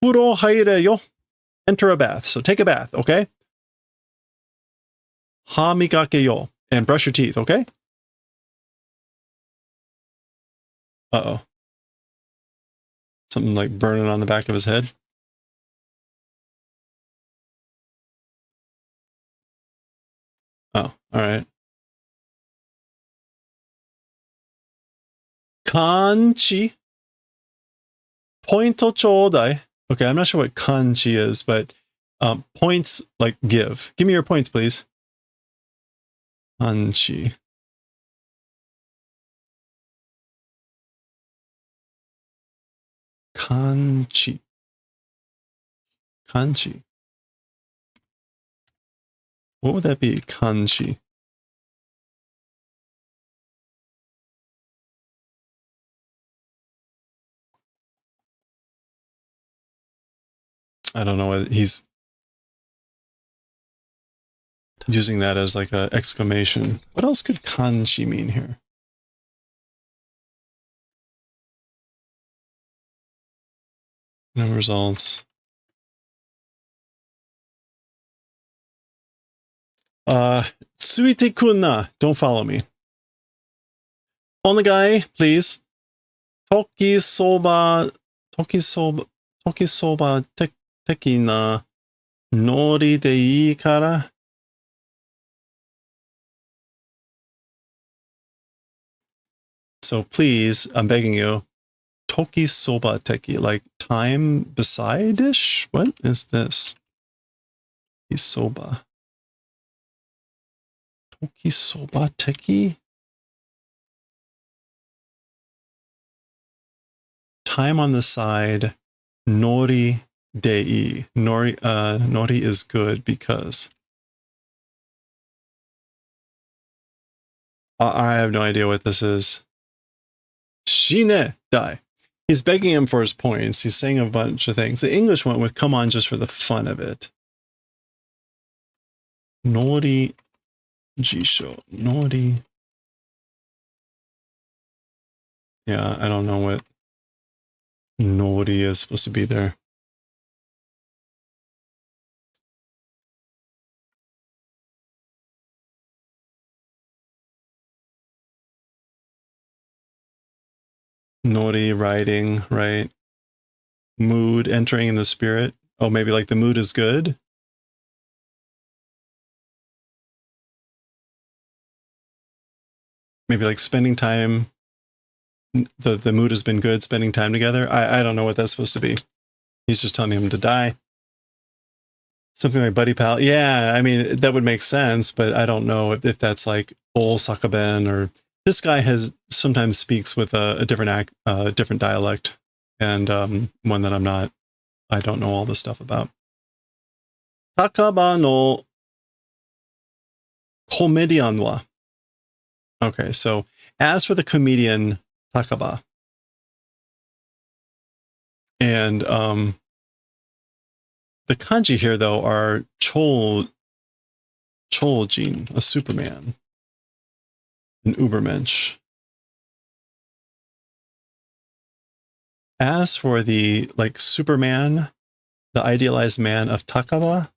Furo haire yo. Enter a bath. So take a bath, okay? Hamigake yo. And brush your teeth, okay? Uh-oh. Something like burning on the back of his head. Oh, all right. Kanchi. Pointo chodai. Okay, I'm not sure what kanchi is, but points, like give. Give me your points, please. Kanchi. Kanchi. Kanchi. What would that be? Kanchi. I don't know what he's using that as like a exclamation. What else could kanji mean here? No results. Tsuite kunna. Don't follow me. Onegai, please. Toki soba teki na nori de ii kara. So please, I'm begging you, toki soba teki, like time beside-ish? What is this? Toki soba. Toki soba teki? Time on the side, nori dei. Nori is good because I have no idea what this is. Shine dai. He's begging him for his points. He's saying a bunch of things. The English went with come on just for the fun of it. Nori jisho. Nori. Yeah, I don't know what nori is supposed to be there. Nori, riding, right? Mood, entering in the spirit. Oh, maybe like the mood is good? Maybe like spending time. The mood has been good, spending time together. I don't know what that's supposed to be. He's just telling him to die. Something like buddy pal. Yeah, I mean, that would make sense, but I don't know if that's like ol sakaben or... This guy sometimes speaks with a different different dialect, and one that I don't know all the stuff about. Takaba no comedian wa. Okay, so as for the comedian Takaba, and the kanji here though are Choljin, a Superman. An Ubermensch. As for the like Superman, the idealized man of Takaba,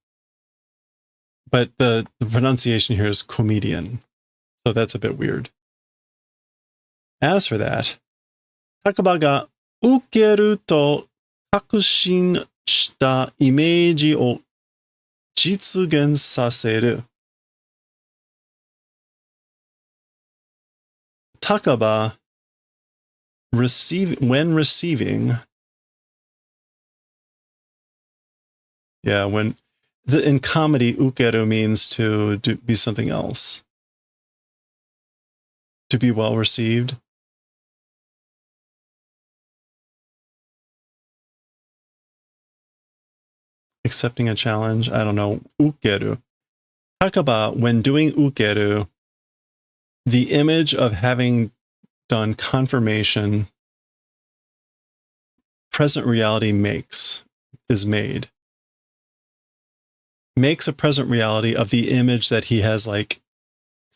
but the pronunciation here is comedian, so that's a bit weird. As for that, Takaba ga ukeru to kakushin shita imeiji o jitsugen saseru. Takaba, when receiving, yeah, in comedy, ukeru means to be something else. To be well received. Accepting a challenge, I don't know, ukeru. Takaba, when doing ukeru, the image of having done confirmation, present reality is made. Makes a present reality of the image that he has like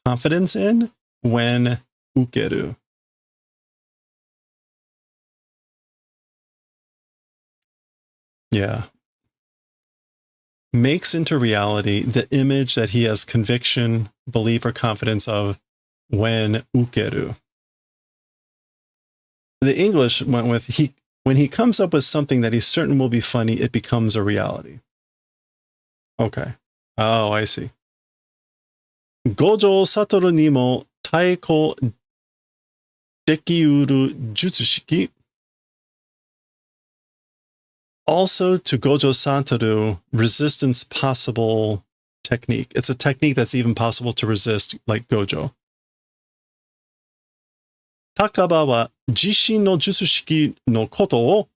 confidence in when ukeru. Yeah. Makes into reality the image that he has conviction, belief, or confidence of when ukeru. The English went with when he comes up with something that he's certain will be funny, it becomes a reality. Okay. Oh, I see. Gojo Satoru ni mo taiko dekiuru jutsushiki. Also to Gojo Satoru, resistance possible technique. It's a technique that's even possible to resist, like Gojo. Takaba wa jishin no jutsushiki no koto o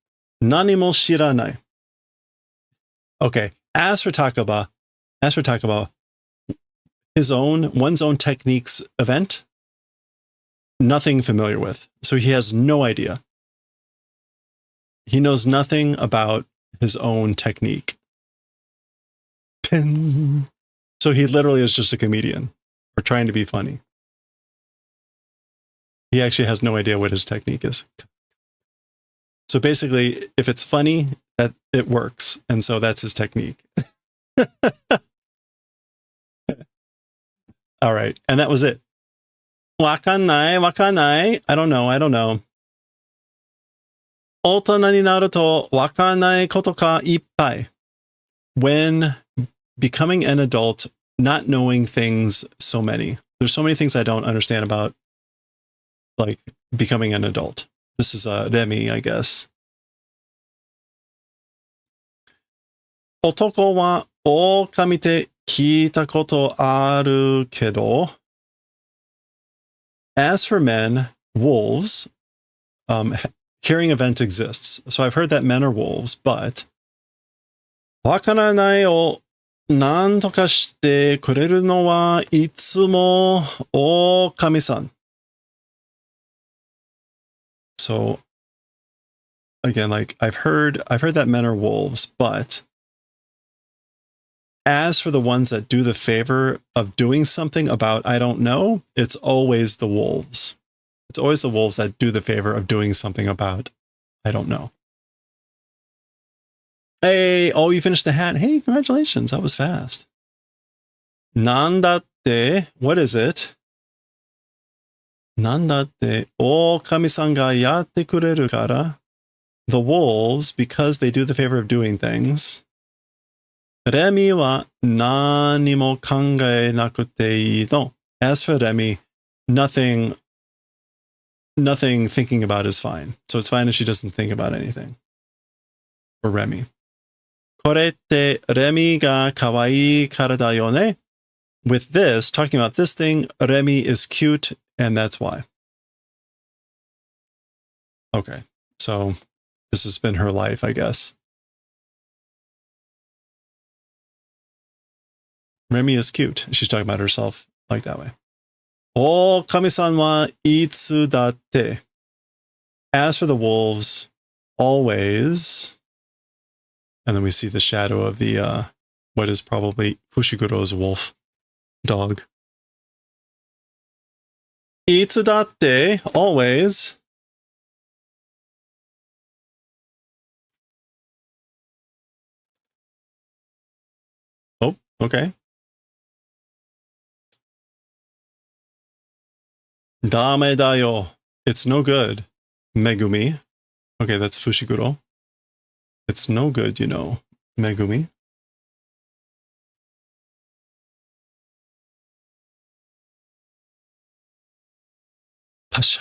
nani mo shiranai. Okay, as for Takaba, one's own techniques event, nothing familiar with. So he has no idea. He knows nothing about his own technique. Pin. So he literally is just a comedian or trying to be funny. He actually has no idea what his technique is. So basically, if it's funny, that it works. And so that's his technique. All right. And that was it. Wakanai, wakanai. I don't know. 大人になるとわかんないことがいっぱい. When becoming an adult, not knowing things so many. There's so many things I don't understand about, like, becoming an adult. This is Remy, I guess. 男は狼って聞いたことあるけど As for men, wolves, hearing event exists. So I've heard that men are wolves, but わからないを何とかしてくれるのはいつも狼さん. So again, like I've heard that men are wolves, but as for the ones that do the favor of doing something about I don't know, it's always the wolves. It's always the wolves that do the favor of doing something about I don't know. Hey, oh, you finished the hat. Hey, congratulations. That was fast. Nandatte, what is it? Nandatte, okami-san ga yatte kureru kara. The wolves, because they do the favor of doing things. Remy wa nani mo kangae nakute ii no. As for Remy, nothing thinking about is fine. So it's fine if she doesn't think about anything. For Remy. これってレミが可愛いからだよね? With this, talking about this thing, Remy is cute, and that's why. Okay, so this has been her life, I guess. Remy is cute. She's talking about herself like that way. お神さんはいつだって. As for the wolves, always. And then we see the shadow of the, what is probably Fushiguro's wolf dog. いつだって, always. Oh, okay. ダメだよ. It's no good. Megumi. Okay, that's Fushiguro. It's no good, you know, Megumi. Pasha.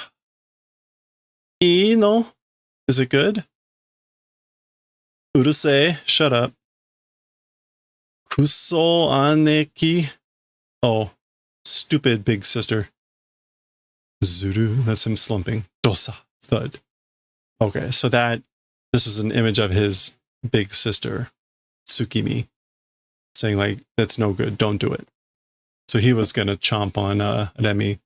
I no? Is it good? Urusei, shut up. Kuso aneki. Oh, stupid big sister. Zuru, that's him slumping. Dosa, thud. Okay, so this is an image of his big sister, Tsukimi, saying like, that's no good, don't do it. So he was going to chomp on Remy.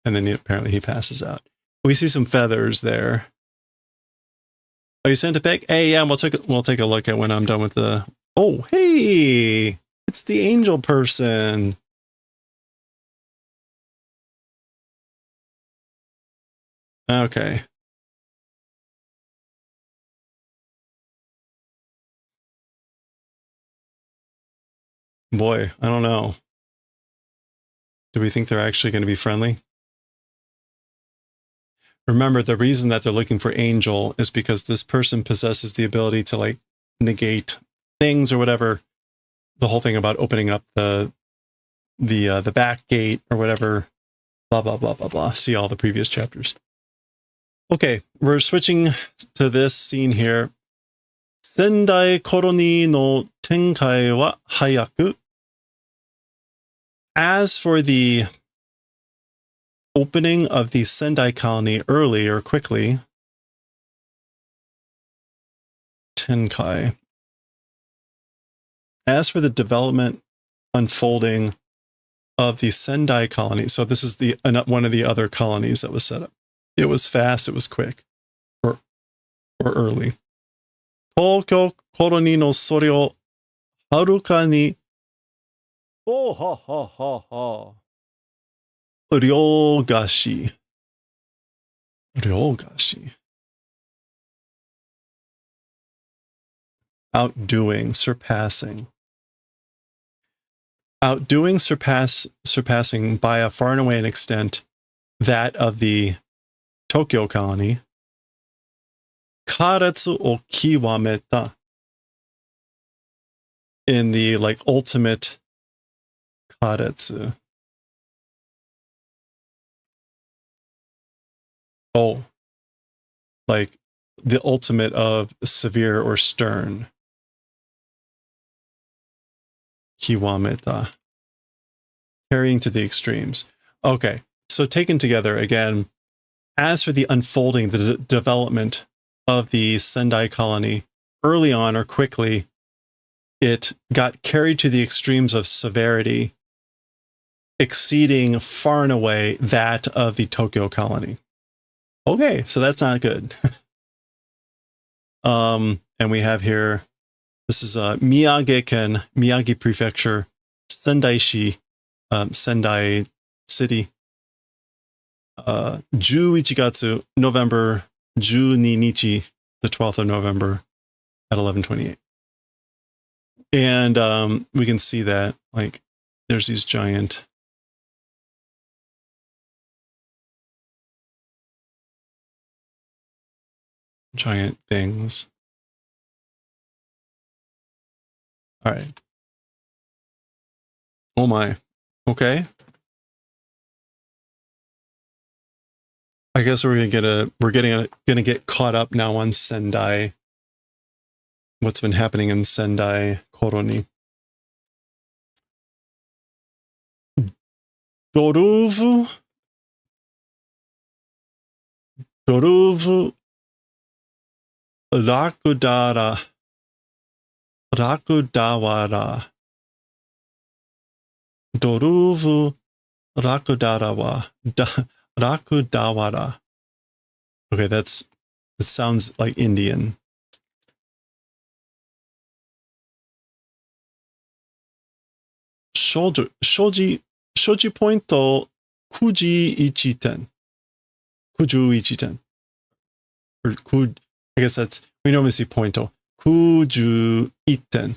And then apparently he passes out. We see some feathers there. Are you sent to pick? Hey, yeah, we'll take a look at when I'm done with the... Oh, hey! It's the angel person. Okay. Boy, I don't know. Do we think they're actually going to be friendly? Remember, the reason that they're looking for Angel is because this person possesses the ability to, like, negate things or whatever. The whole thing about opening up the back gate or whatever. Blah, blah, blah, blah, blah. See all the previous chapters. Okay, we're switching to this scene here. Sendai Koroni no tenkai wa hayaku. As for the opening of the Sendai colony early or quickly, tenkai. As for the development, unfolding of the Sendai colony, so this is one of the other colonies that was set up. It was fast, it was quick, or early. Tokyo Koroni no sore o haruka ni Oh, ha, ha, ha, ha. Ryogashi. Ryogashi. Outdoing, surpassing. Outdoing, surpassing by a far and away an extent that of the Tokyo colony. Karetsu o kiwameta. In the like ultimate karetsu. Oh, like the ultimate of severe or stern. Kiwameta. Carrying to the extremes. Okay, so taken together again, as for the unfolding, the development of the Sendai colony, early on or quickly, it got carried to the extremes of severity, exceeding far and away that of the Tokyo colony. Okay, so that's not good. And we have here, this is Miyagi-ken, Miyagi Prefecture, Sendai-shi, Sendai City, 11月, November 12日, the 12th of November at 11:28. And we can see that, like, there's these giant things. All right. Oh my. Okay. I guess we're gonna get caught up now on Sendai. What's been happening in Sendai Koroni. Doruvu Rakudawara. Doruvu Rakudawara. Okay, it sounds like Indian. Shoji point 91 ten. 91 ten. Or I guess we normally see pointo. 91 ten.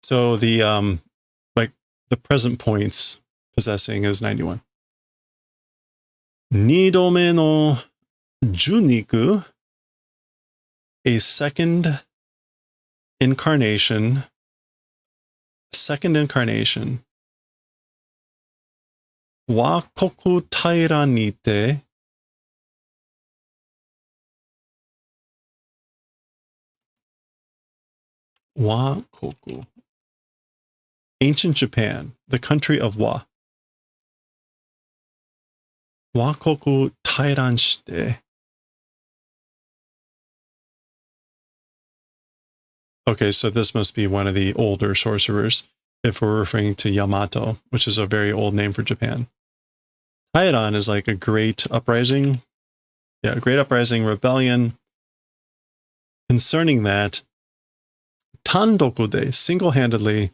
So the the present points possessing is 91. Nidome no Juniku, a second incarnation. Wa koku taira nite. Wa koku. Ancient Japan, the country of Wa. Wakoku tairan shite. Okay, so this must be one of the older sorcerers, if we're referring to Yamato, which is a very old name for Japan. Tairan is like a great uprising. Yeah, a great uprising, rebellion. Concerning that, Tandoku de, single-handedly,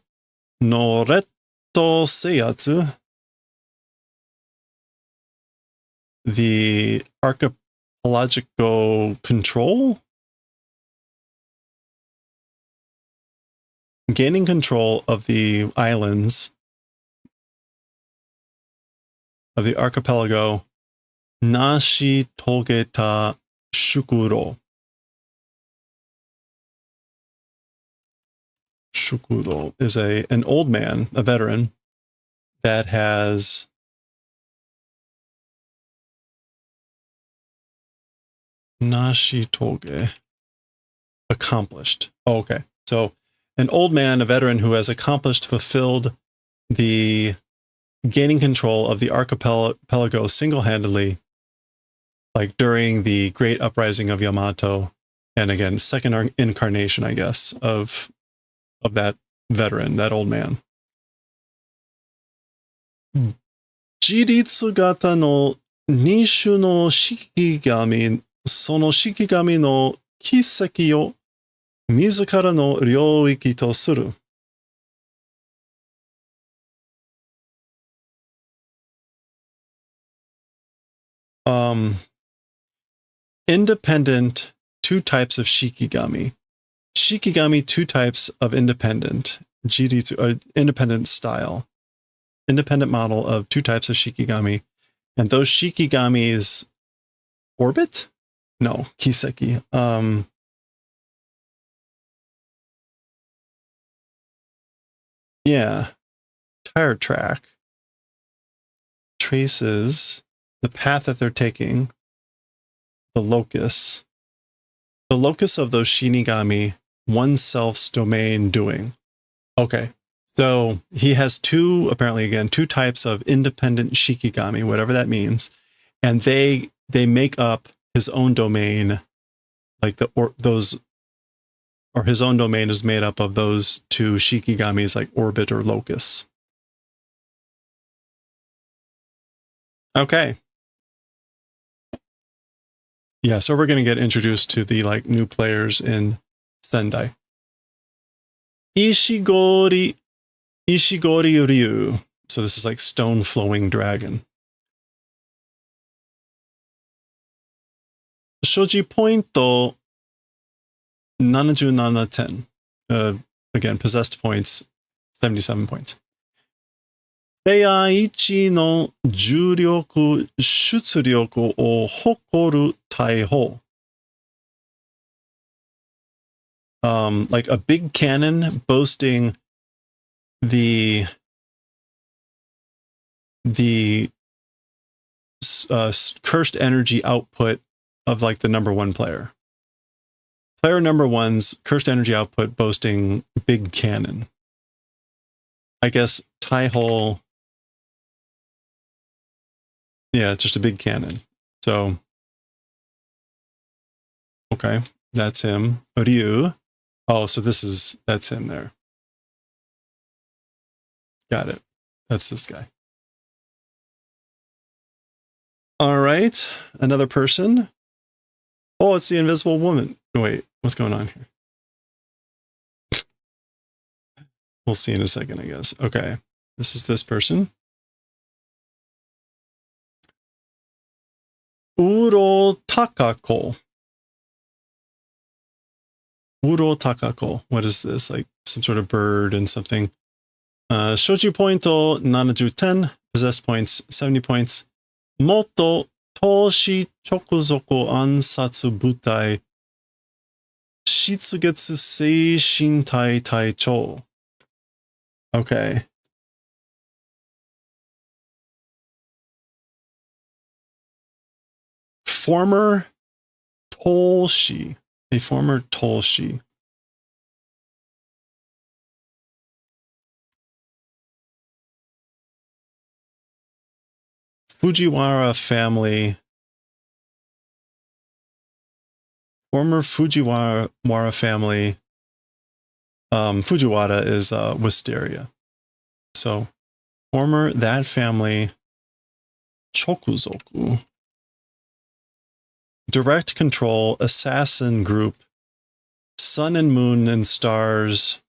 no retto seiyatsu, the archipelagical control, gaining control of the islands of the archipelago, nashi togeta shukuro. Shukuro is an old man, a veteran, that has nashi toge, accomplished. Oh, okay, so an old man, a veteran who has accomplished, fulfilled the gaining control of the archipelago single-handedly, like during the great uprising of Yamato, and again, second incarnation, I guess, of that veteran, that old man. Jiritsu gata no nishu no shikigami, sono shikigami no kiseki o mizukara no ryōiki to suru. Independent, 2 types of shikigami. Shikigami, 2 types of independent. GD2, independent style. Independent model of 2 types of shikigami. And those shikigamis orbit? No, kiseki. Yeah. Tire track traces the path that they're taking, the locus of those shinigami, oneself's domain doing. Okay, so he has 2, apparently again, 2 types of independent shikigami, whatever that means, and they make up his own domain, like his own domain is made up of those 2 shikigamis, like orbit or locus. Okay. Yeah, so we're going to get introduced to the like new players in Sendai. Ishigori Ryu. So this is like stone flowing dragon. Shoji pointo 77 10. Again, possessed points 77 points. レイヤー1の重力、出力を誇る大砲。Like a big cannon boasting the cursed energy output of like the number 1 player. Player number 1's cursed energy output boasting big cannon. I guess Taiho. Yeah, just a big cannon. So, okay, that's him. Ryu. Oh, so that's him there. Got it. That's this guy. All right, another person. Oh, it's the invisible woman. Wait, what's going on here? We'll see in a second, I guess. Okay, this is this person. Uro Takako. Uro Takako. What is this? Like some sort of bird and something. Shoji pointo 70 10. Possessed points 70 points. Moto Toshi Chokuzoku Ansatsu Butai. Shitsugetsu Seishintai Taicho. Okay. Former Tolshi. A former Tolshi. Fujiwara family. Former Fujiwara family. Fujiwara is Wisteria. So, former that family. Chokuzoku. Direct control, assassin group, sun and moon and stars,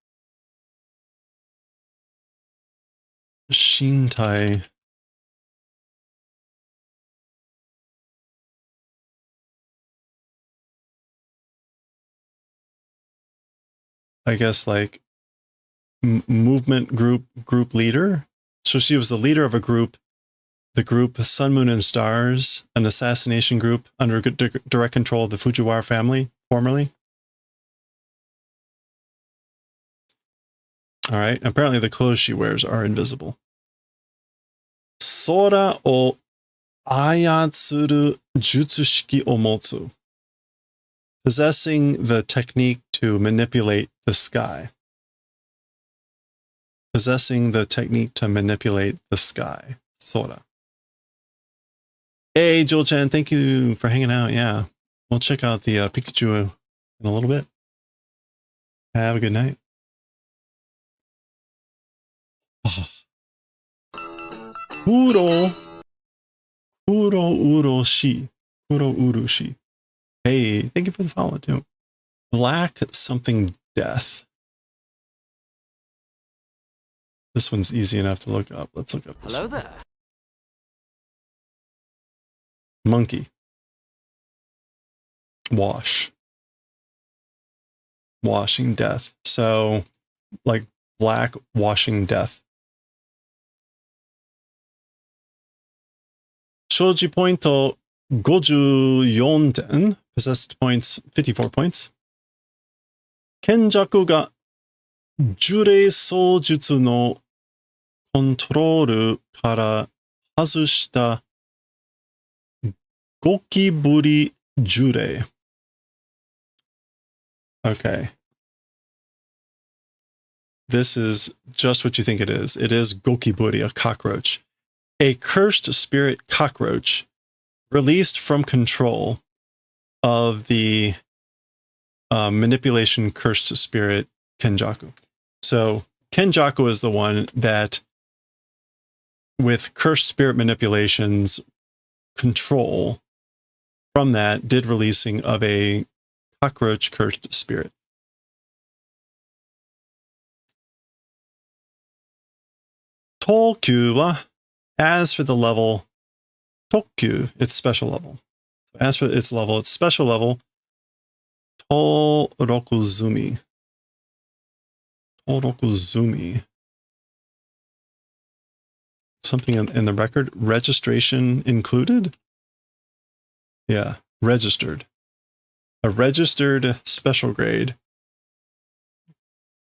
Shintai. I guess like movement group leader. So she was the leader of a group. The group Sun, Moon, and Stars, an assassination group under direct control of the Fujiwara family, formerly. All right. Apparently the clothes she wears are invisible. Sora o ayatsuru jutsushiki o motsu. Possessing the technique to manipulate the sky. Possessing the technique to manipulate the sky. Sora. Hey, Joel-chan, thank you for hanging out. Yeah, we'll check out the Pikachu in a little bit. Have a good night. Uro Uroshi. Uro Urushi. Hey, thank you for the follow too. Black something death. This one's easy enough to look up. Let's look up this one. Hello there. monkey. Wash. Washing death. So, like black washing death. Shoji point 54点. Possessed points 54 points. 賢弱が呪霊操術のコントロールから外したゴキブリ呪霊. Okay. This is just what you think it is. It is gokiburi, a cockroach. A cursed spirit cockroach released from control of the manipulation cursed spirit Kenjaku. So Kenjaku is the one that, with cursed spirit manipulations control, from that did releasing of a cockroach cursed spirit. Tokyu wa, as for the level, Tokyu, its special level. As for its level, its special level, Torokuzumi. Torokuzumi. Something in the record? Registration included? Yeah, registered. A registered special grade.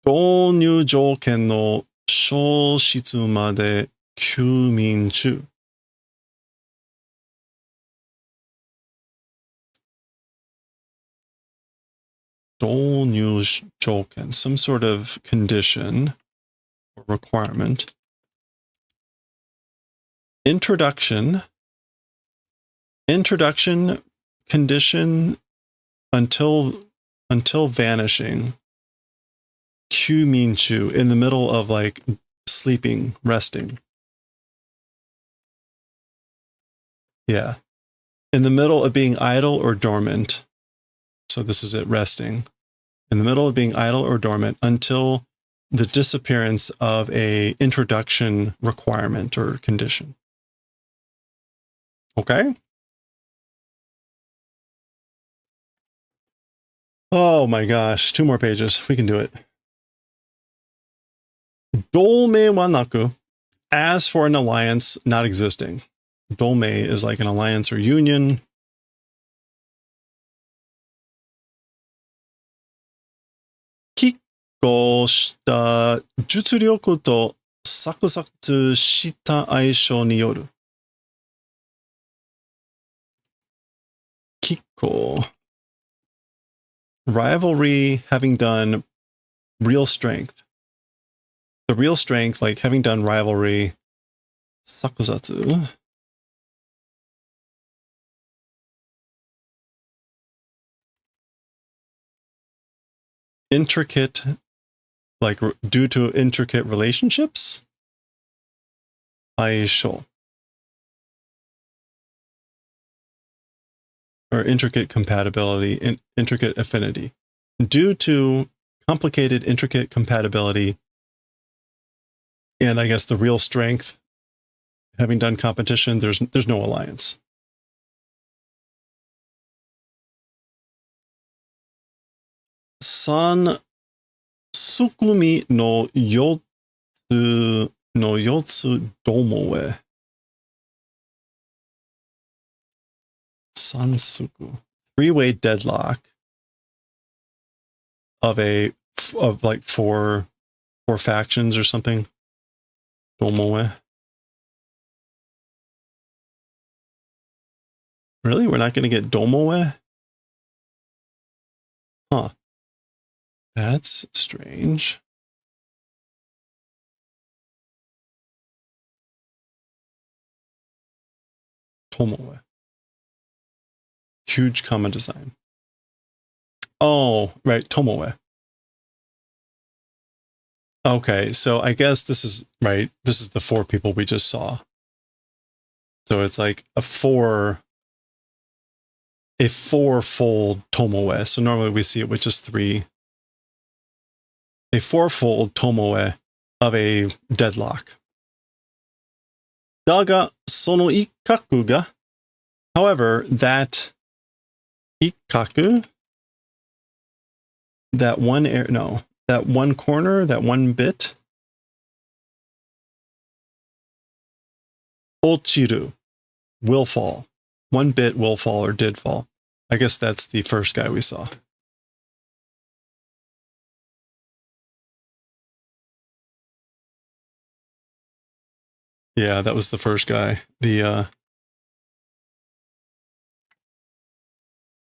導入条件の消失まで休眠中. Some sort of condition or requirement. Introduction condition until vanishing. Kyuminchu, in the middle of like sleeping, resting. Yeah. In the middle of being idle or dormant. So this is it, resting. In the middle of being idle or dormant until the disappearance of a introduction requirement or condition. Okay? Oh my gosh, 2 more pages. We can do it. Domei wa naku, as for an alliance not existing. Domei is like an alliance or union. Kikko shita jutsuryoku to sakusatsu shita aisho ni yoru. Kikko. Rivalry having done real strength. The real strength, like having done rivalry. Sakusatsu. Intricate, like due to intricate relationships. Aisho. Or intricate compatibility, intricate affinity. Due to complicated, intricate compatibility, and I guess the real strength, having done competition, there's no alliance. San sukumi no yotsu domoe. Sansuku. 3-way deadlock of like four factions or something. Domoe. Really? We're not going to get Domoe? Huh. That's strange. Tomoe. Huge common design. Oh, right, Tomoe. Okay, so I guess this is, right, this is the 4 people we just saw. So it's like a four-fold Tomoe. So normally we see it with just 3. A 4-fold Tomoe of a deadlock. Daga sono ikkaku ga, However, that hikaku, that one that one corner, that one bit, ochiru, will fall. One bit will fall or did fall. I guess that's the first guy we saw. Yeah, that was the first guy.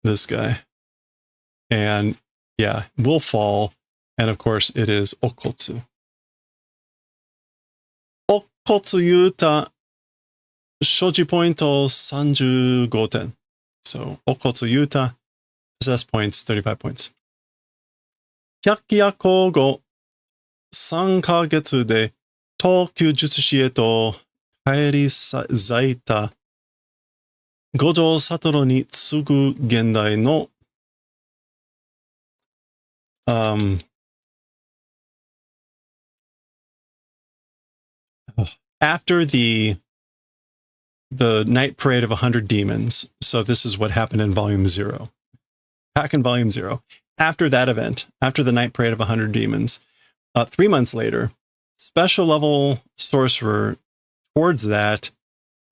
This guy. And yeah, will fall. And of course it is okotsu. Okotsu yuta shoji pointo 35 ten. So okotsu yuta, possess points, 35 points. Hyakkya go 3 ヶ月で東急術師へと帰り咲いた五条悟に次ぐ現代のafter the night parade of 100 demons. So this is what happened in volume 0. Back in volume 0. After that event, after the night parade of 100 demons, 3 months later, special level sorcerer towards that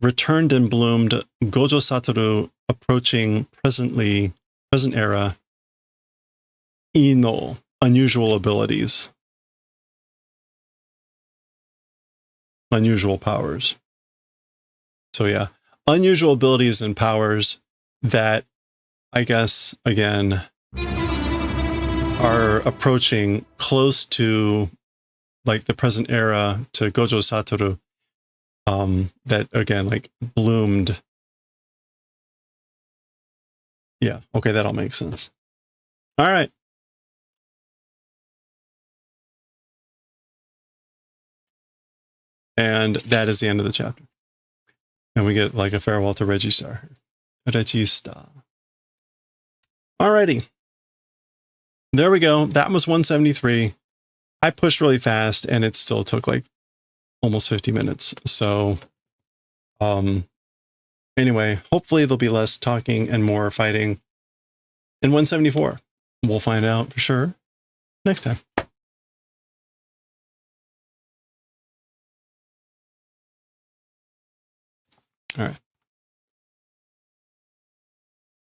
returned and bloomed Gojo Satoru, approaching present era Ino, unusual abilities, unusual powers. So yeah, unusual abilities and powers that I guess again are approaching close to like the present era to Gojo Satoru, that again like bloomed. Yeah, okay, that all makes sense. All right. And that is the end of the chapter. And we get like a farewell to Regista. Regista. Alrighty. There we go. That was 173. I pushed really fast and it still took like almost 50 minutes. So, anyway, hopefully there'll be less talking and more fighting in 174. We'll find out for sure next time. All right.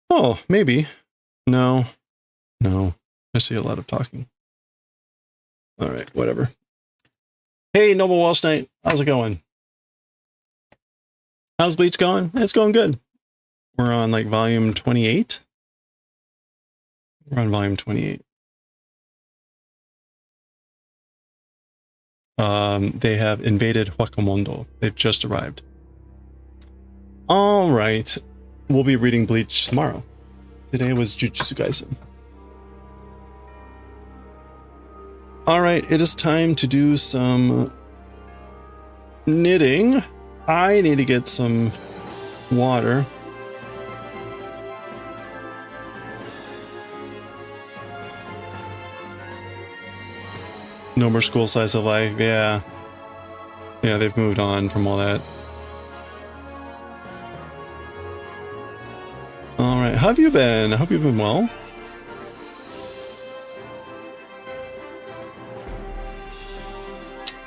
Oh, maybe. No. I see a lot of talking. All right, whatever. Hey, Noble Walsh Knight. How's it going? How's Bleach going? It's going good. We're on like volume 28. We're on volume 28. They have invaded Huacamondo. They've just arrived. All right. We'll be reading Bleach tomorrow. Today was Jujutsu Kaisen. All right, it is time to do some knitting. I need to get some water. No more school slice of life. Yeah. Yeah, they've moved on from all that. All right, how have you been? I hope you've been well.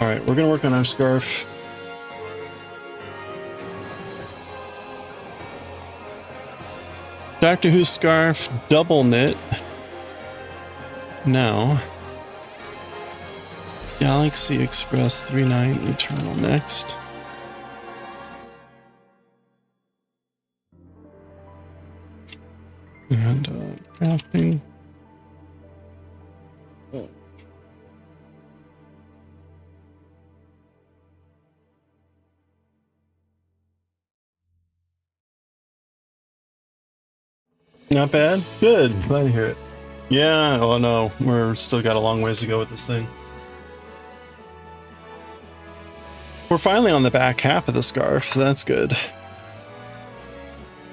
All right, we're gonna work on our scarf. Doctor Who scarf double knit. Now, Galaxy Express 39 Eternal next. And crafting. Oh. Not bad? Good. Glad to hear it. Yeah, oh no, we're still got a long ways to go with this thing. We're finally on the back half of the scarf, so that's good.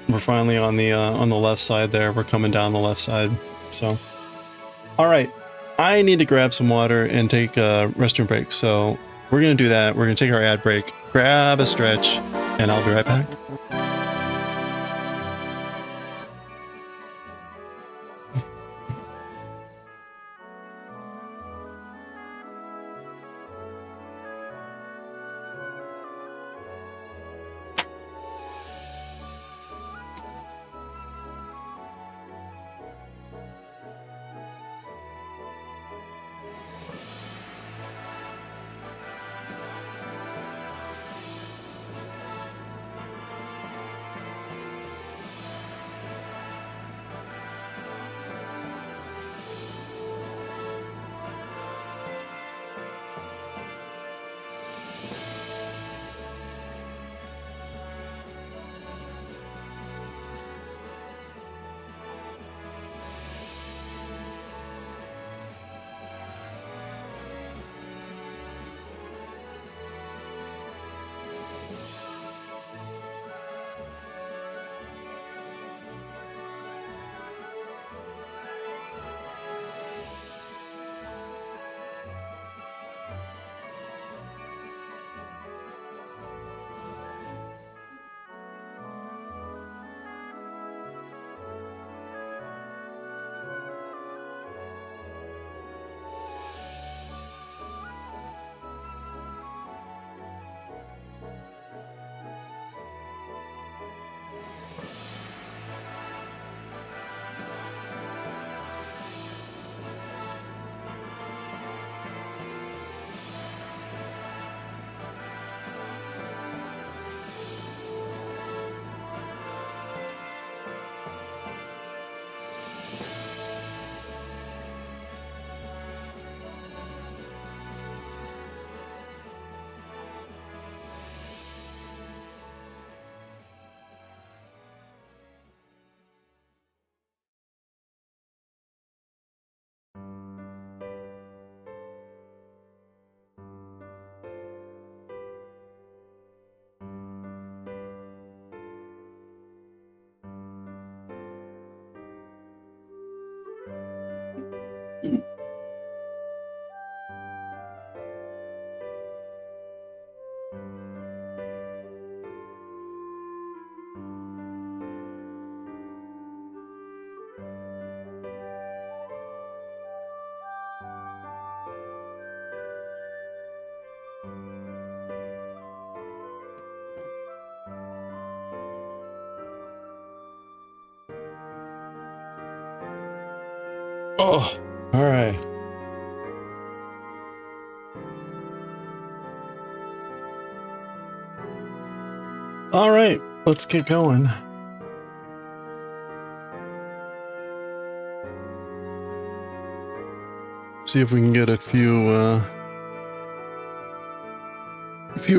We're finally on the left side there. We're coming down the left side. So, all right. I need to grab some water and take a restroom break. So we're going to do that. We're going to take our ad break, grab a stretch, and I'll be right back. Oh, all right. All right, let's get going. See if we can get a few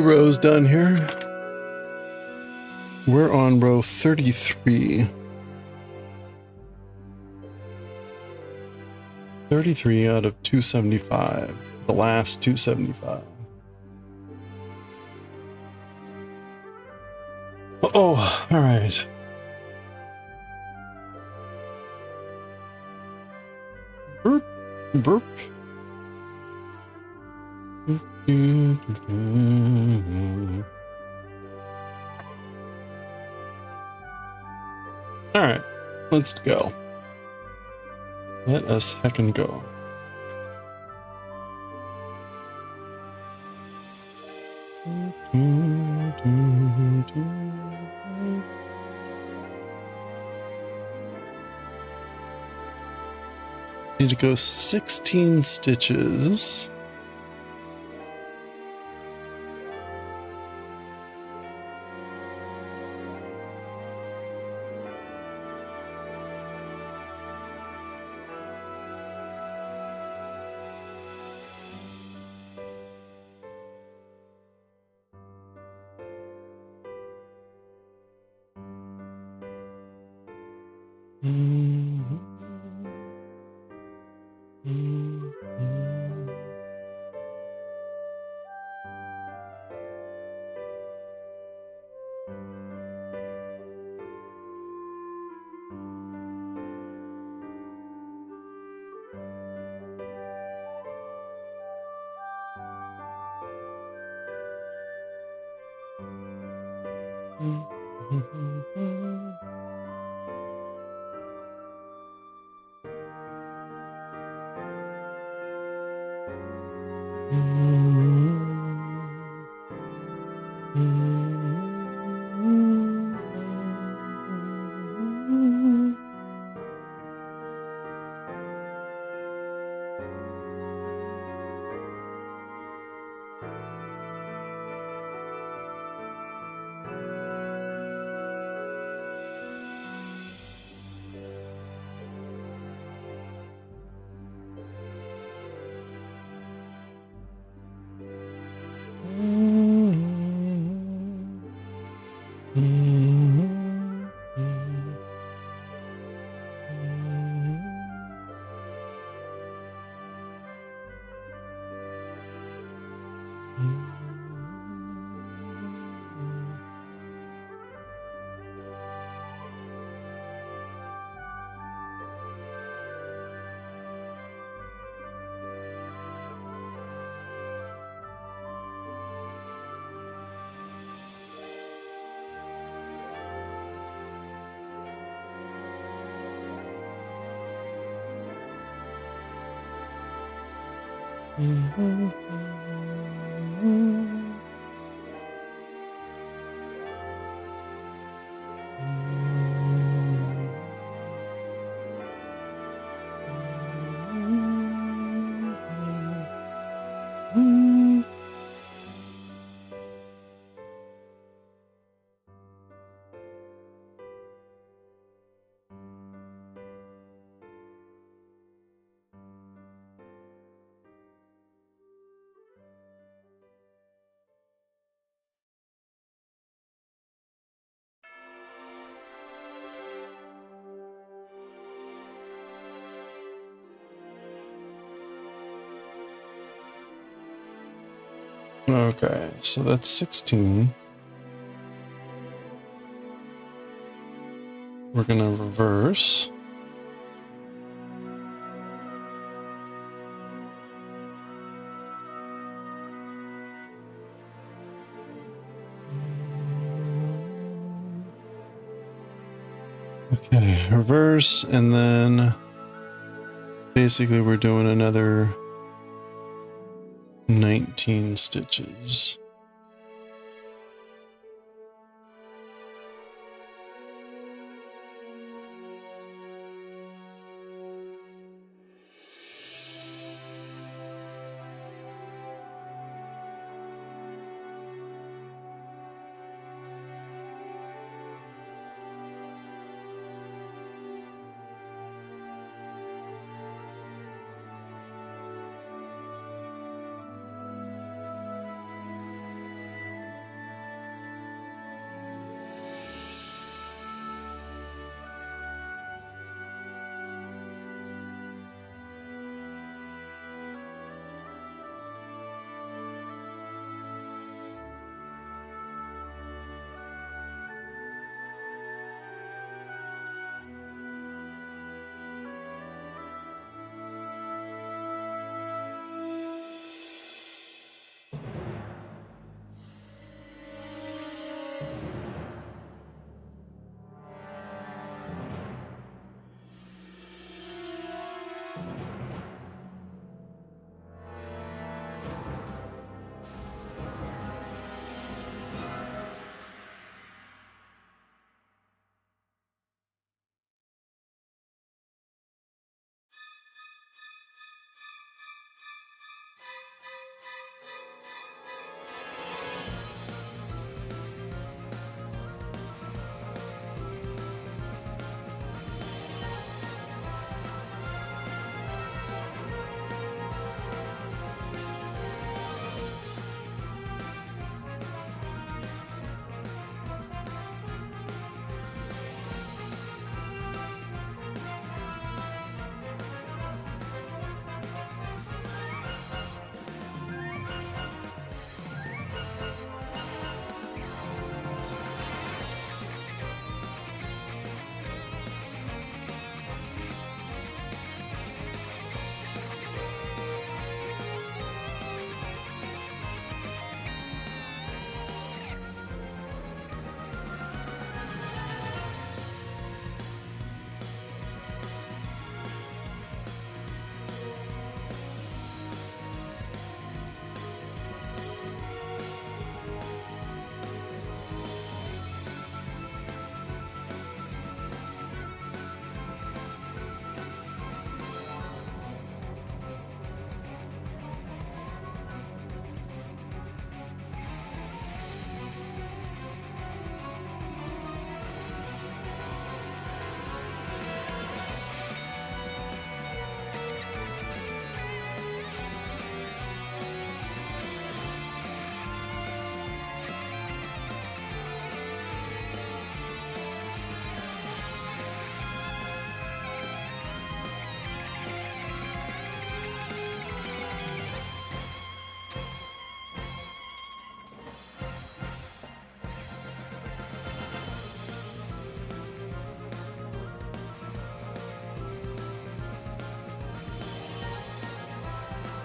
rows done here. We're on row 33. 33 out of 275. The last 275. Oh, all right. Burp, burp. All right, let's go. Let us heckin' go. Need to go 16 stitches. Okay, so that's 16. We're gonna reverse. Okay, reverse, and then basically we're doing another 19 stitches.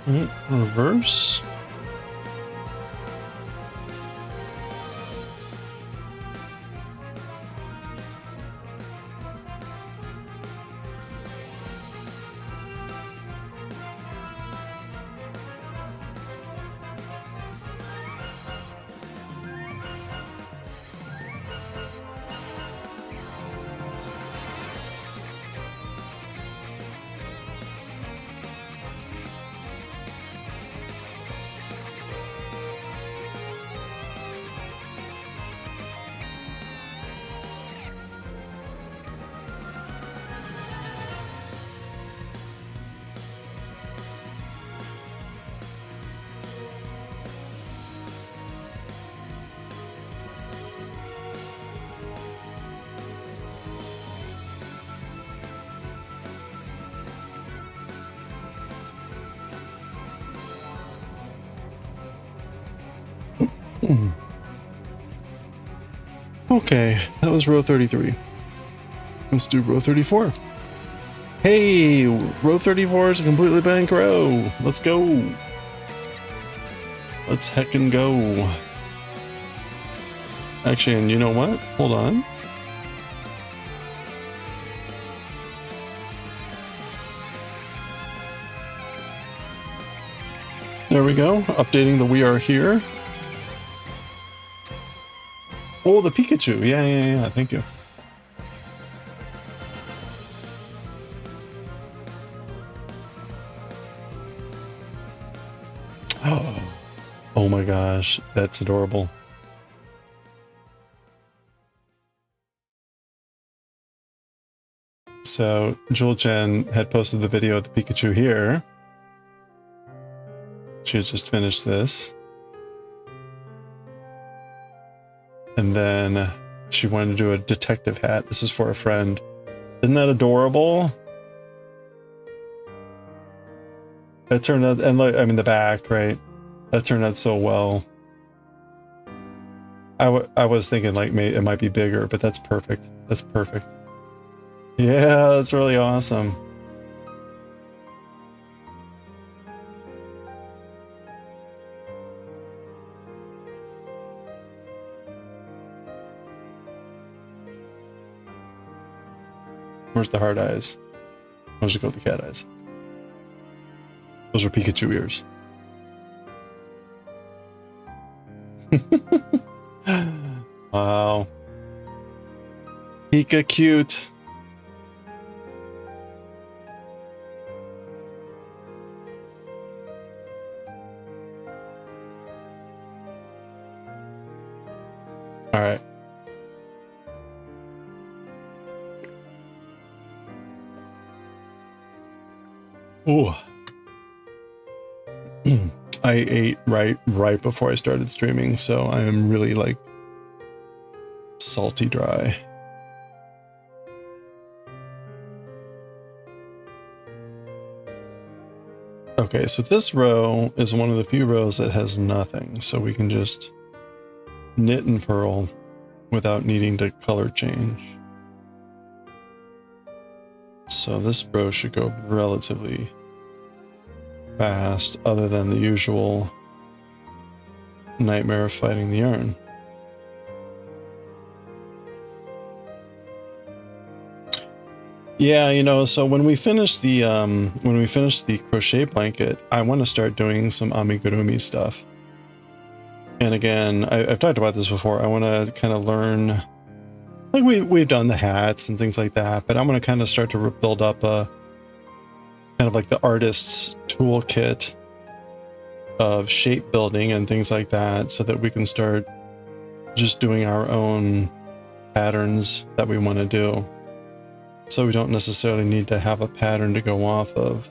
Reverse. Okay, that was row 33. Let's do row 34. Hey, row 34 is a completely blank row. Let's go. Let's heckin' go. Actually, and you know what? Hold on. There we go. Updating the we are here. Oh, the Pikachu. Yeah. Thank you. Oh my gosh. That's adorable. So, Jewel Jen had posted the video of the Pikachu here. She had just finished this. And then she wanted to do a detective hat. This is for a friend. Isn't that adorable? That turned out, and like, I mean the back, right? That turned out so well. I was thinking like it might be bigger, but that's perfect. That's perfect. Yeah, that's really awesome. Where's the hard eyes? I'll just go with the cat eyes. Those are Pikachu ears. Wow. Pika cute. All right. Ooh. I ate right before I started streaming, so I am really like salty dry. Okay, so this row is one of the few rows that has nothing, so we can just knit and purl without needing to color change. So this row should go relatively fast, other than the usual nightmare of fighting the yarn. Yeah, you know, so when we finish the crochet blanket, I want to start doing some amigurumi stuff. And again, I've talked about this before. I want to kind of learn, like we've done the hats and things like that, but I'm going to kind of start to build up a kind of like the artist's toolkit of shape building and things like that, so that we can start just doing our own patterns that we want to do. So we don't necessarily need to have a pattern to go off of.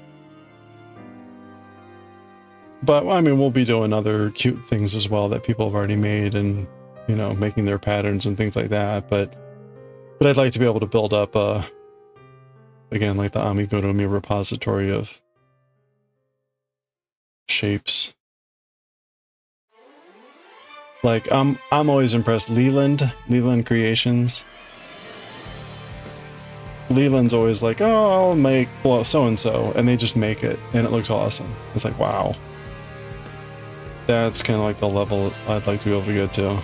But I mean, we'll be doing other cute things as well that people have already made, and you know, making their patterns and things like that. But I'd like to be able to build up again, like the amigurumi repository of shapes. Like I'm always impressed. Leland Creations. Leland's always like, oh, I'll make so-and-so, and they just make it, and it looks awesome. It's like, wow. That's kind of like the level I'd like to be able to get to.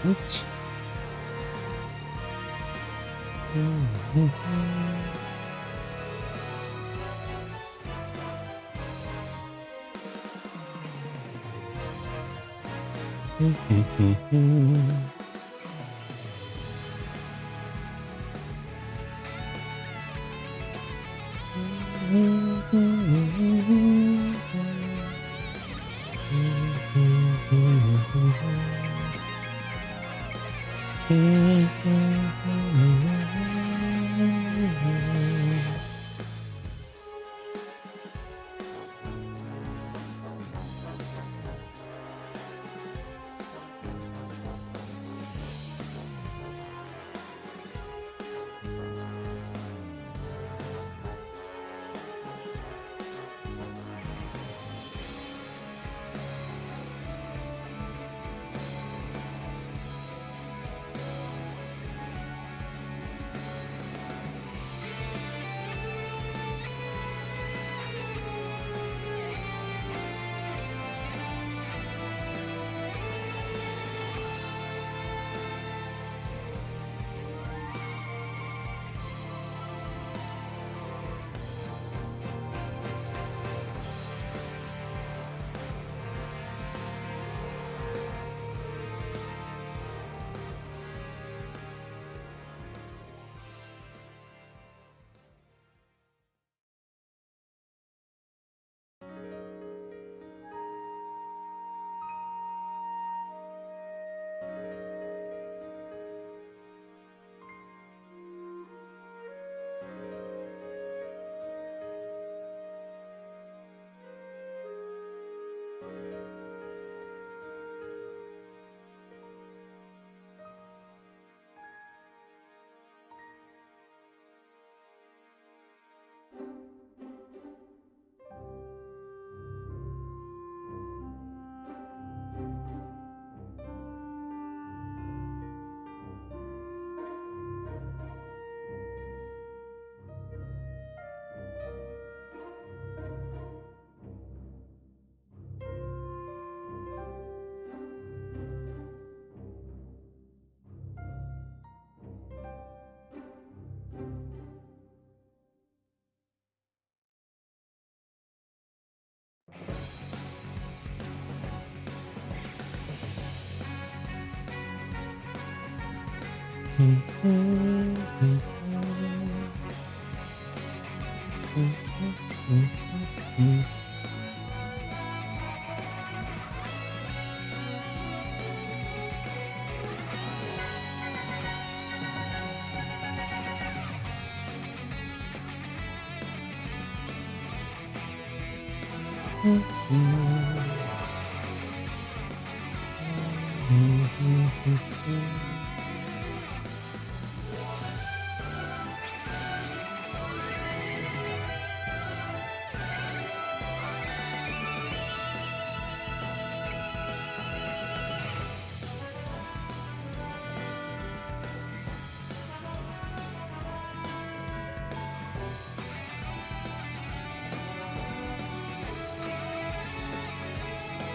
Oops.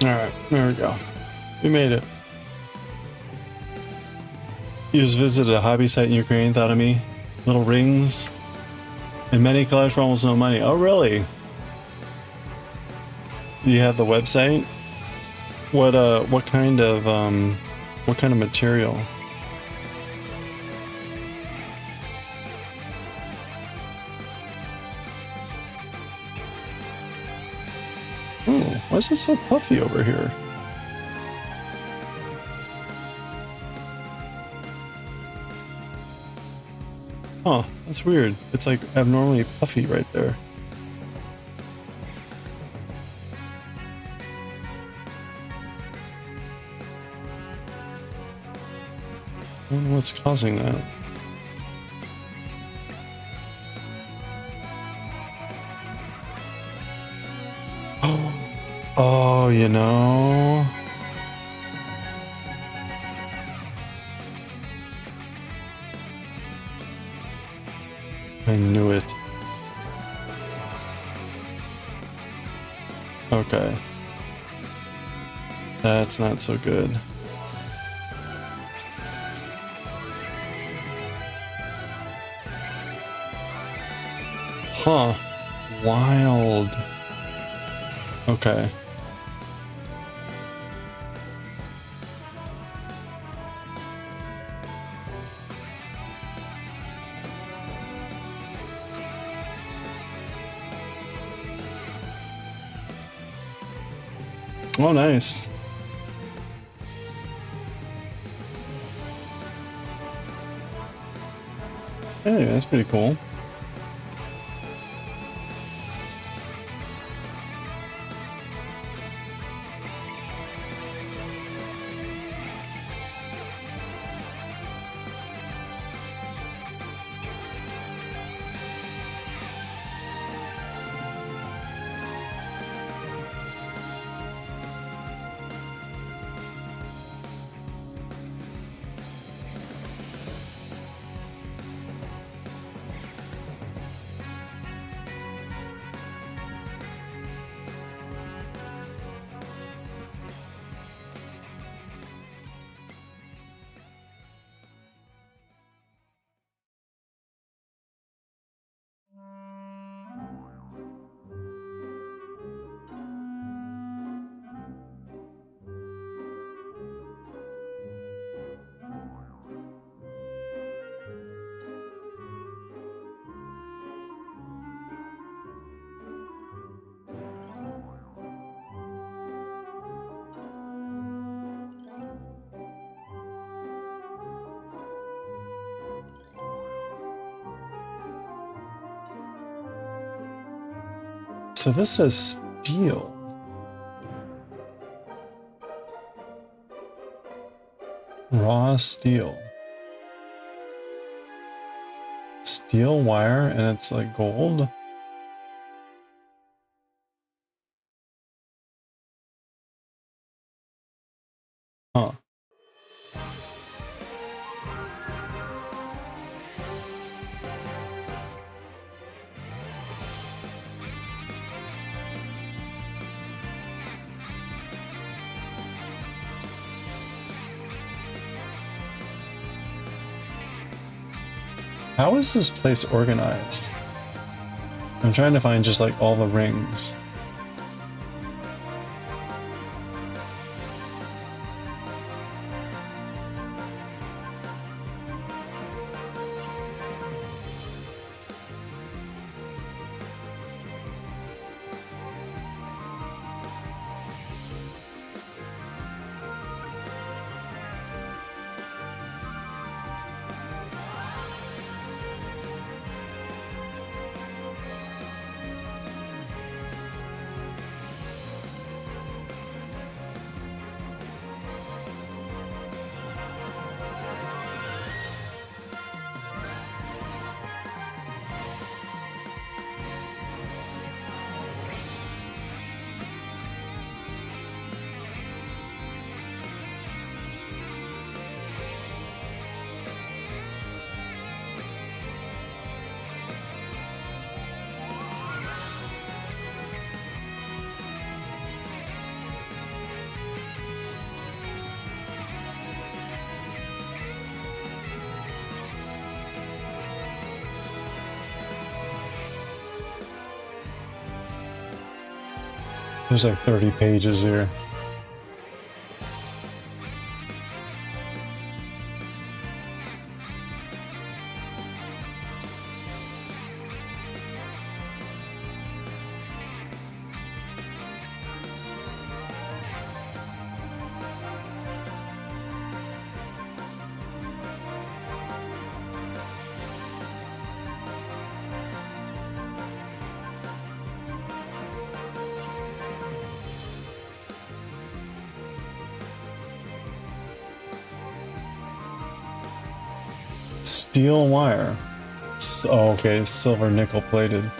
Alright, there we go. We made it. You just visited a hobby site in Ukraine, thought of me. Little rings. And many colors for almost no money. Oh, really? Do you have the website? What kind of material? Oh, why is it so puffy over here? Huh, that's weird. It's like abnormally puffy right there. I don't know what's causing that. Oh, you know. I knew it. Okay. That's not so good. Huh. Wild. Okay. Oh, nice. Hey, that's pretty cool. So this says steel. Raw steel. Steel wire and it's like gold. Huh. How is this place organized? I'm trying to find just like all the rings. There's like 30 pages here. Steel wire. Oh, okay, silver nickel plated.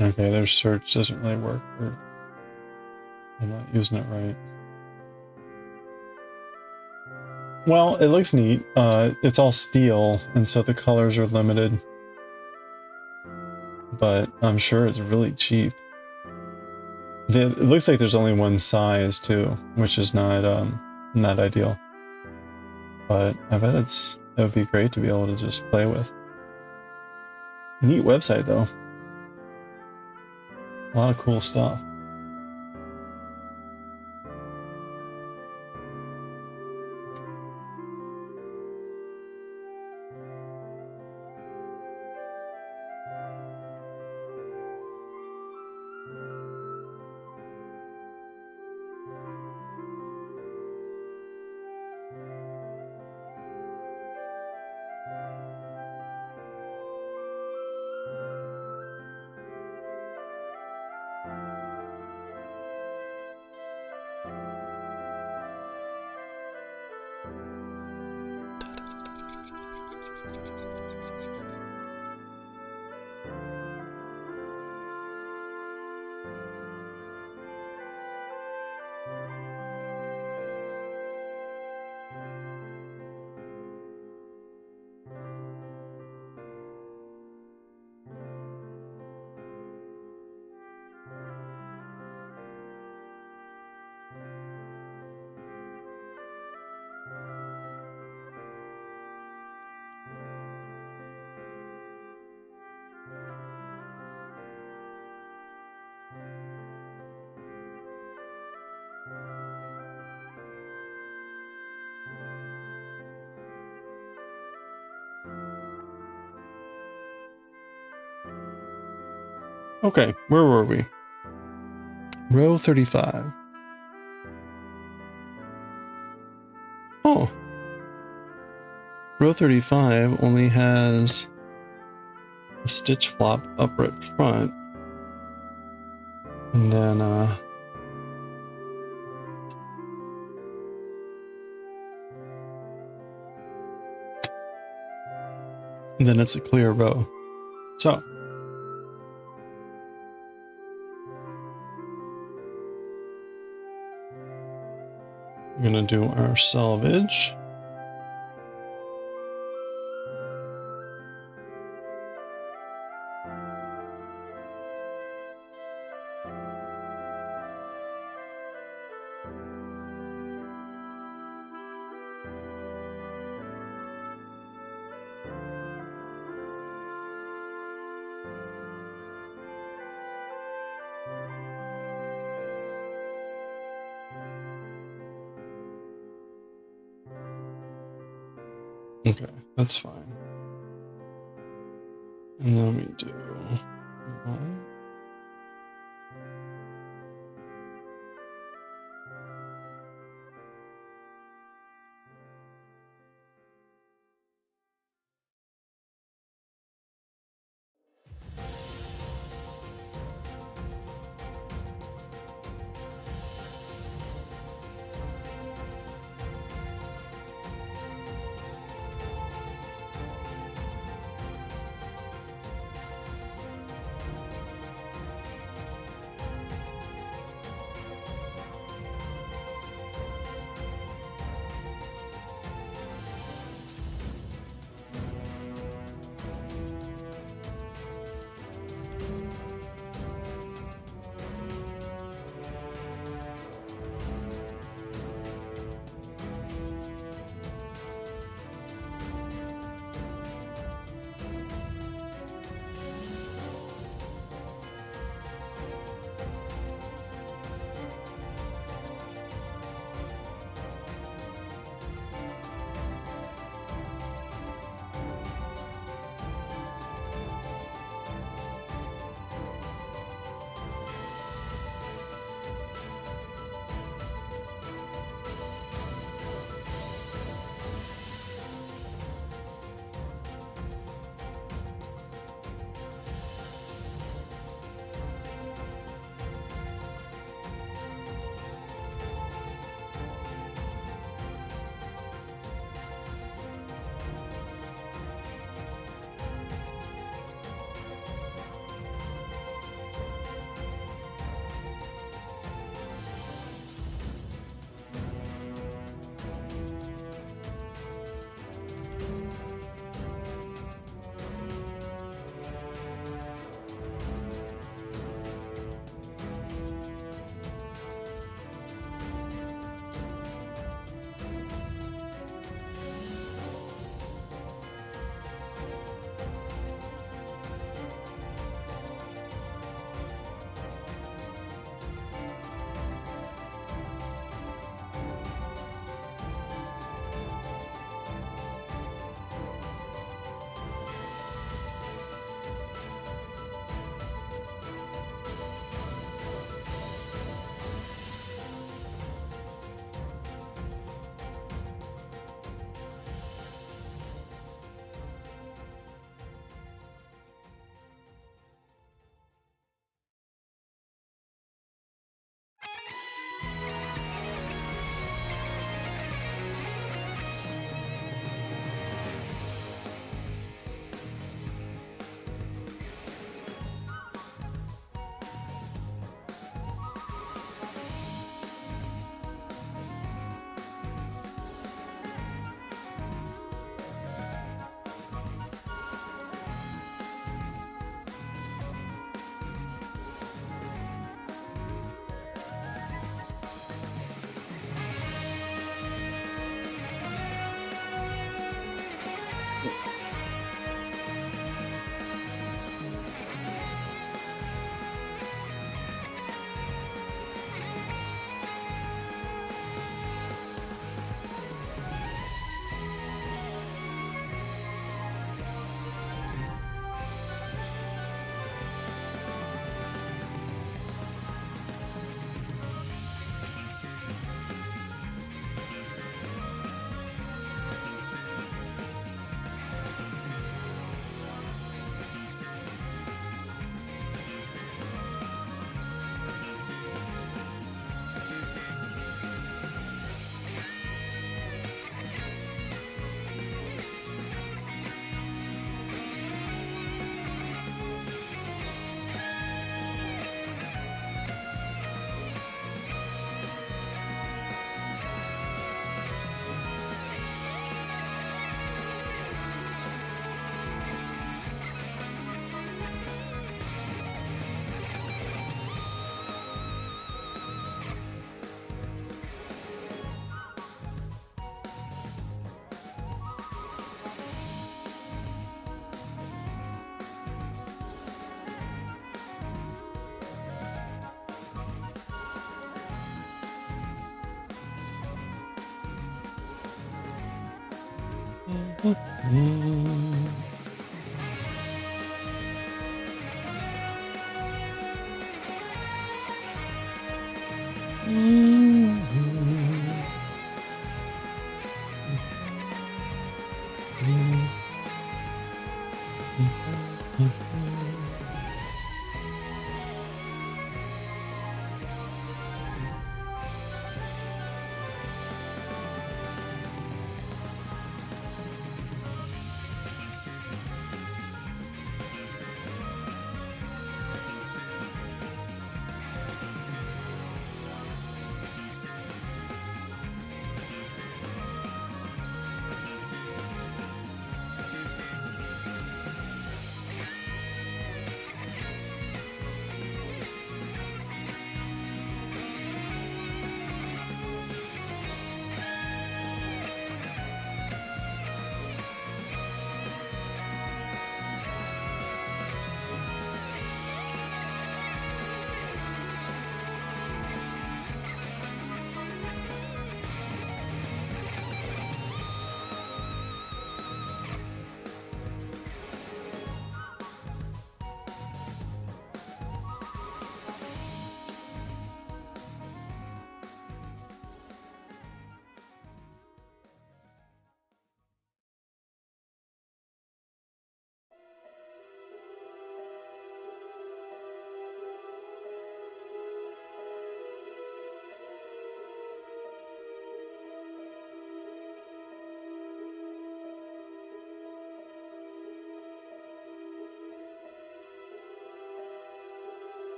Okay, their search doesn't really work. I'm not using it right. Well, it looks neat. It's all steel, and so the colors are limited. But I'm sure it's really cheap. It looks like there's only one size too, which is not ideal. But I bet it would be great to be able to just play with. Neat website though. A lot of cool stuff. Okay, where were we? Row 35. Oh. Row 35 only has a stitch flop up right front. And then, it's a clear row. So. We're gonna do our selvage. Okay, that's fine. And then we do one.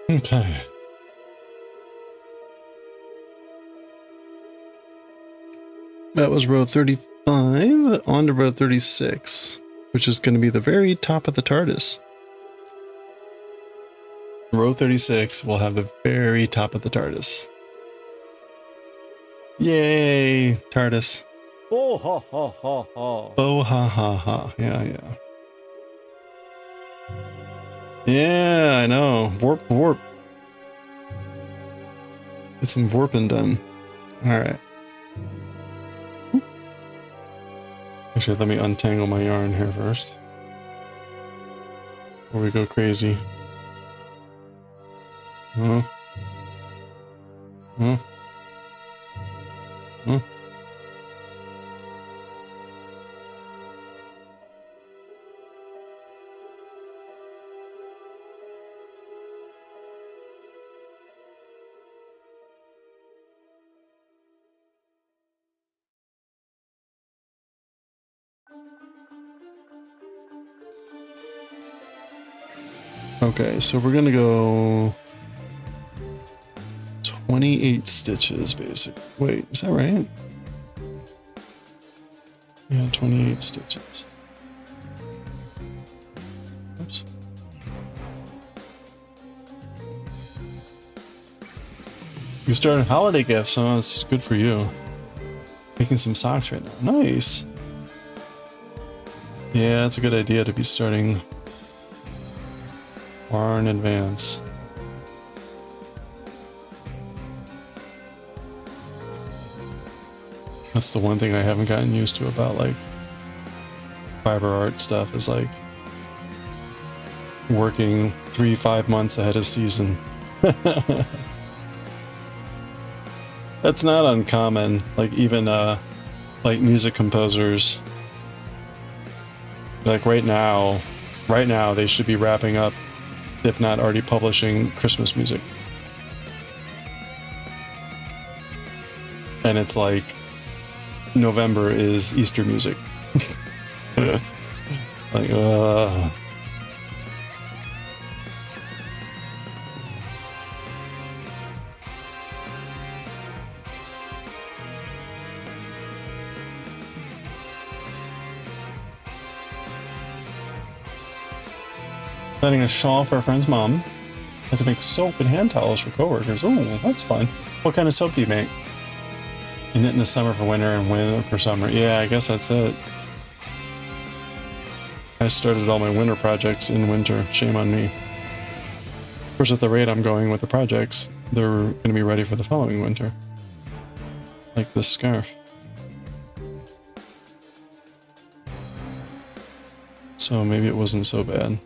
Okay. That was row 35, on to row 36, which is going to be the very top of the TARDIS. Row 36 will have the very top of the TARDIS. Yay, TARDIS. Oh ha ha ha ha. Oh ha ha ha. Yeah, yeah. Yeah, I know. Warp, warp. Get some warping done. Alright. Actually, let me untangle my yarn here first. Before we go crazy. Huh? Huh? Huh? Okay, so we're gonna go 28 stitches, basically. Wait, is that right? Yeah, 28 stitches. Oops. You started holiday gifts, so that's good for you. Making some socks right now. Nice. Yeah, it's a good idea to be starting far in advance. That's the one thing I haven't gotten used to about like fiber art stuff, is like working 3-5 months ahead of season. That's not uncommon. Like even like music composers, like right now they should be wrapping up, if not already publishing, Christmas music. And it's like November is Easter music. Like, Planning a shawl for a friend's mom. Had to make soap and hand towels for coworkers. Oh, that's fun. What kind of soap do you make? You knit in the summer for winter and winter for summer. Yeah, I guess that's it. I started all my winter projects in winter. Shame on me. Of course, at the rate I'm going with the projects, they're going to be ready for the following winter. Like this scarf. So maybe it wasn't so bad.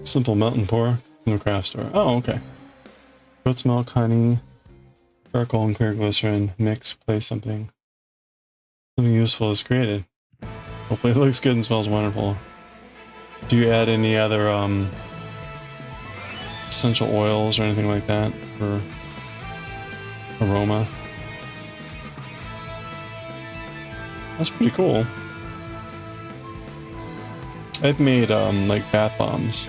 Simple melt and pour in the craft store. Oh, okay. Goat's milk, honey, charcoal, and clear glycerin. Mix, place something. Something useful is created. Hopefully it looks good and smells wonderful. Do you add any other essential oils or anything like that for aroma? That's pretty cool. I've made like bath bombs.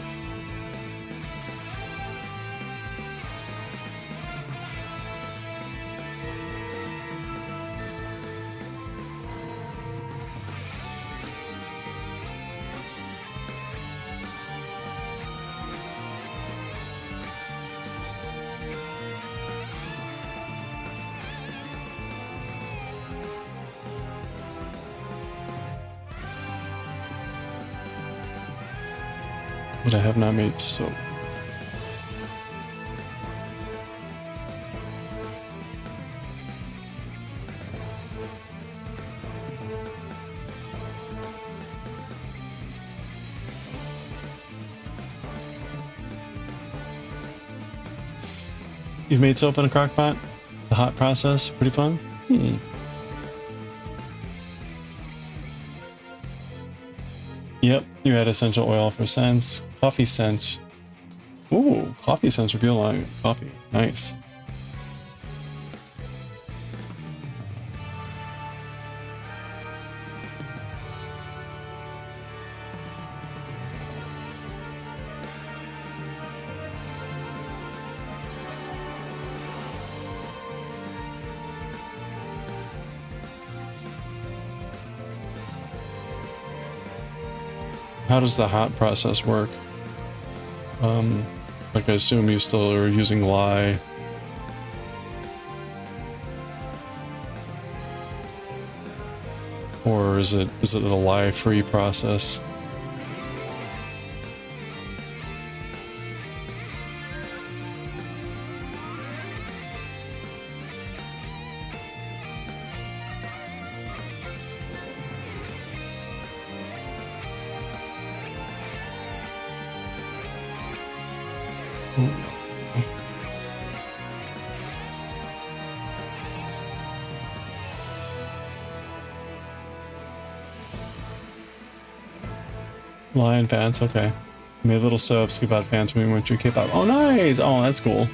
But I have not made soap. You've made soap in a crock pot? The hot process? Pretty fun? Yep, you add essential oil for scents. Coffee scents. Ooh, coffee scents reveal on coffee. Nice. How does the hot process work? Like I assume you still are using lye. Or is it a lye-free process? Lion fans, okay. Made little soaps about fans when we went to K-pop. Oh, nice! Oh, that's cool.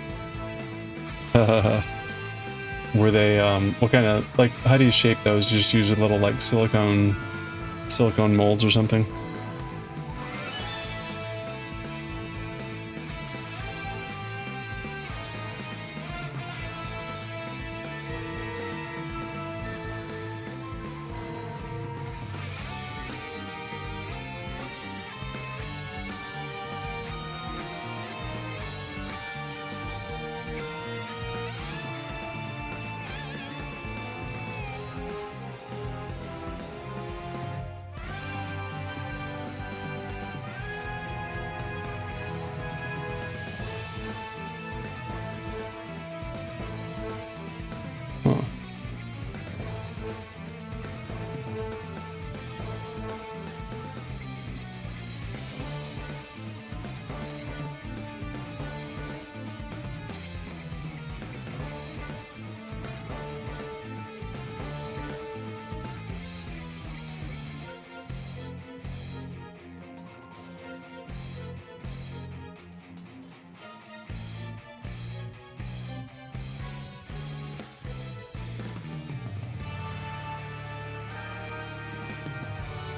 Were they, what kind of, like, how do you shape those? You just use a little, like, silicone molds or something?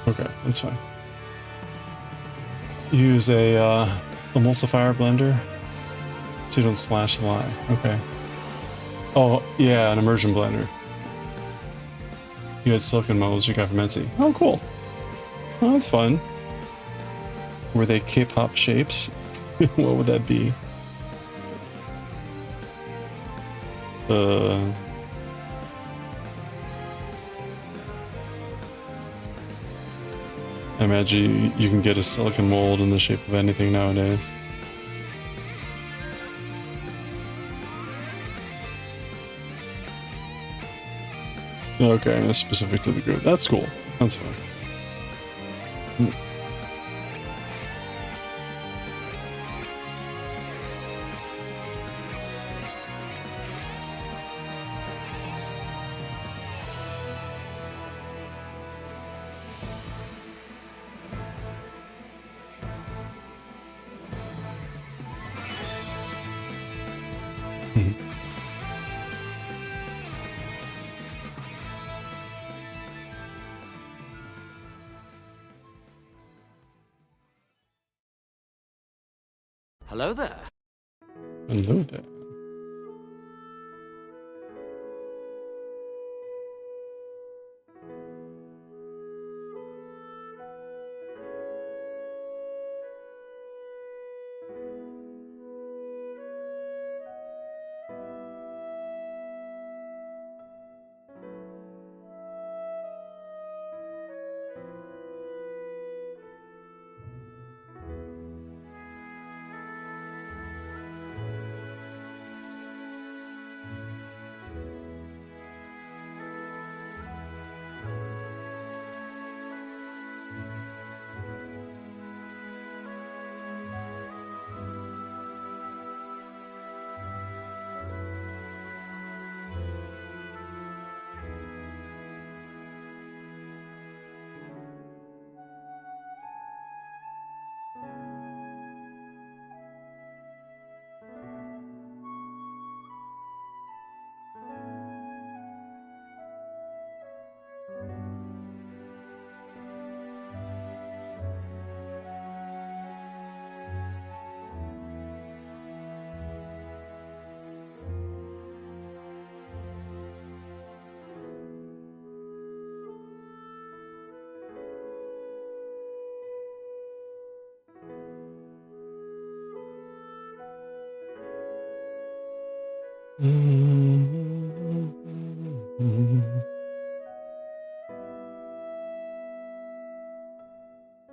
Okay, that's fine. Use a emulsifier blender so you don't splash the line. Okay. Oh, yeah, an immersion blender. You had silicone molds you got from Etsy. Oh, cool. Oh, that's fun. Were they K-pop shapes? What would that be? I imagine you can get a silicone mold in the shape of anything nowadays. Okay, that's specific to the group. That's cool. That's fine. Hello there. Hello there.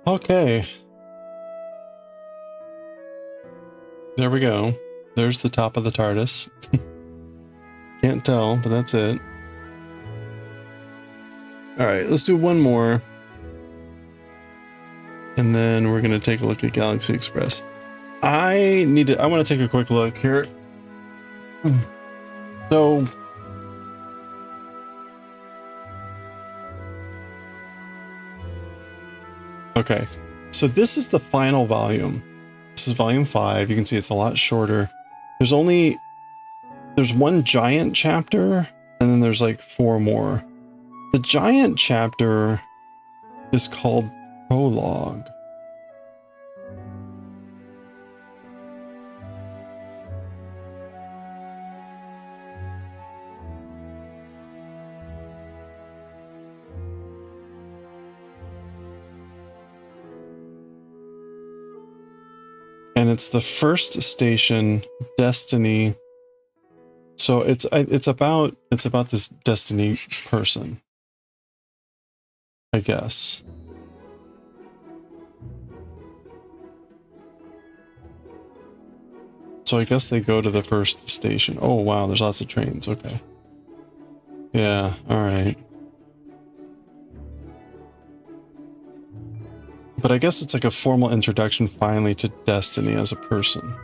Okay. There we go. There's the top of the TARDIS. Can't tell, but that's it. Alright, let's do one more. And then we're going to take a look at Galaxy Express. I want to take a quick look here. So okay, so this is the final volume. This is volume 5. You can see it's a lot shorter. There's one giant chapter, and then there's like 4 more. The giant chapter is called Prologue. And it's the first station, Destiny. So it's about this Destiny person, I guess. So I guess they go to the first station. Oh wow, there's lots of trains. Okay. Yeah, all right. But I guess it's like a formal introduction finally to Destiny as a person.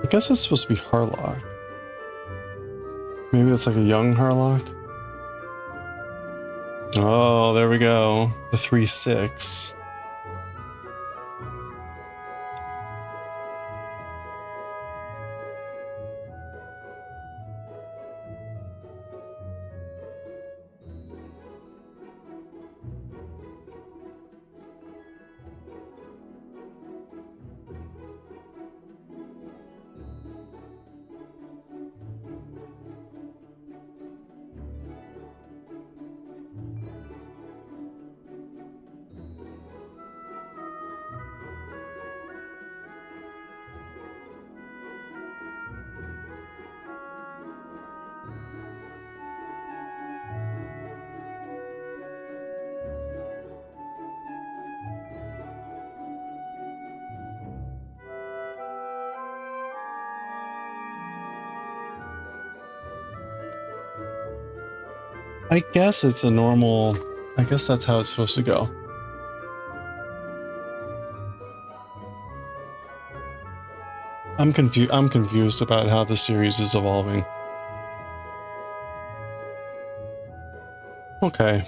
I guess it's supposed to be Harlock. Maybe that's like a young Harlock. Oh, there we go. The 3-6. I guess it's a normal... I guess that's how it's supposed to go. I'm confused about how the series is evolving. Okay.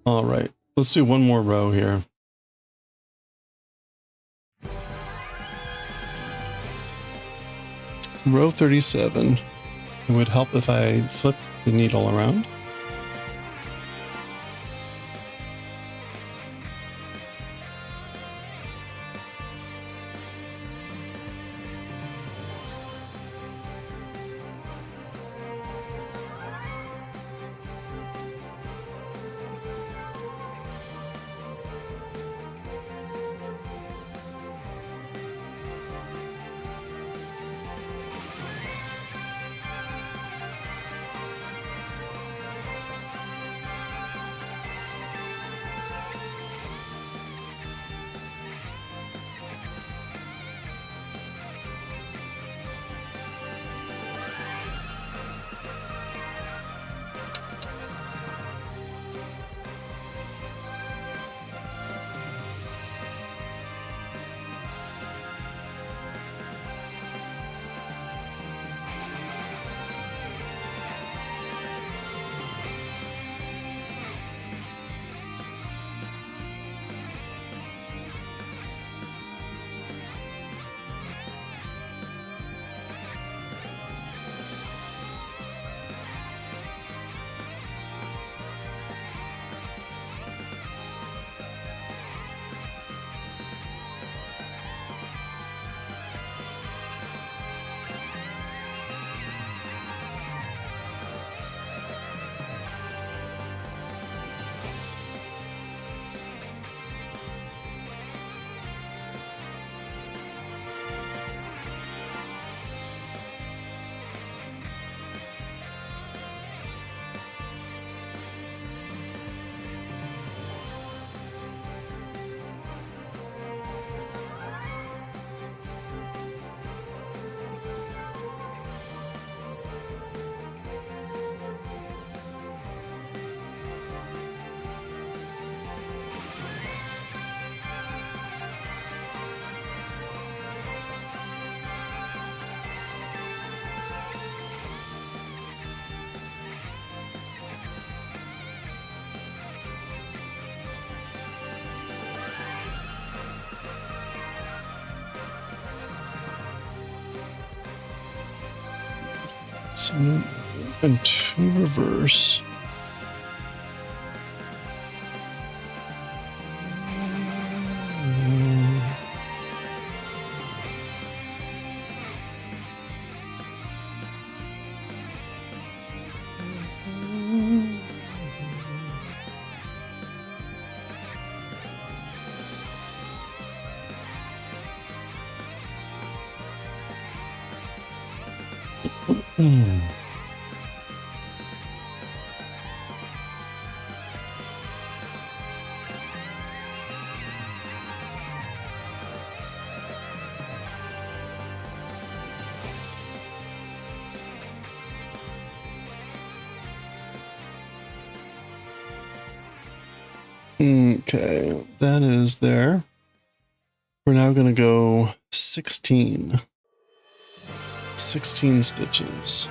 All right. Let's do one more row here. Row 37. It would help if I flipped the needle around. And 2 reverse. Okay, that is there. We're now going to go 16 stitches.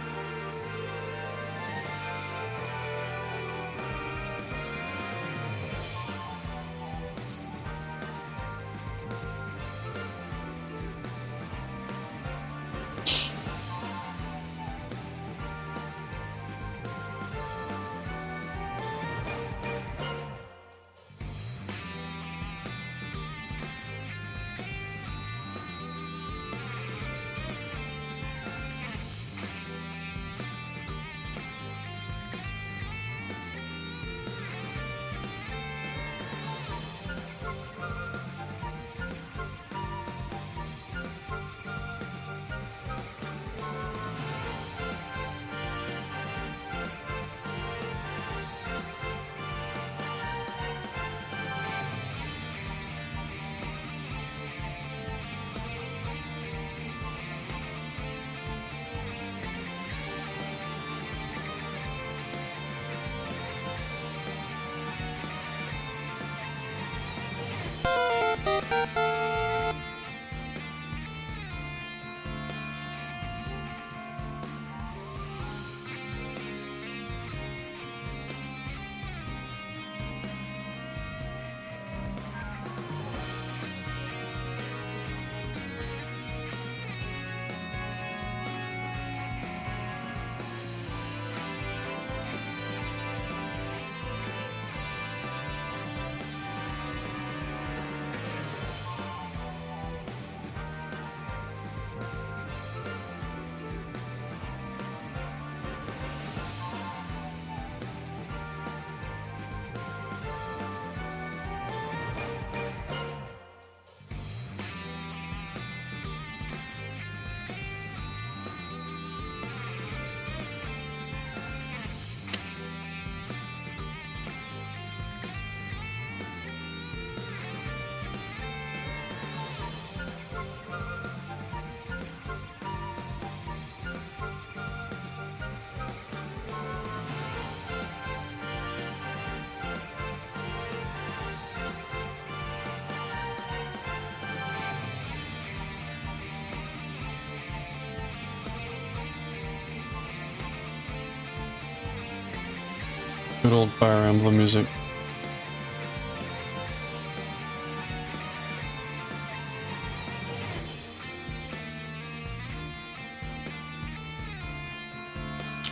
Good old Fire Emblem music.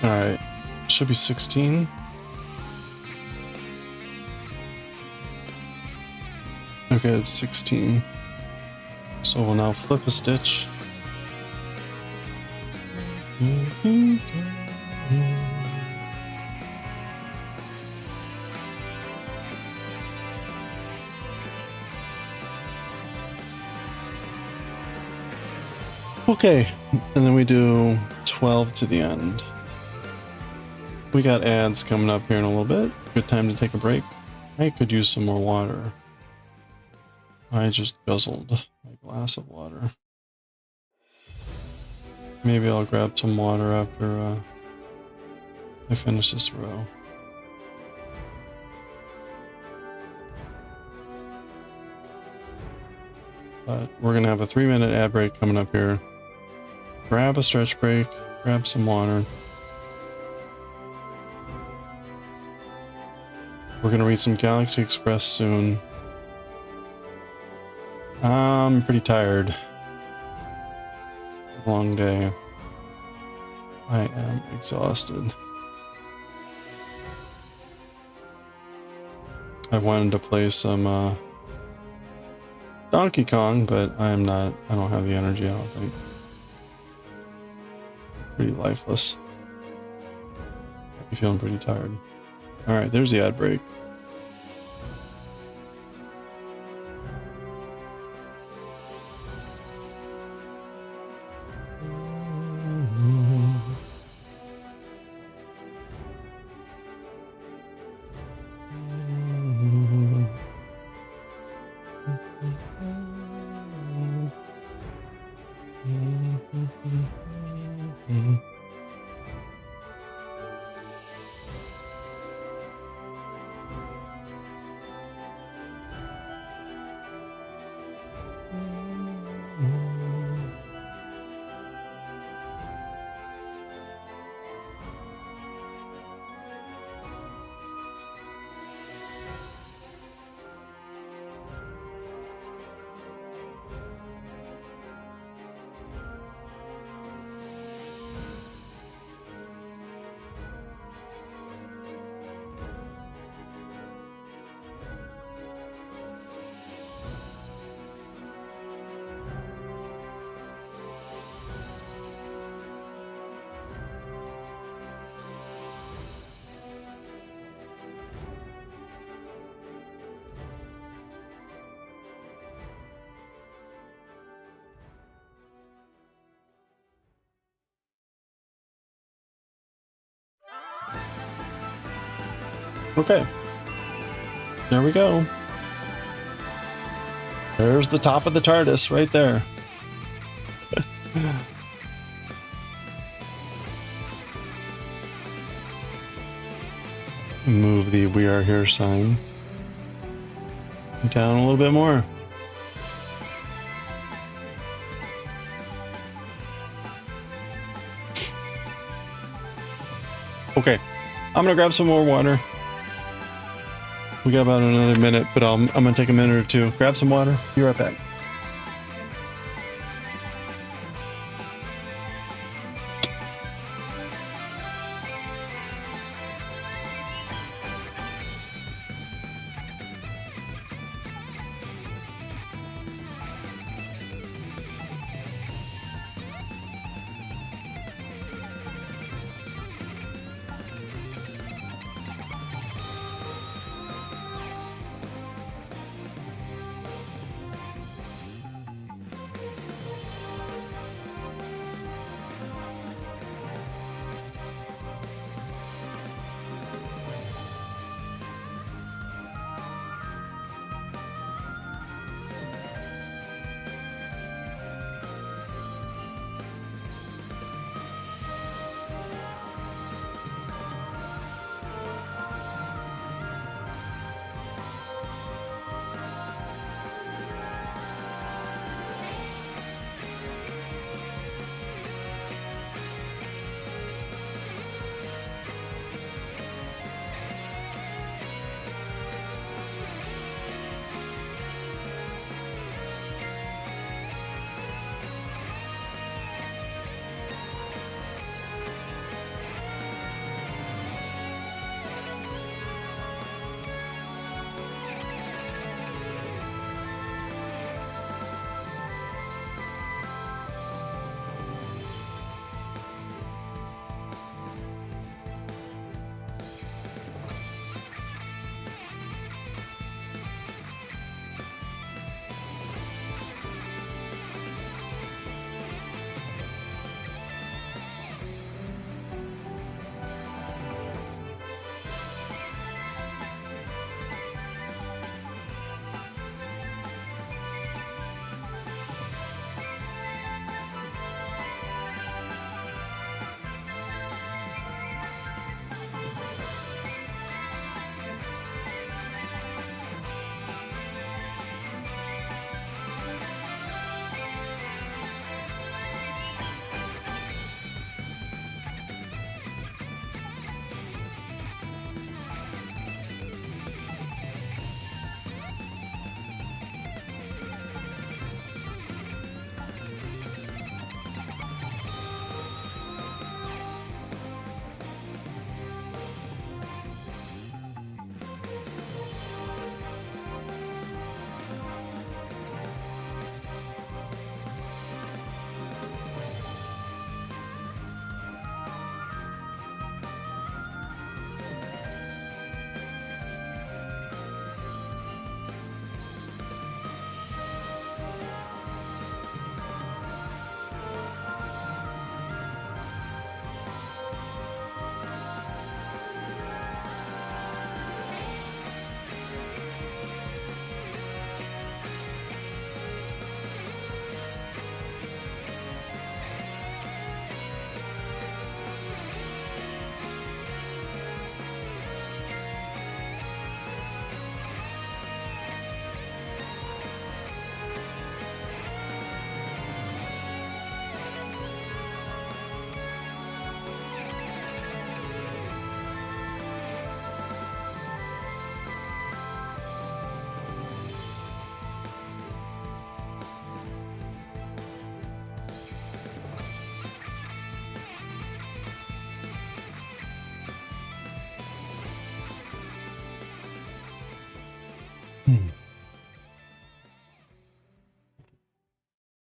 Alright, should be 16. Okay, it's 16. So we'll now flip a stitch. Okay, and then we do 12 to the end. We got ads coming up here in a little bit. Good time to take a break. I could use some more water. I just guzzled a glass of water. Maybe I'll grab some water after I finish this row. But we're gonna have a 3-minute ad break coming up here. Grab a stretch break, grab some water. We're gonna read some Galaxy Express soon. I'm pretty tired. Long day. I am exhausted. I wanted to play some Donkey Kong, but I don't have the energy, I don't think. Pretty lifeless. I'm feeling pretty tired. Alright, there's the ad break. Okay, there we go. There's the top of the TARDIS right there. Move the "We Are Here" sign down a little bit more. Okay, I'm gonna grab some more water. We got about another minute, but I'm gonna take a minute or two. Grab some water. Be right back.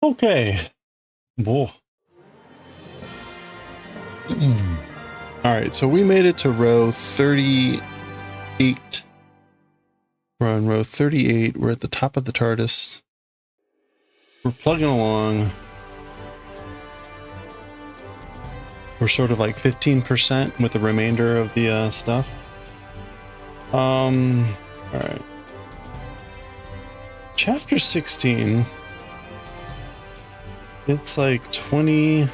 Okay. Whoa. All right, so we made it to row 38. We're on row 38. We're at the top of the TARDIS. We're plugging along. We're sort of like 15% with the remainder of the stuff. All right. Chapter 16. It's like 20.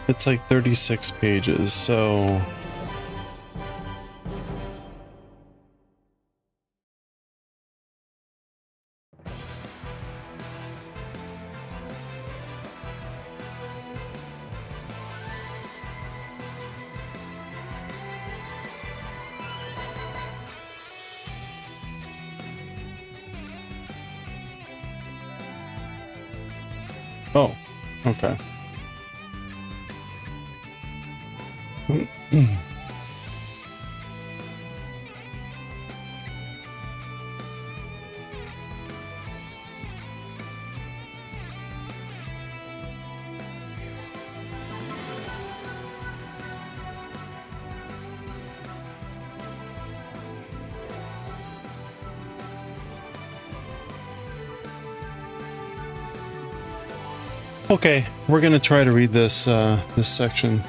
It's like 36 pages, so. Oh, okay. Okay, we're gonna try to read this this section.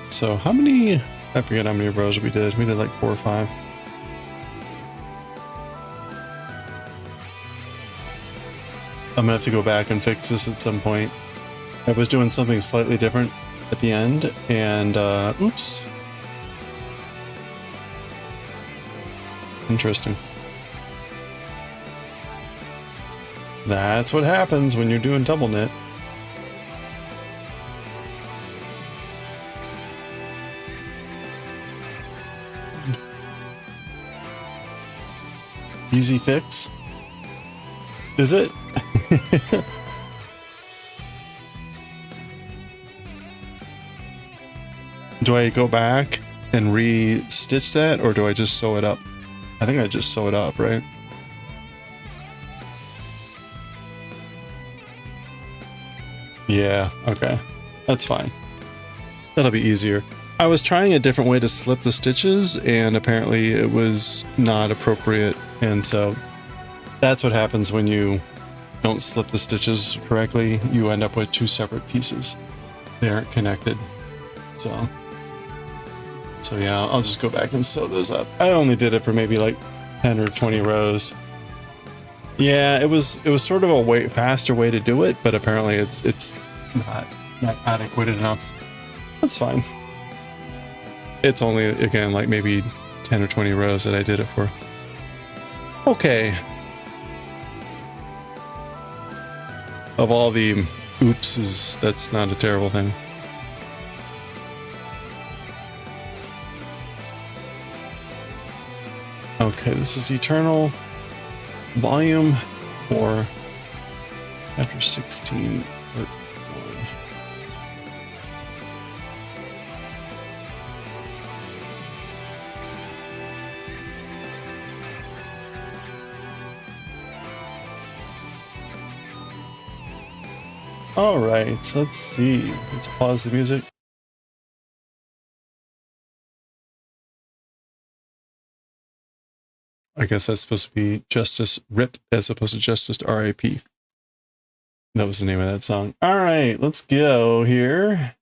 So how many? I forget how many rows we did. We did like 4 or 5. I'm gonna have to go back and fix this at some point. I was doing something slightly different at the end, and oops. Interesting. That's what happens when you're doing double knit. Easy fix? Is it? Do I go back and re-stitch that, or do I just sew it up? I think I just sew it up, right? Yeah, okay. That's fine. That'll be easier. I was trying a different way to slip the stitches, and apparently it was not appropriate, and so that's what happens when you don't slip the stitches correctly. You end up with 2 separate pieces. They aren't connected. So yeah, I'll just go back and sew those up. I only did it for maybe like 10 or 20 rows. Yeah, it was sort of a faster way to do it, but apparently it's not adequate enough. That's fine. It's only, again, like maybe 10 or 20 rows that I did it for. Okay. Of all the oopses, that's not a terrible thing. Okay, this is Eternal Volume 4, Chapter 16, Part 1. All right, let's see. Let's pause the music. I guess that's supposed to be Justice RIP as opposed to Justice RIP. That was the name of that song. All right, let's go here.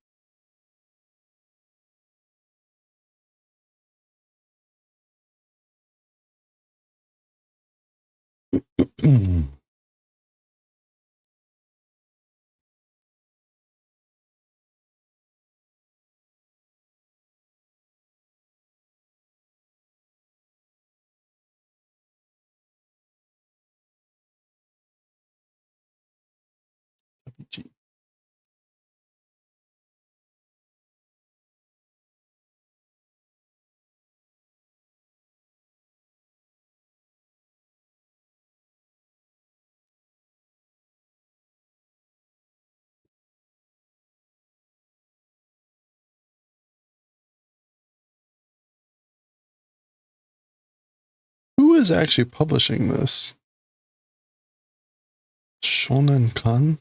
Who is actually publishing this? Shonen Kan?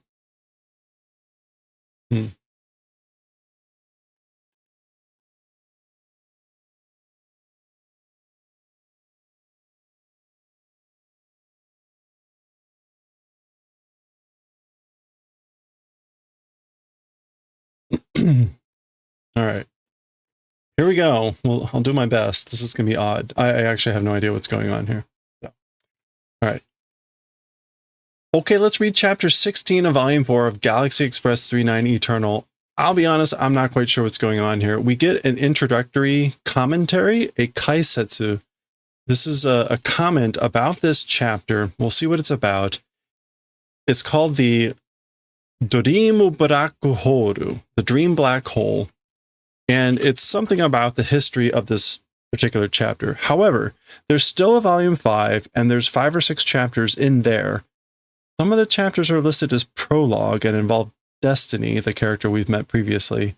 All right. Here we go. Well, I'll do my best. This is going to be odd. I actually have no idea what's going on here. So. All right. Okay, let's read chapter 16 of volume 4 of Galaxy Express 39 Eternal. I'll be honest, I'm not quite sure what's going on here. We get an introductory commentary, a kaisetsu. This is a comment about this chapter. We'll see what it's about. It's called the Dream Black Hole, the Dream Black Hole. And it's something about the history of this particular chapter. However, there's still a volume 5, and there's 5 or 6 chapters in there. Some of the chapters are listed as prologue and involve Destiny, the character we've met previously.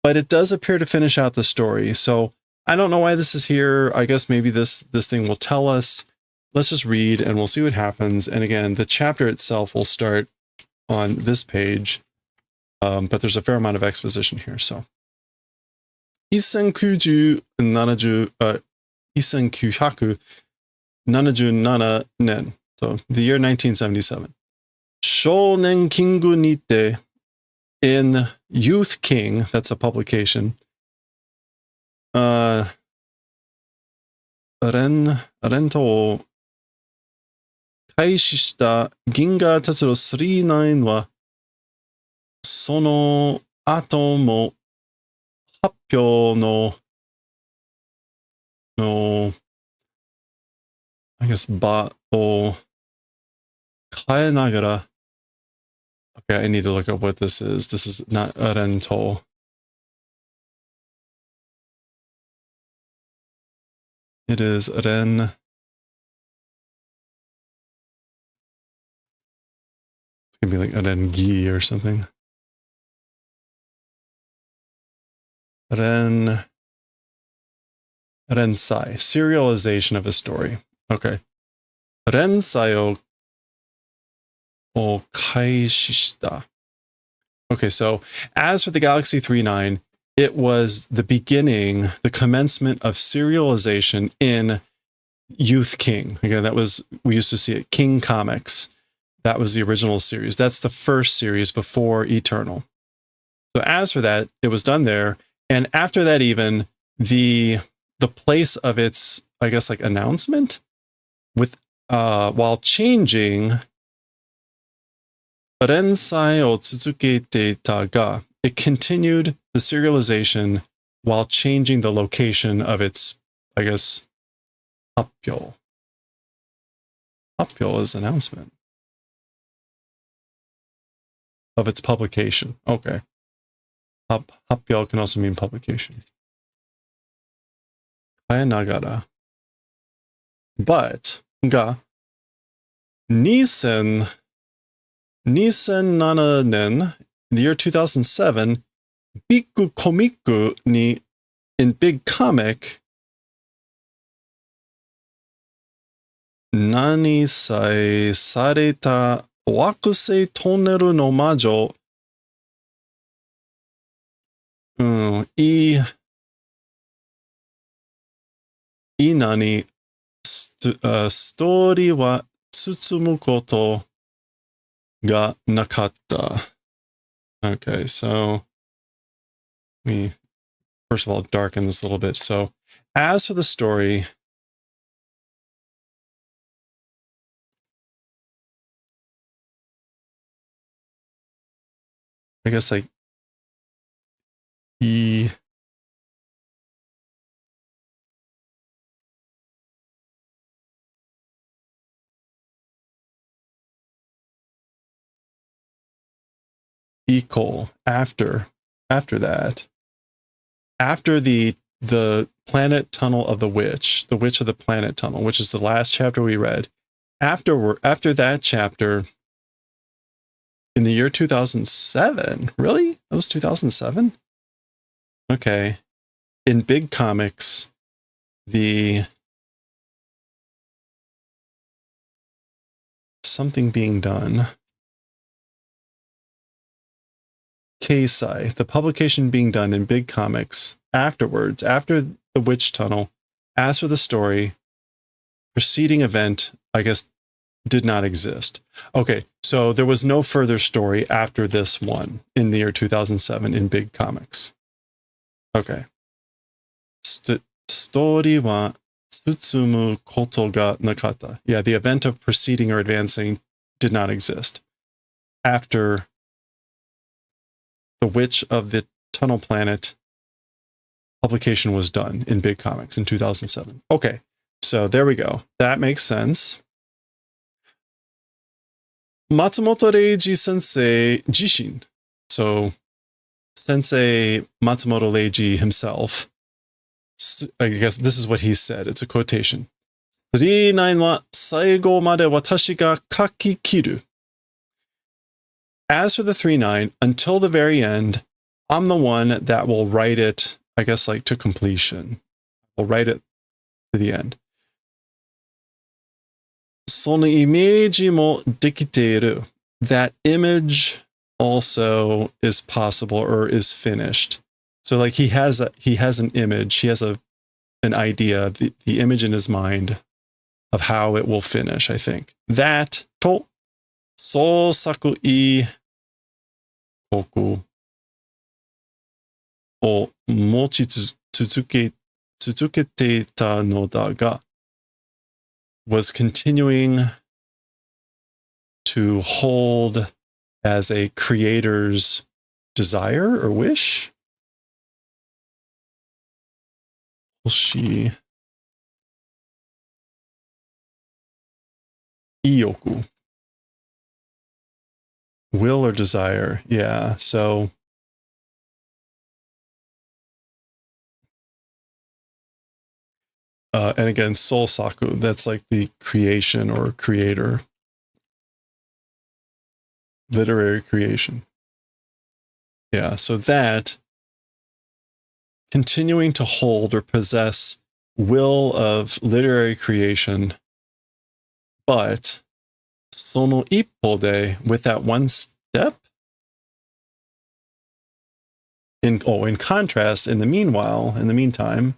But it does appear to finish out the story. So I don't know why this is here. I guess maybe this thing will tell us. Let's just read and we'll see what happens. And again, the chapter itself will start on this page. But there's a fair amount of exposition here. So 1977 年. So the year 1977. Shonen Kingu Nite, in Youth King, that's a publication. Rento Kaishishita Ginga Tetsuro 39 wa sono ato mo happyo no I guess ba o kaenagara. Okay, I need to look up what this is. This is not Rento. It is Ren. It's gonna be like Rengi or something. Rensai. Serialization of a story. Okay. Rensai o kaishishita. Okay, so as for the Galaxy 39, it was the beginning, the commencement of serialization in Youth King. Again, that was, we used to see it, King Comics. That was the original series. That's the first series before Eternal. So as for that, it was done there. And after that, even the place of its, I guess, like announcement with, while changing, Rensai o tsukete ta ga, it continued the serialization while changing the location of its, I guess, happyo. Happyo is announcement of its publication. Okay. Happyo can also mean publication. Kaenagara. But, ga, 2007 nen, in the year 2007, Big Comic ni, in Big Comic, Nani sai sareta wakusei toneru no majo nani story wa tsutsumu koto ga nakatta. Okay, so let me first of all darken this a little bit. So as for the story, I guess like equal after that, after the planet tunnel of the witch of the planet tunnel, which is the last chapter we read. After that chapter, in the year 2007, really? That was 2007? Okay. In Big Comics, the something being done. Keisai, the publication being done in big comics afterwards, after the witch tunnel. As for the story, preceding event, I guess, did not exist. Okay, so there was no further story after this one in the year 2007 in big comics. Okay. Story wa tsutsumu koto ga nakata. Yeah, the event of proceeding or advancing did not exist after the Witch of the Tunnel Planet publication was done in big comics in 2007. Okay, so there we go. That makes sense. Matsumoto Reiji Sensei Jishin. So Sensei Matsumoto Reiji himself, I guess this is what he said. It's a quotation. 39 wa saigo made watashi ga kakikiru. As for the 3-9, until the very end, I'm the one that will write it, I guess, like to completion. I'll write it to the end. そのイメージもできている. That image also is possible or is finished. So like he has an image, he has an idea, the image in his mind of how it will finish, I think. That to 創作意欲を持ち続けていたのだが was continuing to hold as a creator's desire or wish. 欲しい意欲 will or desire. Yeah, so and again, Soulsaku, that's like the creation or creator. Literary creation. Yeah, so that continuing to hold or possess will of literary creation, but sono ippo de, with that one step. In contrast, in the meantime,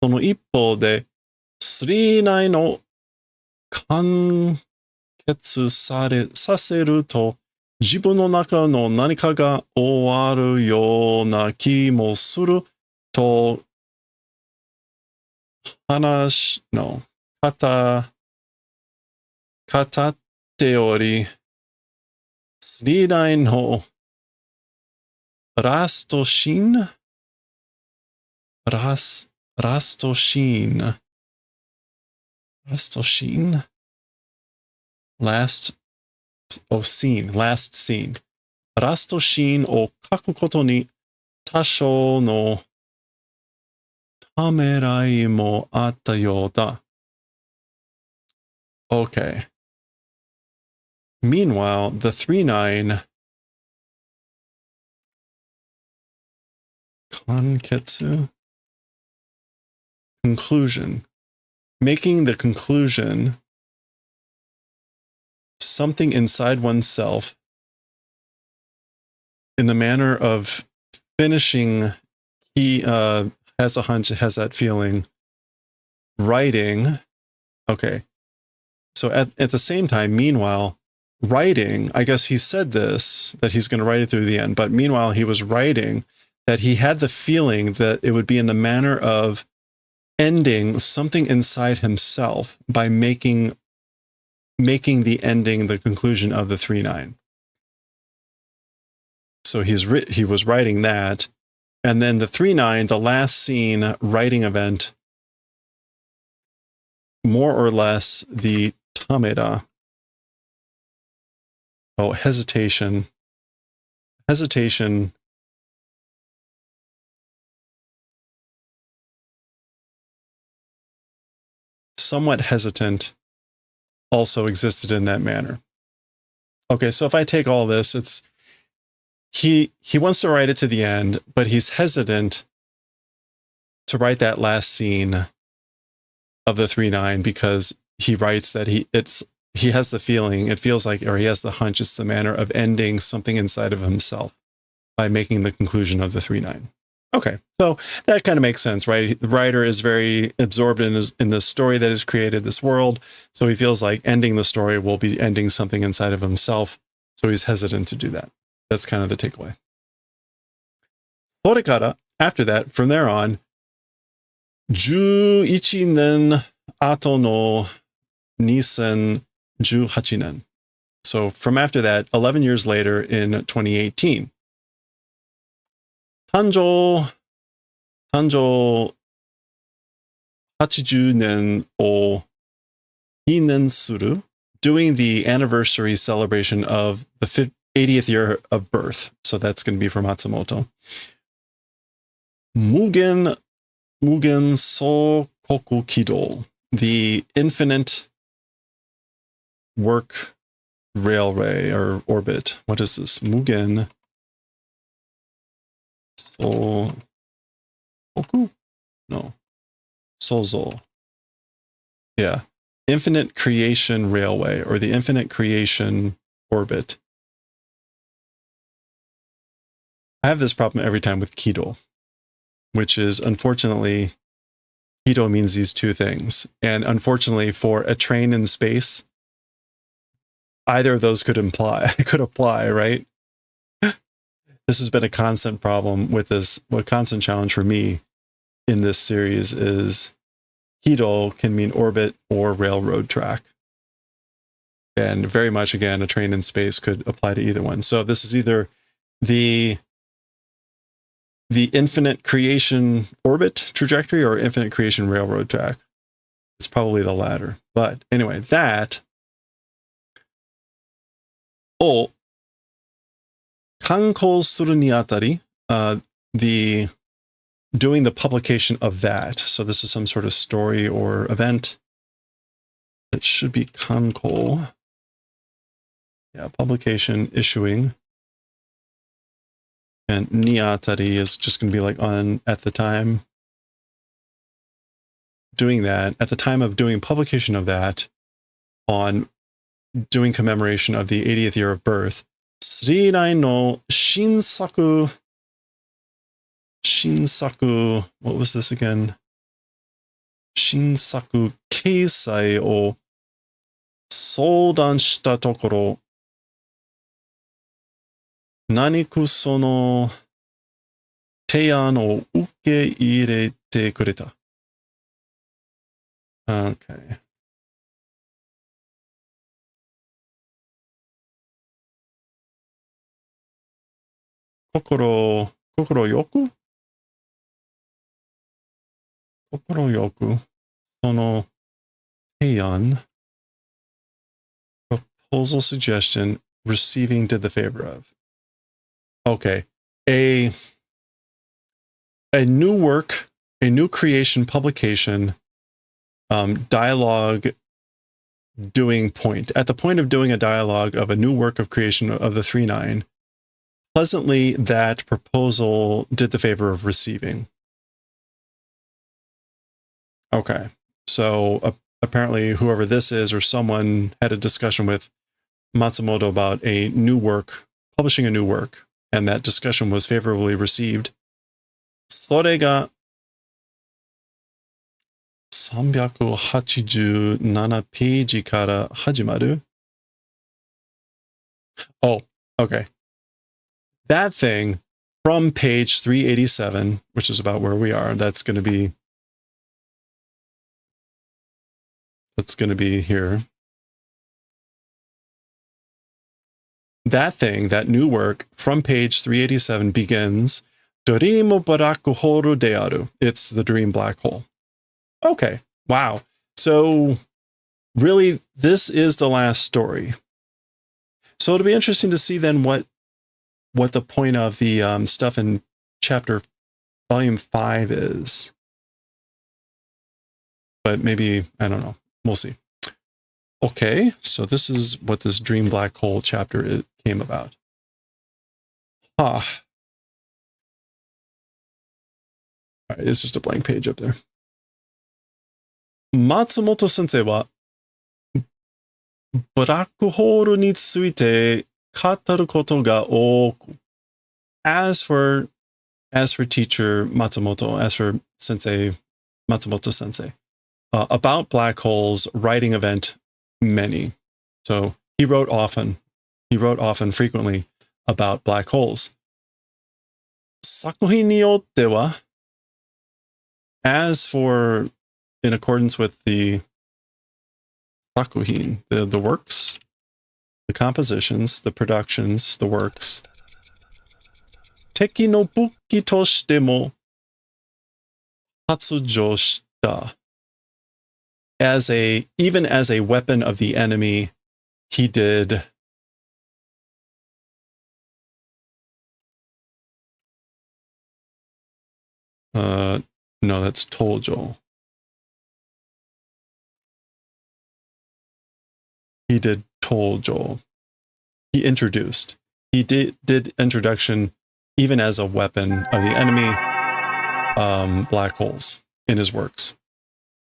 sono ippo de 3-9 の完結させると自分の中の何かが終わるような気もすると話の語っており、3-9のラストシーンlast scene ラストシーンを書くことに多少のためらいもあったようだ。Okay. Meanwhile, the 3-9 kanketsu conclusion, making the conclusion something inside oneself in the manner of finishing. He has a hunch, has that feeling, writing. Okay. So at the same time, meanwhile, writing, I guess he said this, that he's going to write it through the end, but meanwhile he was writing that he had the feeling that it would be in the manner of ending something inside himself by making the ending the conclusion of the 3-9. So he was writing that, and then the 3-9, the last scene writing event, more or less the tameda, hesitation, somewhat hesitant, also existed in that manner. Okay, so if I take all this, it's he wants to write it to the end, but he's hesitant to write that last scene of the 3-9 because he writes that he has the feeling, it feels like, or he has the hunch, it's the manner of ending something inside of himself by making the conclusion of the 3-9. Okay, so that kind of makes sense, right? The writer is very absorbed in the story that is created, this world, so he feels like ending the story will be ending something inside of himself, so he's hesitant to do that. That's kind of the takeaway. それから, after that, from there on, 11年後の2018年. So from after that, 11 years later in 2018, 誕生80年を記念する, doing the anniversary celebration of the 80th year of birth. So that's going to be for Matsumoto. Mugen Sokoku Kido, the infinite work railway or orbit. What is this? Mugen Sokoku? No. Sozo. Yeah. Infinite creation railway, or the infinite creation orbit. I have this problem every time with Kido, which is, unfortunately, Kido means these two things. And unfortunately, for a train in space, either of those could apply, right? This has been a constant problem with this, a constant challenge for me in this series is Kido can mean orbit or railroad track. And very much, again, a train in space could apply to either one. So this is either the infinite creation orbit trajectory or infinite creation railroad track. It's probably the latter. But anyway, that を刊行するにあたり, the doing the publication of that. So this is some sort of story or event. It should be 刊行. Yeah, publication, issuing. And ni atari is just going to be like on at the time. Doing that, at the time of doing publication of that, on doing commemoration of the 80th year of birth, 39 no shinsaku, what was this again? Shinsaku keisai o soudan shita tokoro, naniku sono teian o ukeirete kureta. Okay. Kokoro yoku? Kokoro yoku. Sono teian. Proposal, suggestion, receiving, did the favor of. Okay. A new work, a new creation, publication, dialogue, doing point. At the point of doing a dialogue of a new work of creation of the 3-9, pleasantly that proposal did the favor of receiving. Okay. So apparently whoever this is or someone had a discussion with Matsumoto about a new work, publishing a new work, and that discussion was favorably received. それが387ページから始まる? Oh, okay. That thing from page 387, which is about where we are, that's going to be here. That thing, that new work from page 387 begins, Dream Black Hole de Aru. It's the dream black hole. Okay. Wow. So really, this is the last story. So it'll be interesting to see then what the point of the stuff in volume 5 is. But maybe, I don't know. We'll see. Okay, so this is what this dream black hole chapter came about. All right, it's just a blank page up there. Matsumoto sensei wa ブラックホールについて語ることが多く。As for teacher Matsumoto, as for sensei Matsumoto sensei, about black holes, writing event many. So he wrote often, frequently about black holes. 作品によっては as for in accordance with the sakuhin, the works, the compositions, the productions, the works, 敵の武器としても発情した。Even as a weapon of the enemy, he did no, that's Tojo. He did Tojo. He introduced. He did introduction even as a weapon of the enemy, black holes in his works.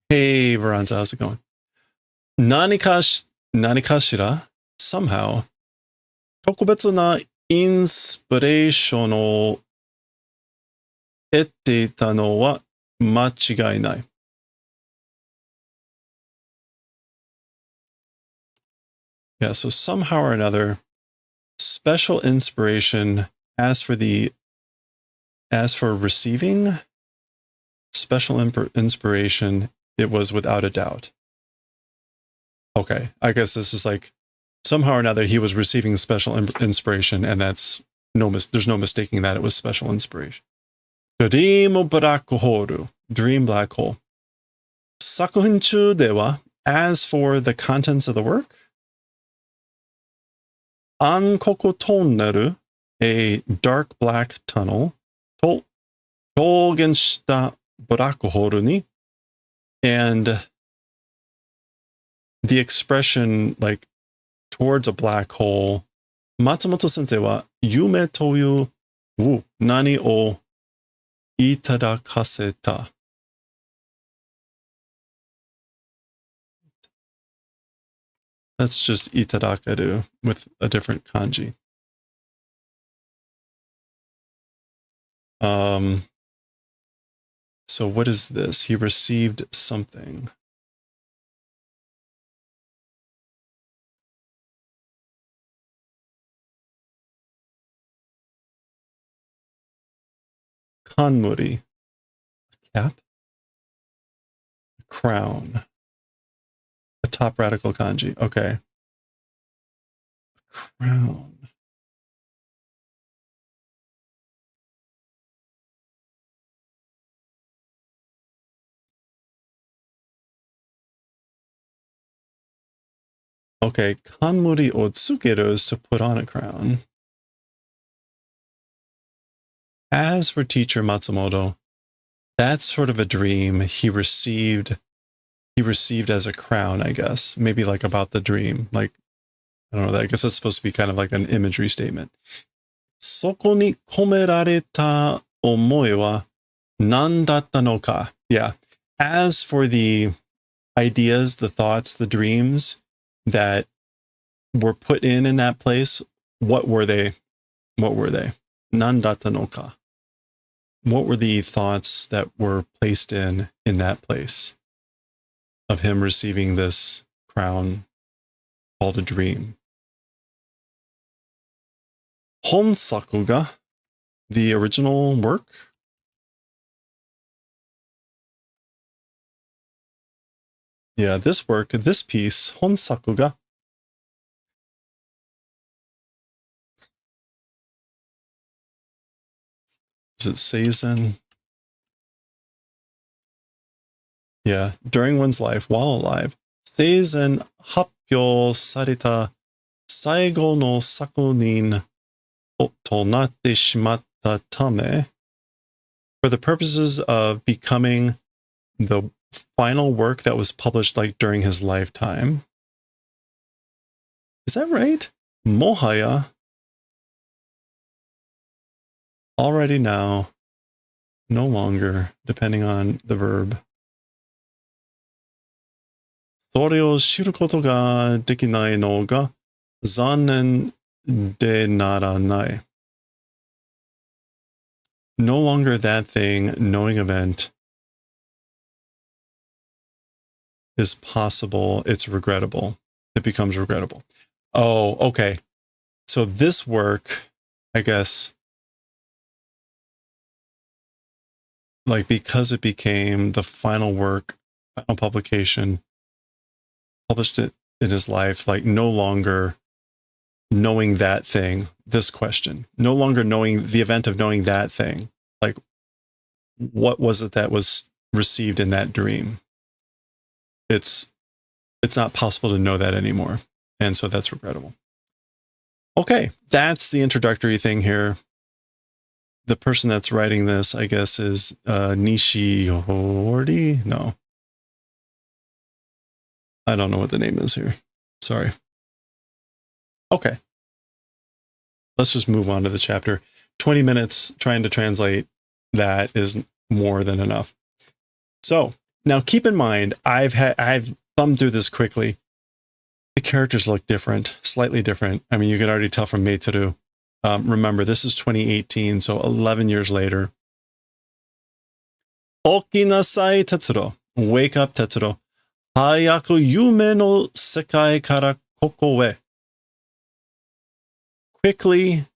Hey, Veranza, how's it going? Nanikashira, somehow, 特別なインスピレーションを得ていたのは間違いない。Yeah, so somehow or another, special inspiration as for receiving special inspiration, it was without a doubt. Okay, I guess this is like somehow or another he was receiving special inspiration, and there's no mistaking that it was special inspiration. Dream black hole, dream black hole. 作品中では as for the contents of the work, 暗黒トンネル a dark black tunnel と表現したブラックホールに and the expression like towards a black hole, Matsumoto sensei は夢という何をいただかせた。That's just itadakaru with a different kanji. So what is this? He received something. Kanmuri. A cap? A crown. A top radical kanji. Okay. A crown. Okay, kanmuri o tsukeru is to put on a crown. As for teacher Matsumoto, that's sort of a dream he received as a crown, I guess. Maybe like about the dream. Like, I don't know, I guess that's supposed to be kind of like an imagery statement. そこに込められた思いは何だったのか? Yeah. As for the ideas, the thoughts, the dreams that were put in that place, what were they? What were they? 何だったのか? What were the thoughts that were placed in that place of him receiving this crown called a dream? Honsaku ga, the original work. Yeah, this work, this piece, Honsaku ga. Is it Seizen? Yeah, during one's life, while alive. Seizen happyou sareta saigo no sakunin to natte shimatta tame. For the purposes of becoming the final work that was published like during his lifetime. Is that right? Mohaya. Already now. No longer, depending on the verb. それを知ることができないのが残念でならない。No longer that thing, knowing event is possible. It's regrettable. It becomes regrettable. Oh, okay. So this work, I guess, like because it became the final work, final publication, published it in his life, like no longer knowing that thing, this question, no longer knowing the event of knowing that thing, like what was it that was received in that dream? It's not possible to know that anymore. And so that's regrettable. Okay, that's the introductory thing here. The person that's writing this, I guess, is Nishihori? No. I don't know what the name is here. Sorry. Okay. Let's just move on to the chapter. 20 minutes trying to translate that is more than enough. So now keep in mind, I've thumbed through this quickly. The characters look different, slightly different. I mean, you can already tell from Meiteru. Remember, this is 2018, so 11 years later. Okinasai Tetsuro. Wake up, Tetsuro. Hayaku yume no sekai kara koko e. Quickly,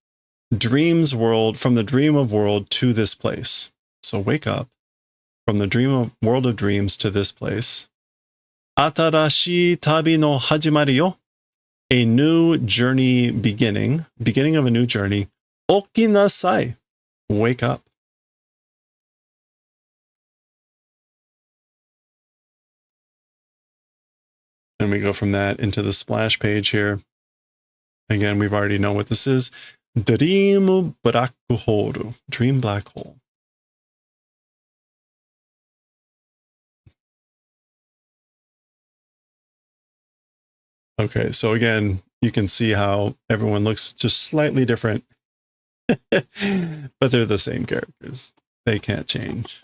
dreams world, from the dream of world to this place. So wake up from the dream of world of dreams to this place. Atarashi tabi no hajimari yo. A new journey beginning of a new journey. Okinasai. Wake up. And we go from that into the splash page here. Again, we've already know what this is. Dream black hole. Dream black hole. Okay, so again, you can see how everyone looks just slightly different. But they're the same characters. They can't change.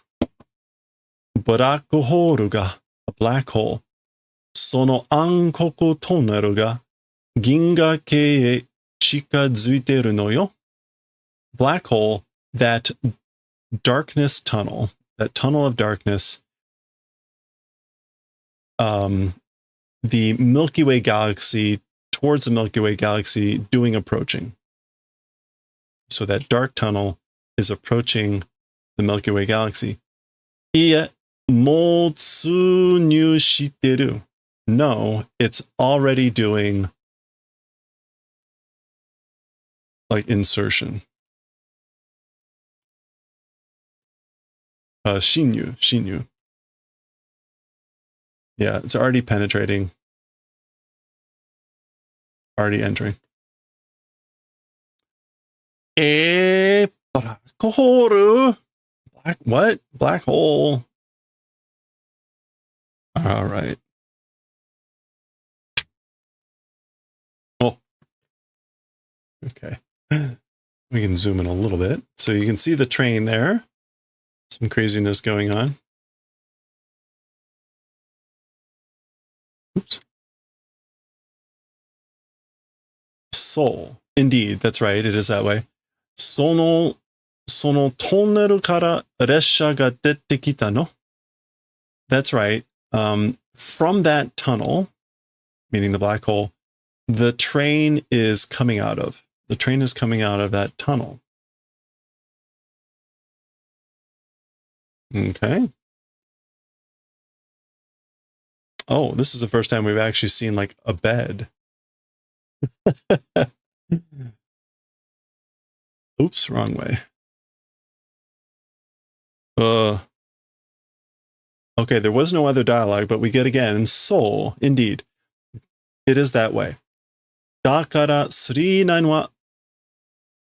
Black hole ga, a black hole. Sono ankoku toneru ga ginga kei e chikazuiteru no yo. Black hole, that darkness tunnel, that tunnel of darkness, the Milky Way galaxy, towards the Milky Way galaxy, approaching. So that dark tunnel is approaching the Milky Way galaxy. Ie mo tsunyu shiteru. No, it's already doing like insertion. Shinyu. Yeah, it's already penetrating. Already entering. Black hole. Black what? Black hole. All right. Oh. Okay. We can zoom in a little bit. So you can see the train there. Some craziness going on. Oops. Soul. Indeed, that's right. It is that way. Sono toneru kara resha ga dette kita no. That's right. From that tunnel, meaning the black hole, the train is coming out of. The train is coming out of that tunnel. Okay. Oh, this is the first time we've actually seen like a bed. Oops, wrong way. Okay, there was no other dialogue, but we get again soul. Indeed, it is that way. Dakara 39 wa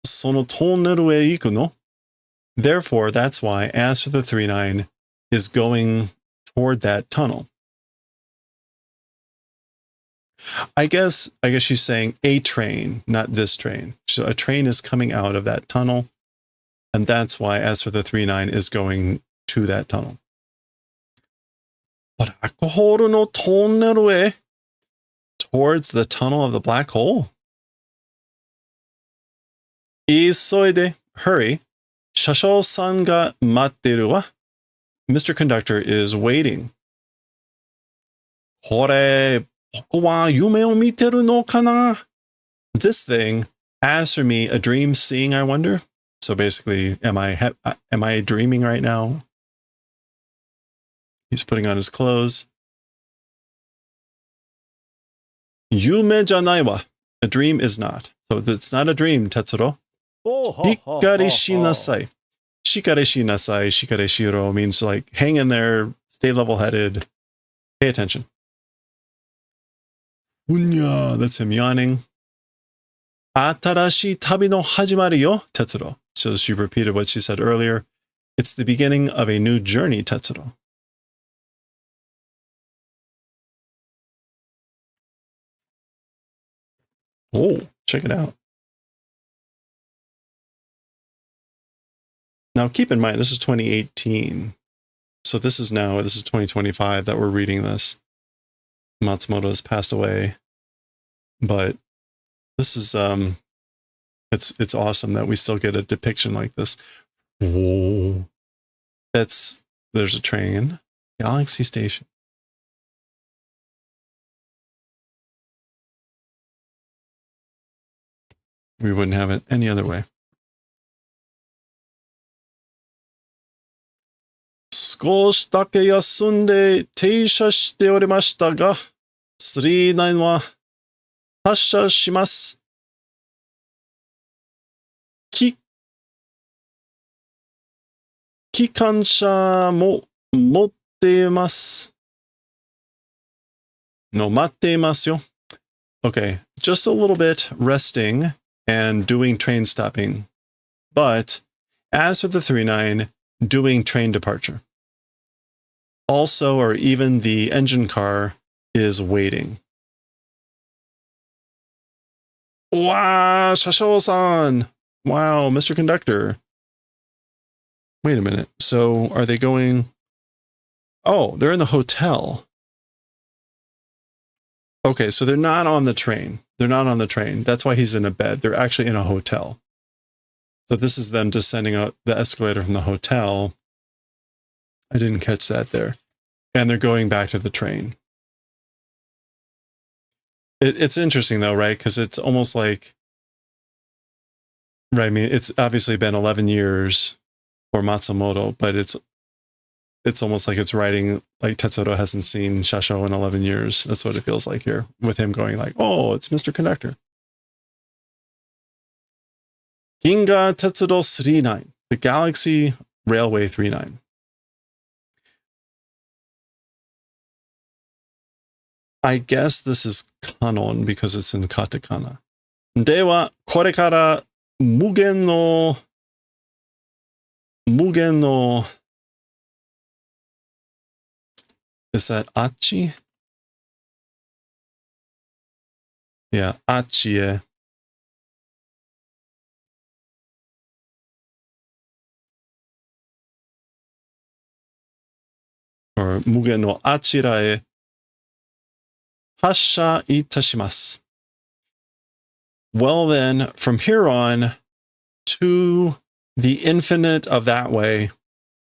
sono toneru e iku no. Therefore, that's why as for the 39 is going toward that tunnel. I guess she's saying a train, not this train. So a train is coming out of that tunnel, and that's why as for the 39 is going to that tunnel. Black hole no tunnel towards the tunnel of the black hole. 急いで hurry. 車掌さんが待ってるわ. Mr. Conductor is waiting. これ、僕は夢を見てるのかな? This thing, as for me, a dream seeing, I wonder. So basically, am I dreaming right now? He's putting on his clothes. 夢じゃないわ. A dream is not. So it's not a dream, Tetsuro. しっかりしなさい. しっかりしなさい, しっかりしろ means like hang in there, stay level-headed, pay attention. Unya, that's him yawning. 新しい旅の始まりよ, Tetsuro. So she repeated what she said earlier. It's the beginning of a new journey, Tetsuro. Oh, check it out. Now, keep in mind, this is 2018. So this is 2025 that we're reading this. Matsumoto has passed away. But this is, it's awesome that we still get a depiction like this. Whoa. There's a train. Galaxy Station. We wouldn't have it any other way. 少しだけ休んで停車しておりましたが、39は発車します。機関車も持っています。の、待っていますよ。Okay, just a little bit resting and doing train stopping. But as for the 39, doing train departure. Also, or even the engine car is waiting. Wow, Shashou-san! Wow, Mr. Conductor. Wait a minute. So, are they going... Oh, they're in the hotel. Okay, so they're not on the train. They're not on the train. That's why he's in a bed. They're actually in a hotel. So this is them descending out the escalator from the hotel. I didn't catch that there. And they're going back to the train. It's interesting though, right? Because it's almost like, right, I mean, it's obviously been 11 years for Matsumoto, but it's almost like it's writing like Tetsuro hasn't seen Shashou in 11 years. That's what it feels like here, with him going like, oh, it's Mr. Conductor. Ginga Tetsuro 39, the Galaxy Railway 39. I guess this is kanon because it's in katakana. Dewa, korekara mugen no... Is that achi? Yeah, achi. Or mugen no achirae. Hassha itashimasu. Well then, from here on to the infinite of that way,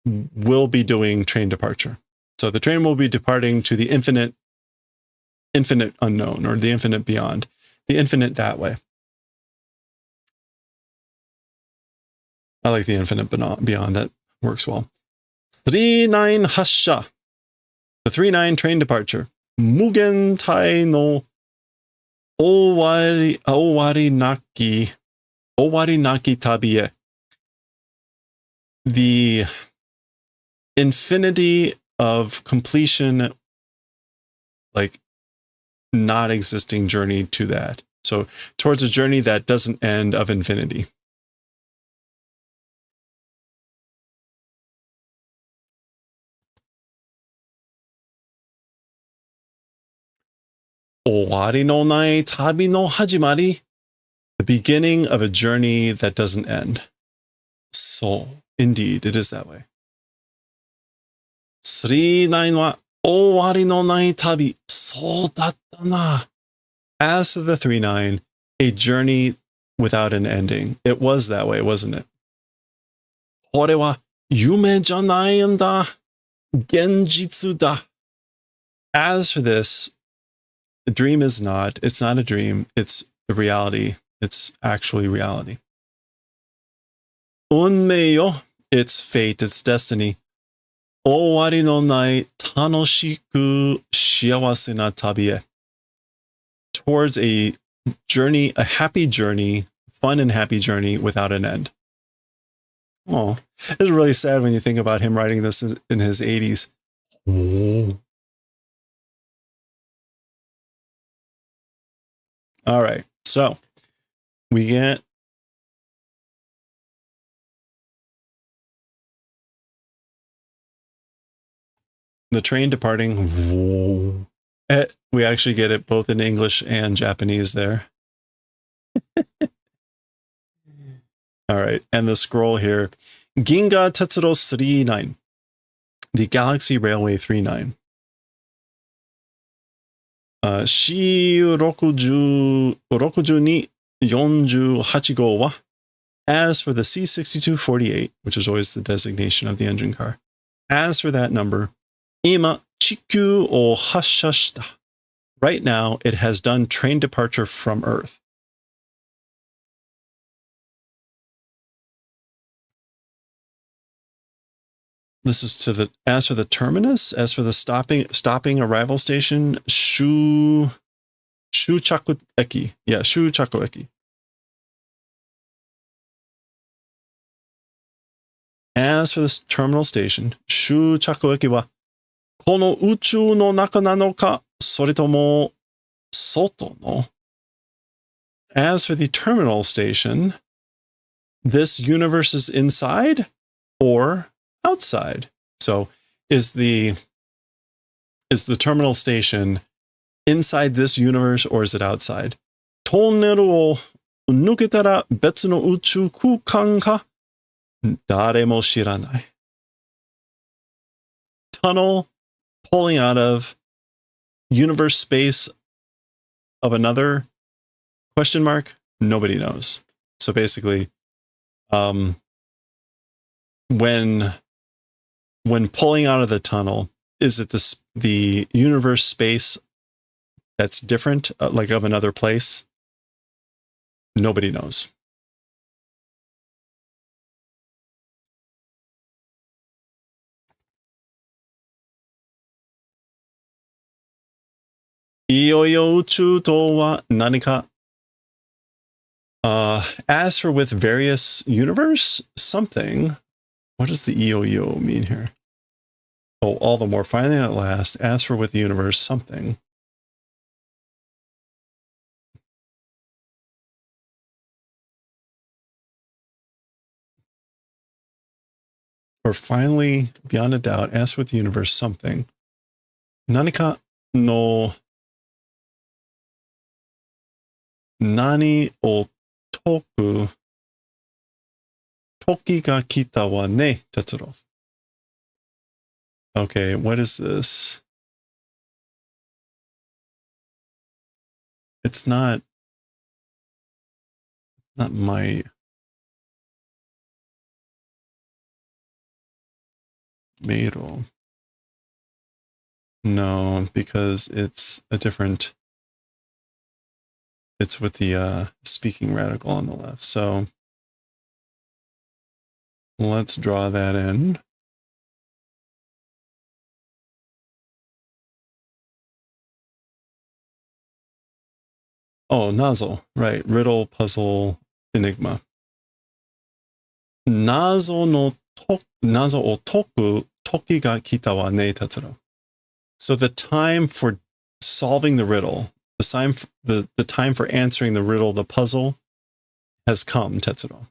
we'll be doing train departure. So the train will be departing to the infinite unknown, or the infinite beyond, the infinite that way. I like the infinite beyond. That works well. 39 Hassha. The 39 train departure. Mugen Tai no Owari Naki Tabiye. The infinity of completion, like not existing journey to that. So towards a journey that doesn't end of infinity. Owari no nai tabi no hajimari. The beginning of a journey that doesn't end. So, indeed, it is that way. 39 wa Owari no nai tabi. So datta na. As for the 3-9, a journey without an ending. It was that way, wasn't it? Kore wa yume janai en da. Genjitsu da. As for this, the dream is not. It's not a dream. It's the reality. It's actually reality. Unmei yo. It's fate. It's destiny. Owari no nai tanoshiku shiawase na tabi e. Towards a journey, a happy journey, fun and happy journey without an end. Oh, it's really sad when you think about him writing this in his 80s. Oh. All right, so we get the train departing. We actually get it both in English and Japanese there. All right, and the scroll here. Ginga Tetsuro 39. The Galaxy Railway 39. C6248 go wa. As for the C6248, which is always the designation of the engine car. As for that number, Ima Chikyu o Hassha shita. Right now, it has done train departure from Earth. This is to the, as for the terminus, as for the stopping arrival station, Shuchaku Eki. Yeah, Shuchaku Eki. As for this terminal station, Shuchaku Eki wa kono uchu no naka nano ka, soretomo soto no. As for the terminal station, this universe is inside or outside. So is the terminal station inside this universe or is it outside? Tonneru o nuketara betsu no uchu kukan ka dare mo shiranai. Tunnel pulling out of universe space of another question mark, nobody knows. So basically, when pulling out of the tunnel, is it the universe space that's different, like of another place? Nobody knows. Iyoyo uchu to wa nanika. As for with various universe, something. What does the EOYO mean here? Oh, all the more finally at last. As for with the universe, something. Or finally, beyond a doubt, as with the universe, something. Nanika no nani o toku toki ga kita wa ne, Tetsuro. Okay, what is this? It's not my Meiro. No, because it's a different, it's with the speaking radical on the left. So let's draw that in. Oh, nozzle, right. Riddle, puzzle, enigma. Nazo o toku toki ga kita wa ne, Tetsuro. So the time for solving the riddle, the time for answering the riddle, the puzzle, has come, Tetsuro.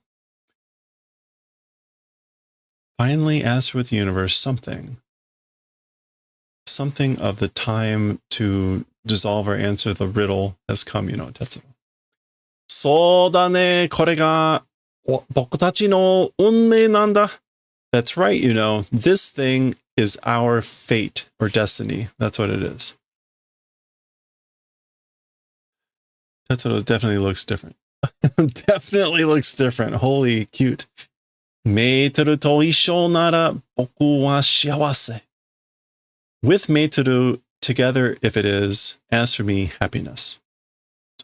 Finally, as with the universe, something of the time to dissolve or answer the riddle has come, Tetsuro. So da ne, kore ga boku tachi no unmei nanda. That's right, this thing is our fate or destiny. That's what it is. That's what it definitely looks different. Definitely looks different. Holy cute. メートルと一緒なら僕は幸せ. With メートル together if it is, as for me, happiness.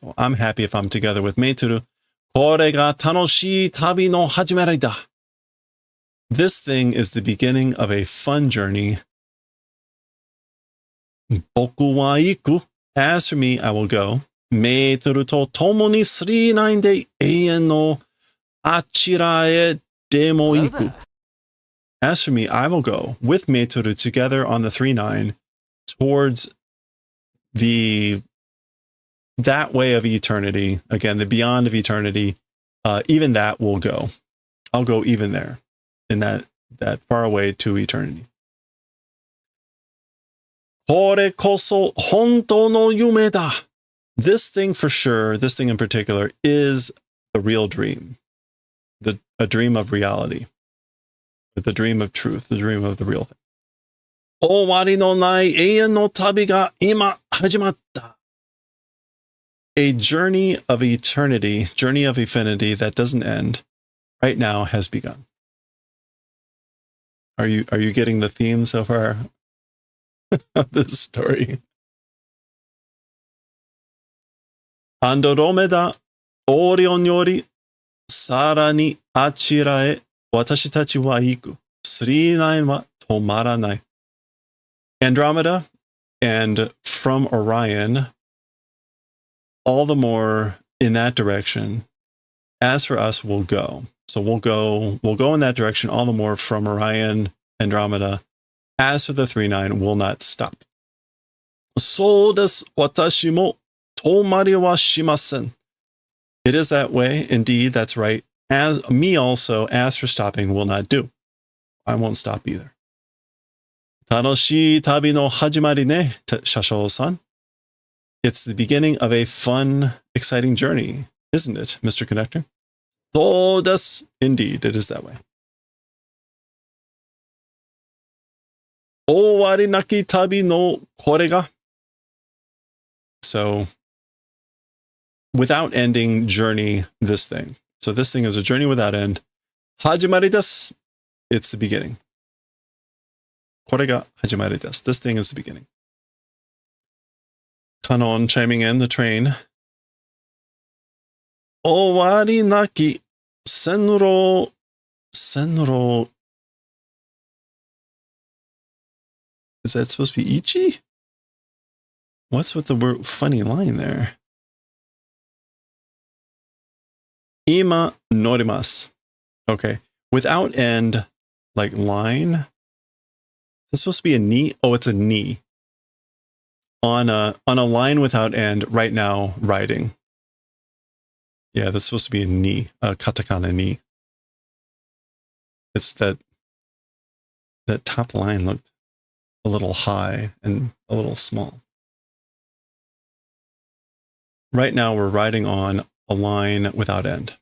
So I'm happy if I'm together with メートル. これが楽しい旅の始まりだ. This thing is the beginning of a fun journey. 僕は行く. As for me, I will go. メートルと共に39で永遠のあちらへでも行く. As for me, I will go with Meitoru together on the 39 towards that way of eternity. Again, the beyond of eternity. Even that will go. I'll go even there, in that far away to eternity. これこそ本当の夢だ. This thing for sure, this thing in particular, is the real dream. A dream of reality. The dream of truth, the dream of the real thing. 終わりのない永遠の旅が今始まった. A journey of eternity, journey of infinity that doesn't end, right now has begun. Are you getting the theme so far of this story? Andromeda, Orion yori, さらにあちらへ私たちは行く. 39は止まらない. Andromeda and from Orion, all the more in that direction. As for us, we'll go. So we'll go in that direction all the more from Orion, Andromeda. As for the 39, we'll not stop. そうです。私も止まりはしません. It is that way. Indeed, that's right. As me also, as for stopping, will not do. I won't stop either. 楽しい旅の始まりね, Shashou-san. It's the beginning of a fun, exciting journey, isn't it, Mr. Connector? そうです. Indeed, it is that way. 終わりなき旅のこれが. So, without ending journey, this thing. So this thing is a journey without end. 始まりです. It's the beginning. これが始まりです. This thing is the beginning. Kanon chiming in the train. 終わりなき線路. Is that supposed to be Ichi? What's with the word funny line there? 今乗ります. Okay. Without end, like line. Is this supposed to be a ni? Oh, it's a ni. On a line without end, right now, riding. Yeah, that's supposed to be a ni, a katakana ni. It's that top line looked a little high and a little small. Right now, we're riding on a line without end.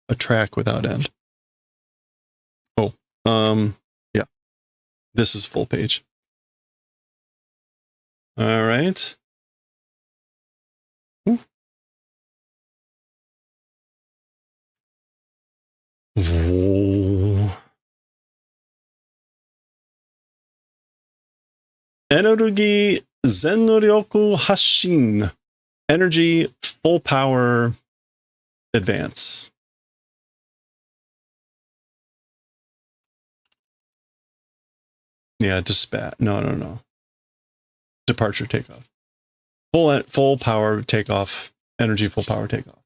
A track without end. Oh, yeah. This is full page. All right. Ooh. Whoa. Energy Zenryoku Hashin. Energy, full power, advance. Yeah, dispatch. No. Departure takeoff. Full power takeoff. Energy, full power takeoff.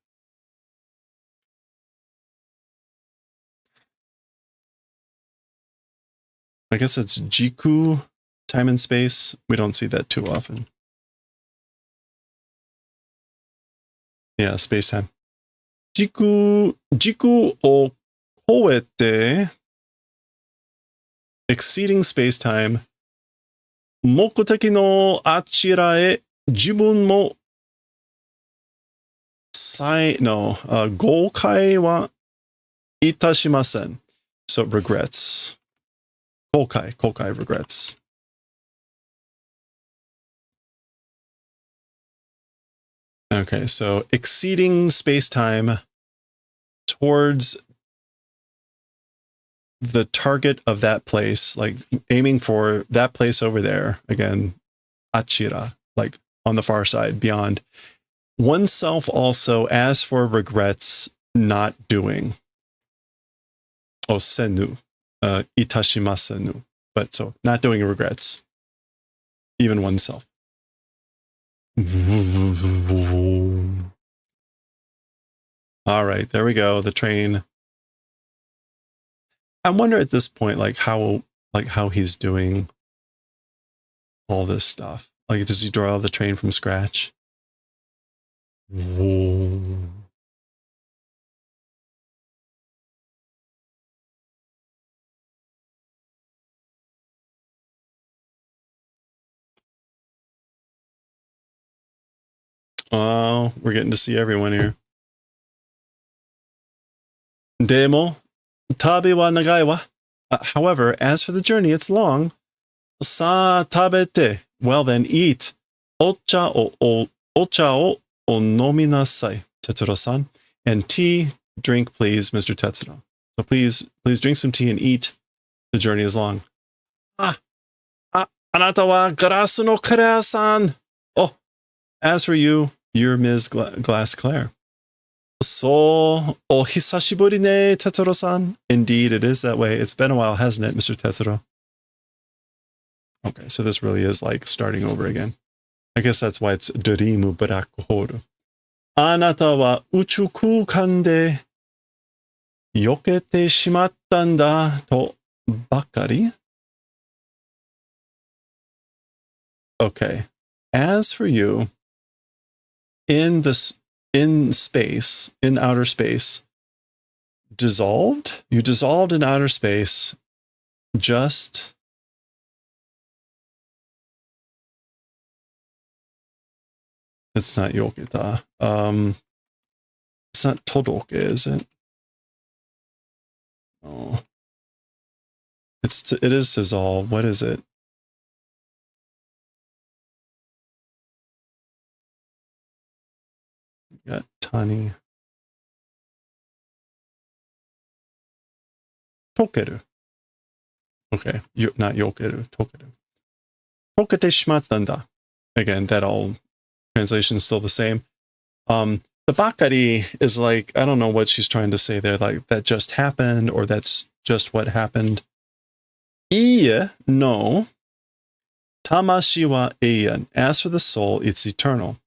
I guess it's Jiku, time and space. We don't see that too often. Yeah, space-time. Jiku o koete, exceeding space-time. Mokuteki no achira e jibun mo goukai wa itashimasen. So it regrets. Kokai regrets. Okay, so exceeding space-time towards the target of that place, like aiming for that place over there, again, Achira, like on the far side, beyond. Oneself also, as for regrets, not doing. Oh, senu. Itashimasenu. But so, not doing regrets. Even oneself. All right, there we go. The train. I wonder at this point, like how he's doing all this stuff. Like, does he draw the train from scratch? Oh, we're getting to see everyone here. Demo, tabe wa nagai wa. However, as for the journey, it's long. Sa tabete. Well then, eat. Ocha o nominasai, Tetsuro-san. And tea, drink please, Mr. Tetsuro. So please drink some tea and eat. The journey is long. Anata wa garasu no Claire-san. Oh, as for you, you're Ms. Glass Claire. So, o hisashiburi ne, Tetsuro-san. Indeed, it is that way. It's been a while, hasn't it, Mr. Tetsuro? Okay, so this really is like starting over again. I guess that's why it's Dorimu Baraku Horu. Anata wa uchu kukan de yokete shimatta da to bakari. Okay. As for you, in space, in outer space, dissolved? You dissolved in outer space just it's not yoketa. It's not todoke, is it? Oh. It is dissolved. What is it? Got Tani. Tokeru. Okay, not yokeru, tokeru. Tokete shimatta da. Again, that all translation is still the same. The bakari is like, I don't know what she's trying to say there, like that just happened, or that's just what happened. Iie, no. Tamashi wa eian. As for the soul, it's eternal.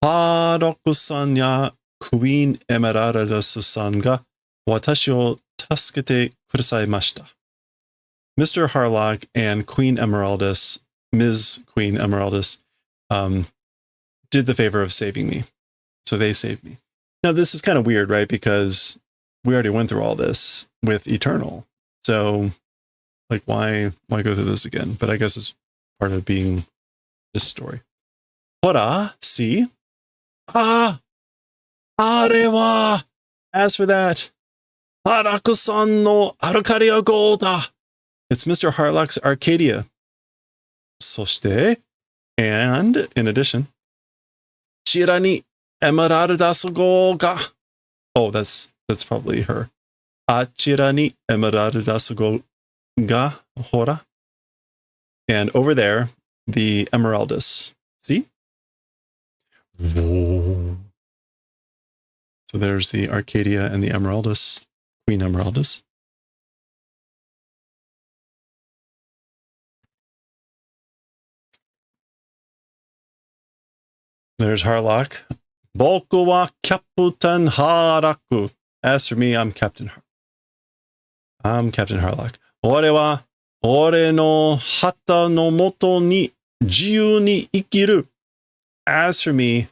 Haroku-san ya Queen Emeraldus-san ga watashi o tasukete kudasaimashita. Mr. Harlock and Queen Emeraldus, Ms. Queen Emeraldus, did the favor of saving me. So they saved me. Now, this is kind of weird, right? Because we already went through all this with Eternal. So, like, why go through this again? But I guess it's part of being this story. Hora, see? Arewa! As for that, Haraku-san no Arcadia Golda. It's Mr. Harlock's Arcadia. Soshite, and in addition, Chira ni Emeraldasu go ga. Oh, that's probably her. Achira ni Emeraldasu go ga hora. And over there, the Emeraldus. See? So there's the Arcadia and the Emeraldus, Queen Emeraldus. There's Harlock. Boku wa Captain Haraku. As for me, I'm Captain Harlock. Ore wa ore no hata no moto ni jiyu ni ikiru. As for me,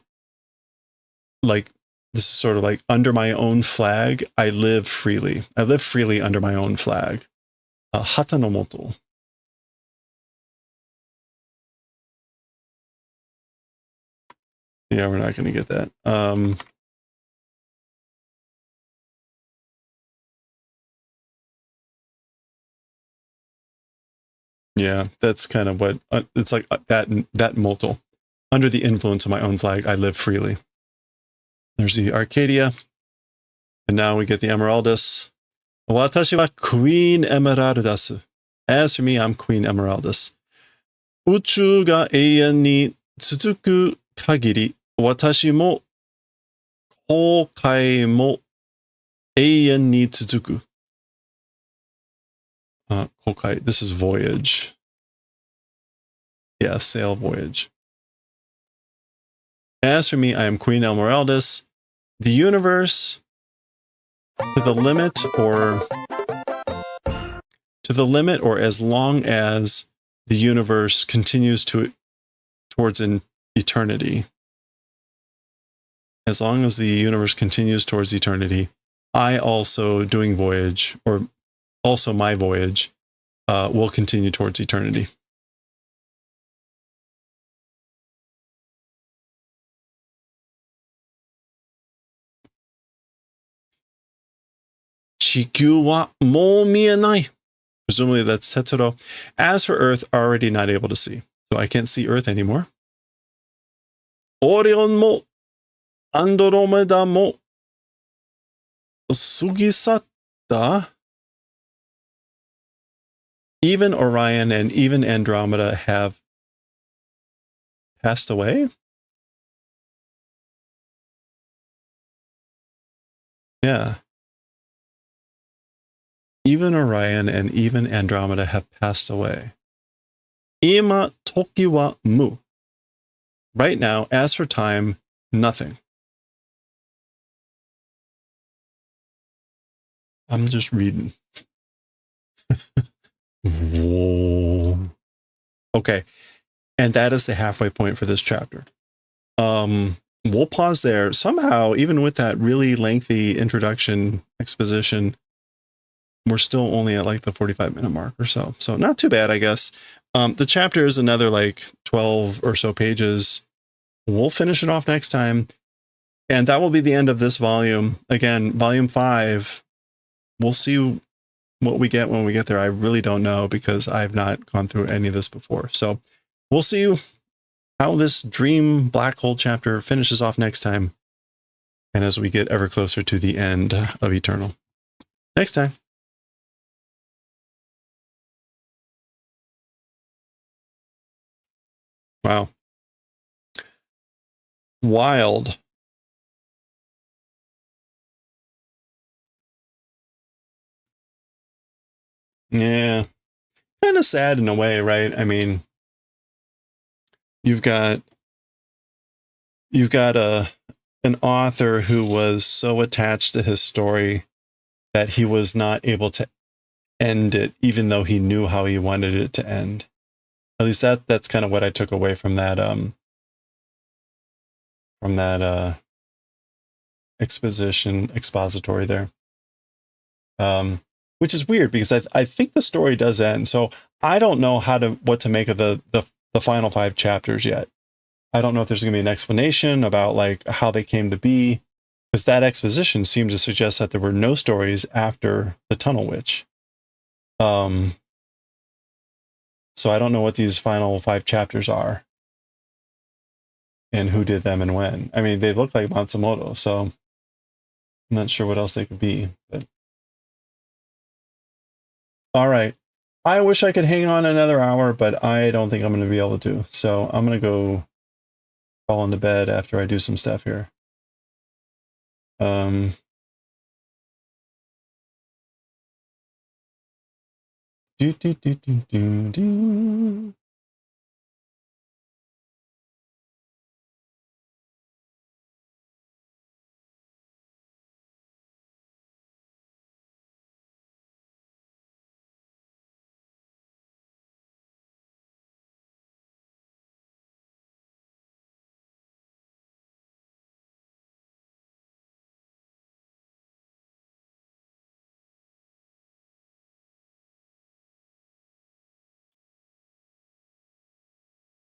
like, this is sort of like under my own flag, I live freely. I live freely under my own flag. Hata no moto. Yeah, we're not going to get that. Yeah, that's kind of what it's like. That motto. Under the influence of my own flag, I live freely. There's the Arcadia, and now we get the Emeraldus. Watashi wa Queen Emeraldus. As for me, I'm Queen Emeraldus. Uchu ga eian ni tsuzuku kagiri, watashi mo koukai mo eian ni tsuzuku. Koukai, this is voyage. Yeah, sail voyage. As for me, I am Queen Emeraldus. The universe, to the limit or as long as the universe continues towards an eternity. As long as the universe continues towards eternity, I also doing voyage, or also my voyage, will continue towards eternity. Chikyu wa mou mienai. Presumably that's Tetsuro. As for Earth, already not able to see. So I can't see Earth anymore. Orion mo Andromeda mo sugisatta. Even Orion and even Andromeda have passed away? Yeah. Even Orion and even Andromeda have passed away. Ima toki wa mu. Right now, as for time, nothing. I'm just reading. Whoa. Okay. And that is the halfway point for this chapter. We'll pause there. Somehow, even with that really lengthy introduction exposition, we're still only at like the 45-minute mark or so. So not too bad, I guess. The chapter is another like 12 or so pages. We'll finish it off next time. And that will be the end of this volume. Again, volume 5. We'll see what we get when we get there. I really don't know because I've not gone through any of this before. So we'll see how this dream black hole chapter finishes off next time. And as we get ever closer to the end of Eternal. Next time. Wow. Wild. Yeah. Kind of sad in a way, right? I mean, you've got an author who was so attached to his story that he was not able to end it, even though he knew how he wanted it to end. At least that's kind of what I took away from that expository there. Which is weird because I think the story does end. So I don't know what to make of the final 5 chapters yet. I don't know if there's going to be an explanation about like how they came to be, because that exposition seemed to suggest that there were no stories after the Tunnel Witch. So I don't know what these final 5 chapters are and who did them and when. I mean, they look like Matsumoto, so I'm not sure what else they could be. But all right. I wish I could hang on another hour, but I don't think I'm going to be able to. So I'm going to go fall into bed after I do some stuff here. Do.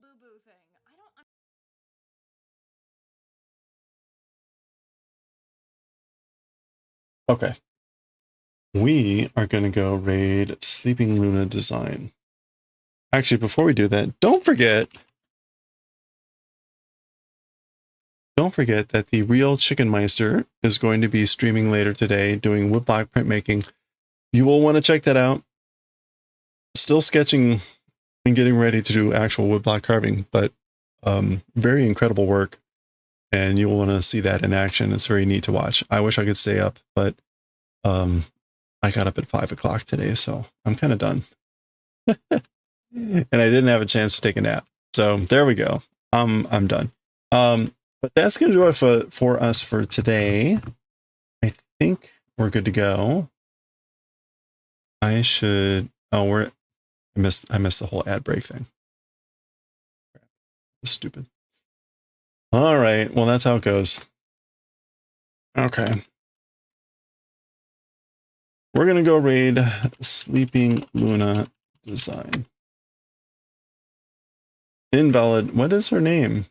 Boo-boo thing. Okay. We are going to go raid Sleeping Luna Design. Actually, before we do that, don't forget that the real Chicken Meister is going to be streaming later today doing woodblock printmaking. You will want to check that out. Still sketching and getting ready to do actual woodblock carving, but very incredible work. And you'll want to see that in action. It's very neat to watch. I wish I could stay up, but I got up at 5 o'clock today, so I'm kind of done. And I didn't have a chance to take a nap. So there we go. I'm done. But that's going to do it for us for today. I think we're good to go. I should... Oh, I missed the whole ad break thing. Stupid. All right. Well, that's how it goes. Okay. We're going to go raid Sleeping Luna Design. Invalid. What is her name?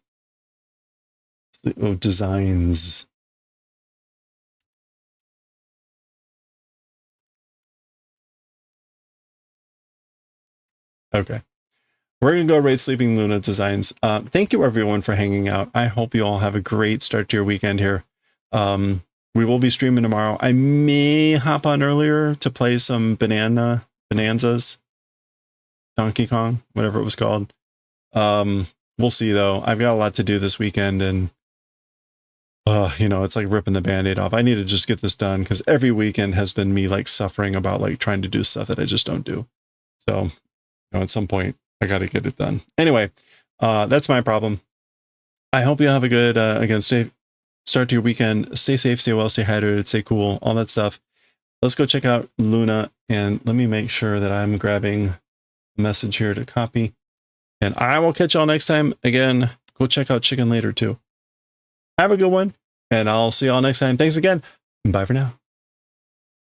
Oh, Designs. Okay. We're going to go raid Sleeping Luna Designs. Thank you, everyone, for hanging out. I hope you all have a great start to your weekend here. We will be streaming tomorrow. I may hop on earlier to play some Bonanzas, Donkey Kong, whatever it was called. We'll see, though. I've got a lot to do this weekend, and you know, it's like ripping the Band-Aid off. I need to just get this done because every weekend has been me like suffering about like trying to do stuff that I just don't do. So, you know, at some point I got to get it done. Anyway, that's my problem. I hope you have a good, again, start to your weekend. Stay safe, stay well, stay hydrated, stay cool, all that stuff. Let's go check out Luna, and let me make sure that I'm grabbing a message here to copy. And I will catch y'all next time. Again, go check out Chicken later too. Have a good one, and I'll see y'all next time. Thanks again. Bye for now.